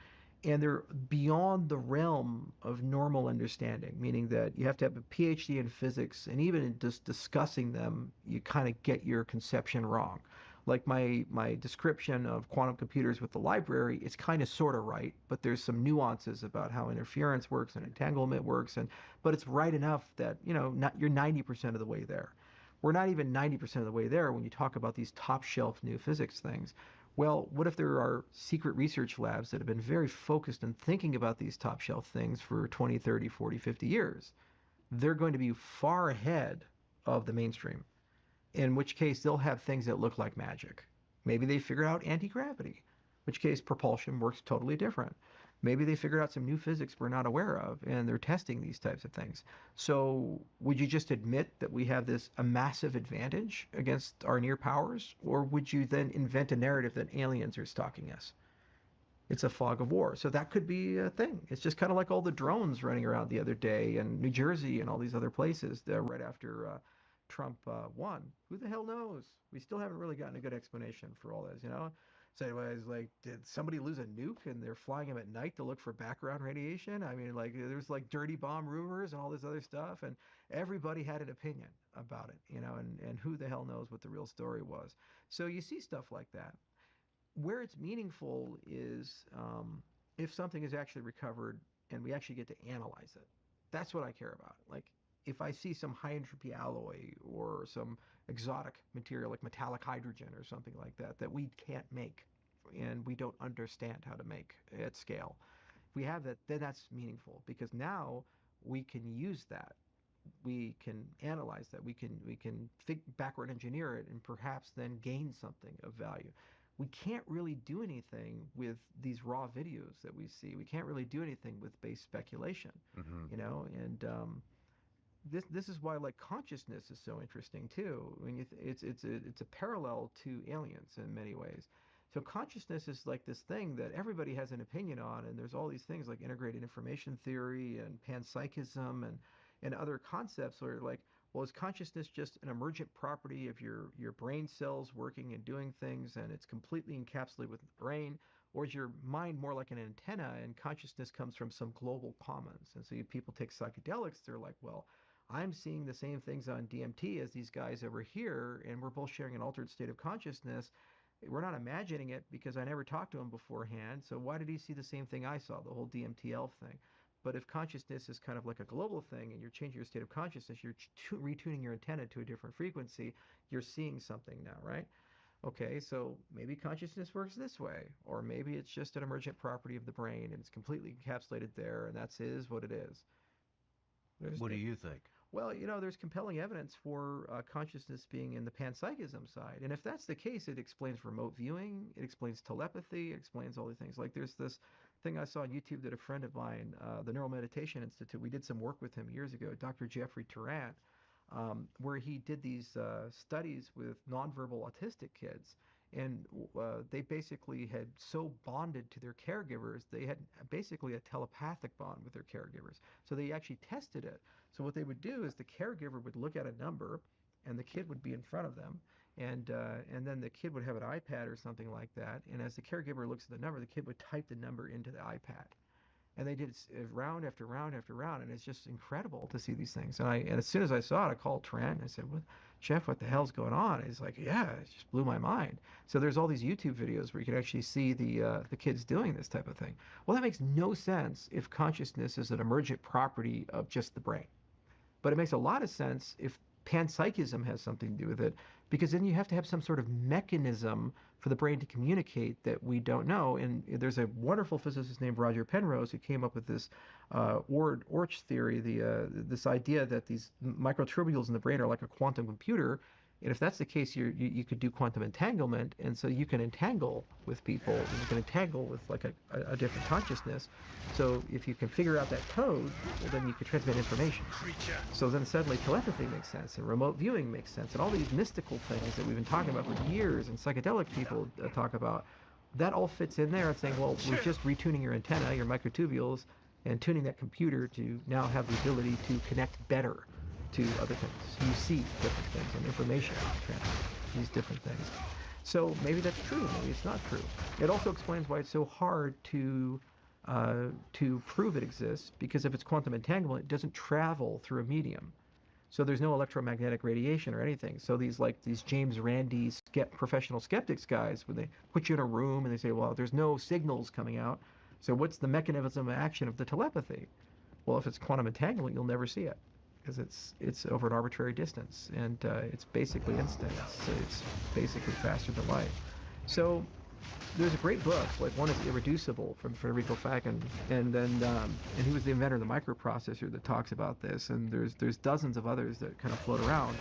and they're beyond the realm of normal understanding, meaning that you have to have a PhD in physics, and even in just discussing them, you kind of get your conception wrong. Like my description of quantum computers with the library, it's kind of sort of right, but there's some nuances about how interference works and entanglement works, but it's right enough that, you know, you're 90% of the way there. We're not even 90% of the way there when you talk about these top shelf new physics things. Well, what if there are secret research labs that have been very focused on thinking about these top shelf things for 20, 30, 40, 50 years? They're going to be far ahead of the mainstream, in which case they'll have things that look like magic. Maybe they figured out anti-gravity, in which case propulsion works totally different. Maybe they figured out some new physics we're not aware of, and they're testing these types of things. So would you just admit that we have a massive advantage against our near powers? Or would you then invent a narrative that aliens are stalking us? It's a fog of war. So that could be a thing. It's just kind of like all the drones running around the other day in New Jersey and all these other places right after Trump won. Who the hell knows? We still haven't really gotten a good explanation for all this, you know? So anyways, like, did somebody lose a nuke and they're flying them at night to look for background radiation? I mean, like, there's like dirty bomb rumors and all this other stuff, and everybody had an opinion about it, you know, and who the hell knows what the real story was. So you see stuff like that. Where it's meaningful is if something is actually recovered and we actually get to analyze it. That's what I care about. Like, if I see some high entropy alloy or some exotic material like metallic hydrogen or something like that that we can't make and we don't understand how to make at scale, if we have that, then that's meaningful, because now we can use that. We can analyze that. We can backward engineer it and perhaps then gain something of value. We can't really do anything with these raw videos that we see. We can't really do anything with base speculation, you know, and this is why, like, consciousness is so interesting too. I mean, it's a parallel to aliens in many ways. So consciousness is like this thing that everybody has an opinion on, and there's all these things like integrated information theory and panpsychism and other concepts where, like, well, is consciousness just an emergent property of your brain cells working and doing things, and it's completely encapsulated with the brain? Or is your mind more like an antenna and consciousness comes from some global commons? And so people take psychedelics, they're like, well, I'm seeing the same things on DMT as these guys over here, and we're both sharing an altered state of consciousness. We're not imagining it because I never talked to him beforehand, so why did he see the same thing I saw, the whole DMT-11 thing? But if consciousness is kind of like a global thing and you're changing your state of consciousness, you're retuning your antenna to a different frequency, you're seeing something now, right? Okay, so maybe consciousness works this way, or maybe it's just an emergent property of the brain and it's completely encapsulated there, and that's what it is. What do you think? Well, you know, there's compelling evidence for consciousness being in the panpsychism side. And if that's the case, it explains remote viewing, it explains telepathy, it explains all these things. Like, there's this thing I saw on YouTube that a friend of mine, the Neural Meditation Institute, we did some work with him years ago, Dr. Jeffrey Tarrant, where he did these studies with nonverbal autistic kids. And they basically had so bonded to their caregivers, they had basically a telepathic bond with their caregivers. So they actually tested it. So what they would do is the caregiver would look at a number, and the kid would be in front of them, and then the kid would have an iPad or something like that. And as the caregiver looks at the number, the kid would type the number into the iPad. And they did it round after round after round, and it's just incredible to see these things. And as soon as I saw it, I called Trent and I said, Jeff, what the hell's going on? And he's like, yeah, it just blew my mind. So there's all these YouTube videos where you can actually see the kids doing this type of thing. Well, that makes no sense if consciousness is an emergent property of just the brain. But it makes a lot of sense if panpsychism has something to do with it, because then you have to have some sort of mechanism for the brain to communicate that we don't know. And there's a wonderful physicist named Roger Penrose who came up with this Orch theory, this idea that these microtubules in the brain are like a quantum computer. And if that's the case, you could do quantum entanglement, and so you can entangle with people, and you can entangle with like a different consciousness. So if you can figure out that code, well, then you can transmit information. So then suddenly telepathy makes sense, and remote viewing makes sense, and all these mystical things that we've been talking about for years, and psychedelic people talk about, that all fits in there and saying, well, we're just retuning your antenna, your microtubules, and tuning that computer to now have the ability to connect better to other things. You see different things, and information these different things. So maybe that's true, maybe it's not true. It also explains why it's so hard to to prove it exists, because if it's quantum entanglement, it doesn't travel through a medium. So there's no electromagnetic radiation or anything. So these James Randi professional skeptics guys, when they put you in a room and they say, well, there's no signals coming out, so what's the mechanism of action of the telepathy? Well, if it's quantum entanglement, you'll never see it, because it's over an arbitrary distance, and it's basically instant. It's basically faster than light. So there's a great book, like one is Irreducible from Federico Fagan, and he was the inventor of the microprocessor that talks about this, and there's dozens of others that kind of float around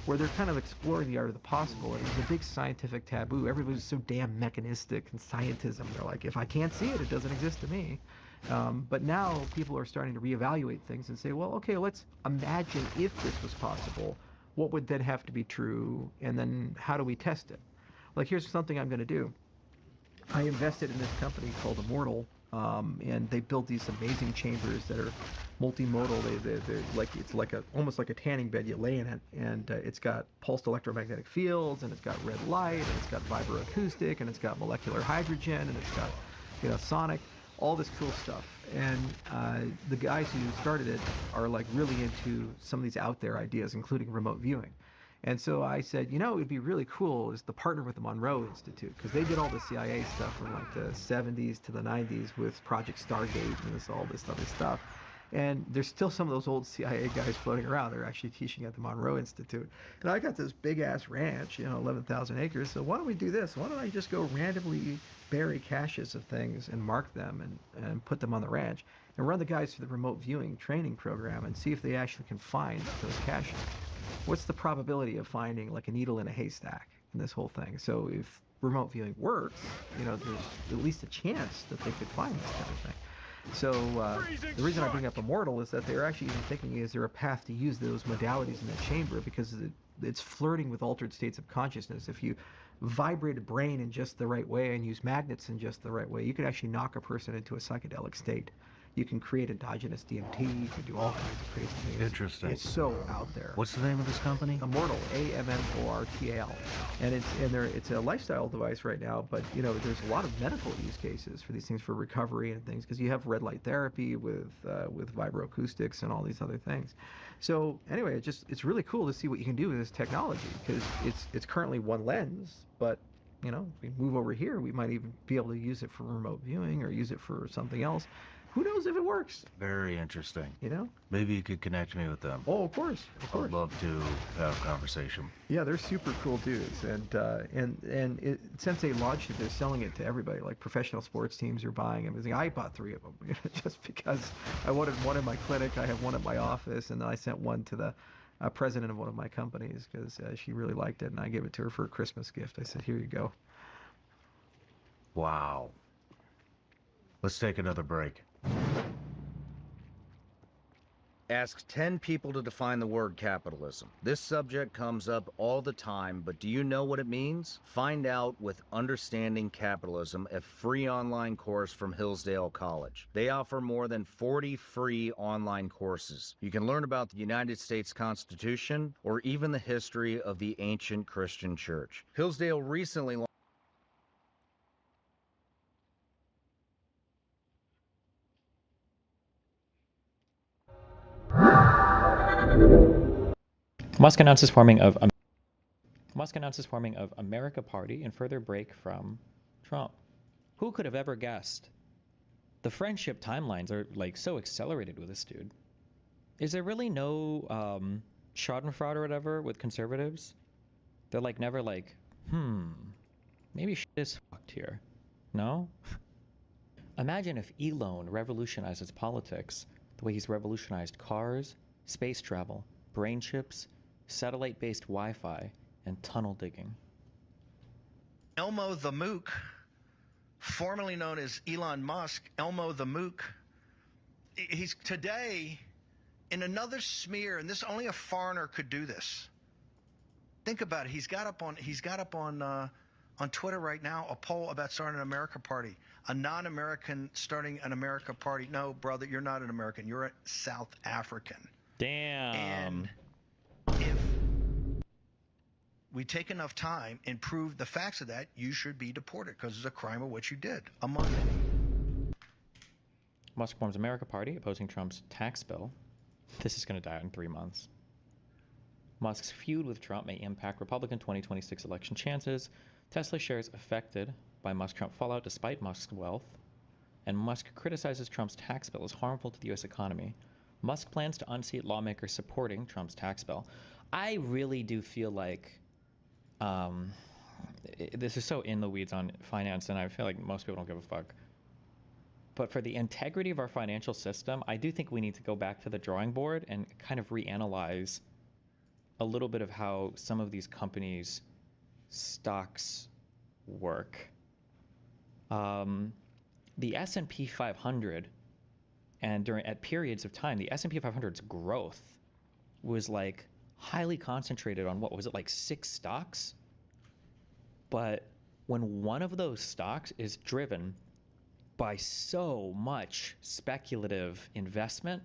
where they're kind of exploring the art of the possible. And it was a big scientific taboo. Everybody's so damn mechanistic and scientism. They're like, if I can't see it, it doesn't exist to me. But now people are starting to reevaluate things and say, well, okay, let's imagine if this was possible, what would then have to be true, and then how do we test it? Like, here's something I'm going to do. I invested in this company called Immortal, and they built these amazing chambers that are multimodal. They're like, it's like almost like a tanning bed. You lay in it, and it's got pulsed electromagnetic fields, and it's got red light, and it's got vibroacoustic, and it's got molecular hydrogen, and it's got sonic, all this cool stuff. And the guys who started it are like really into some of these out there ideas, including remote viewing. And so I said, it would be really cool is to partner with the Monroe Institute, because they did all the CIA stuff from like the 70s to the 90s with Project Stargate and all this other stuff. And there's still some of those old CIA guys floating around. They're actually teaching at the Monroe Institute. And I got this big-ass ranch, 11,000 acres, so why don't we do this? Why don't I just go randomly bury caches of things and mark them and put them on the ranch and run the guys through the remote viewing training program and see if they actually can find those caches. What's the probability of finding like a needle in a haystack in this whole thing? So if remote viewing works, there's at least a chance that they could find this kind of thing. So the reason I bring up Immortal is that they're actually even thinking, is there a path to use those modalities in the chamber, because it's flirting with altered states of consciousness. If you vibrate a brain in just the right way and use magnets in just the right way, you could actually knock a person into a psychedelic state. You can create endogenous DMT, you can do all kinds of crazy things. Interesting. It's so out there. What's the name of this company? Immortal, AMMORTAL. And it's a lifestyle device right now, but there's a lot of medical use cases for these things, for recovery and things, because you have red light therapy with vibroacoustics and all these other things. So anyway, it's really cool to see what you can do with this technology, because it's currently one lens, but if we move over here, we might even be able to use it for remote viewing or use it for something else. Who knows if it works? Very interesting. Maybe you could connect me with them. Oh, of course. I'd love to have a conversation. Yeah, they're super cool dudes, and Sensei Lodge, they're selling it to everybody. Like professional sports teams are buying them. I bought 3 of them just because I wanted one in my clinic. I have one at my office, and then I sent one to the president of one of my companies because she really liked it, and I gave it to her for a Christmas gift. I said, "Here you go." Wow. Let's take another break. Ask 10 people to define the word capitalism. This subject comes up all the time, but do you know what it means? Find out with Understanding Capitalism, a free online course from Hillsdale College. They offer more than 40 free online courses. You can learn about the United States Constitution or even the history of the ancient Christian church. Hillsdale recently launched Musk announces forming of America Party in further break from Trump. Who could have ever guessed? The friendship timelines are like so accelerated with this dude. Is there really no schadenfreude or whatever with conservatives? They're like never like, maybe shit is fucked here. No? Imagine if Elon revolutionizes politics the way he's revolutionized cars, space travel, brain chips, satellite-based Wi-Fi, and tunnel digging. Elmo the Mook, formerly known as Elon Musk, Elmo the Mook, he's today in another smear, and this only a foreigner could do this. Think about it. He's got up on Twitter right now a poll about starting an America Party. A non-American starting an America Party. No, brother, you're not an American. You're a South African. Damn. And if we take enough time and prove the facts of that, you should be deported because it's a crime of what you did, among many. Musk forms America Party, opposing Trump's tax bill. This is going to die in 3 months. Musk's feud with Trump may impact Republican 2026 election chances. Tesla shares affected by Musk-Trump fallout despite Musk's wealth. And Musk criticizes Trump's tax bill as harmful to the U.S. economy. Musk plans to unseat lawmakers supporting Trump's tax bill. I really do feel like this is so in the weeds on finance, and I feel like most people don't give a fuck. But for the integrity of our financial system, I do think we need to go back to the drawing board and kind of reanalyze a little bit of how some of these companies' stocks work. The S&P 500, and at periods of time, the S&P 500's growth was like highly concentrated on, what was it, like 6 stocks? But when one of those stocks is driven by so much speculative investment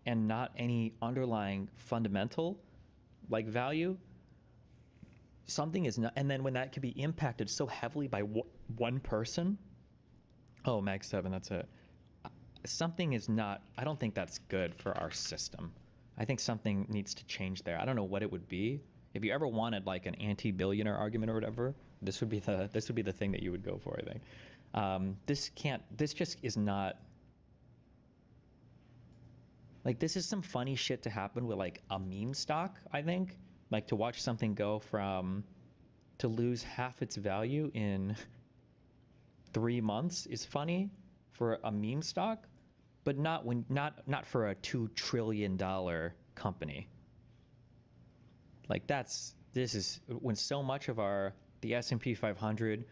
and not any underlying fundamental like value, something is not. And then when that can be impacted so heavily by one person, oh, Mag 7, that's it. Something is not. I don't think that's good for our system. I think something needs to change there. I don't know what it would be. If you ever wanted like an anti-billionaire argument or whatever, this would be the thing that you would go for, I think. This just is not. Like, this is some funny shit to happen with like a meme stock, I think. Like, to watch something go to lose half its value in 3 months is funny for a meme stock, but not for a $2 trillion company. Like, this is when so much of the S&P 500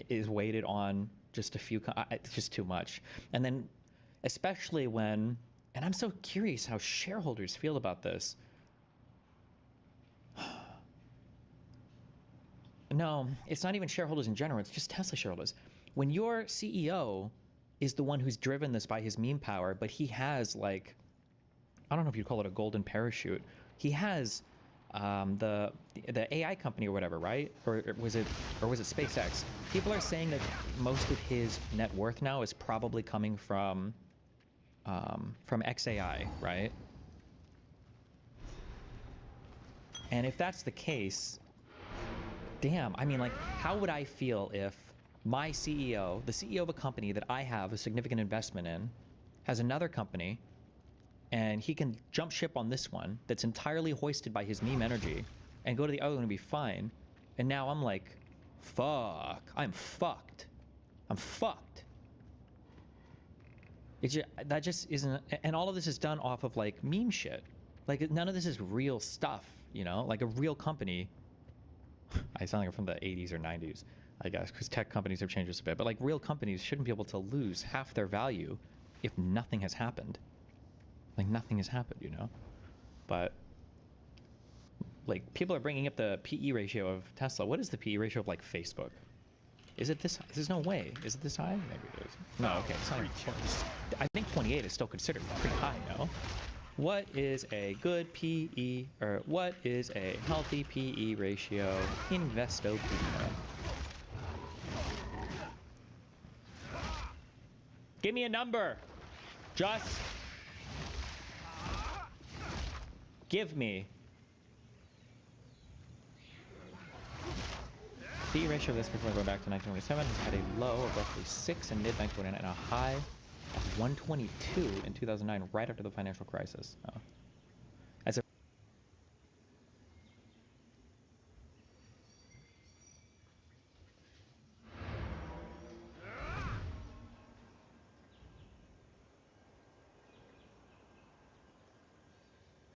is weighted on just a few. It's just too much. And then, especially when, and I'm so curious how shareholders feel about this. No, it's not even shareholders in general. It's just Tesla shareholders. When your CEO is the one who's driven this by his meme power, but he has, like, I don't know if you'd call it a golden parachute. He has the AI company or whatever, right? Or was it SpaceX? People are saying that most of his net worth now is probably coming from XAI, right? And if that's the case, damn, I mean, like, how would I feel if my CEO, the CEO of a company that I have a significant investment in, has another company, and he can jump ship on this one that's entirely hoisted by his meme energy and go to the other one and be fine, and now I'm like, fuck, I'm fucked. I'm fucked. That just isn't, and all of this is done off of like meme shit. Like, none of this is real stuff, you know? Like a real company. I sound like I'm from the 80s or 90s, I guess, because tech companies have changed this a bit. But like, real companies shouldn't be able to lose half their value if nothing has happened. Like, nothing has happened, you know? But like, people are bringing up the PE ratio of Tesla. What is the PE ratio of like Facebook? Is it this? There's no way. Is it this high? Maybe it is. No, okay. It's not even close. I think 28 is still considered pretty high, no? What is a good PE, or what is a healthy PE ratio? Investopedia. Give me a number. Just give me. PE ratio of this before going back to 1927 has had a low of roughly 6 in mid-1929 and a high of 122 in 2009, right after the financial crisis. Oh.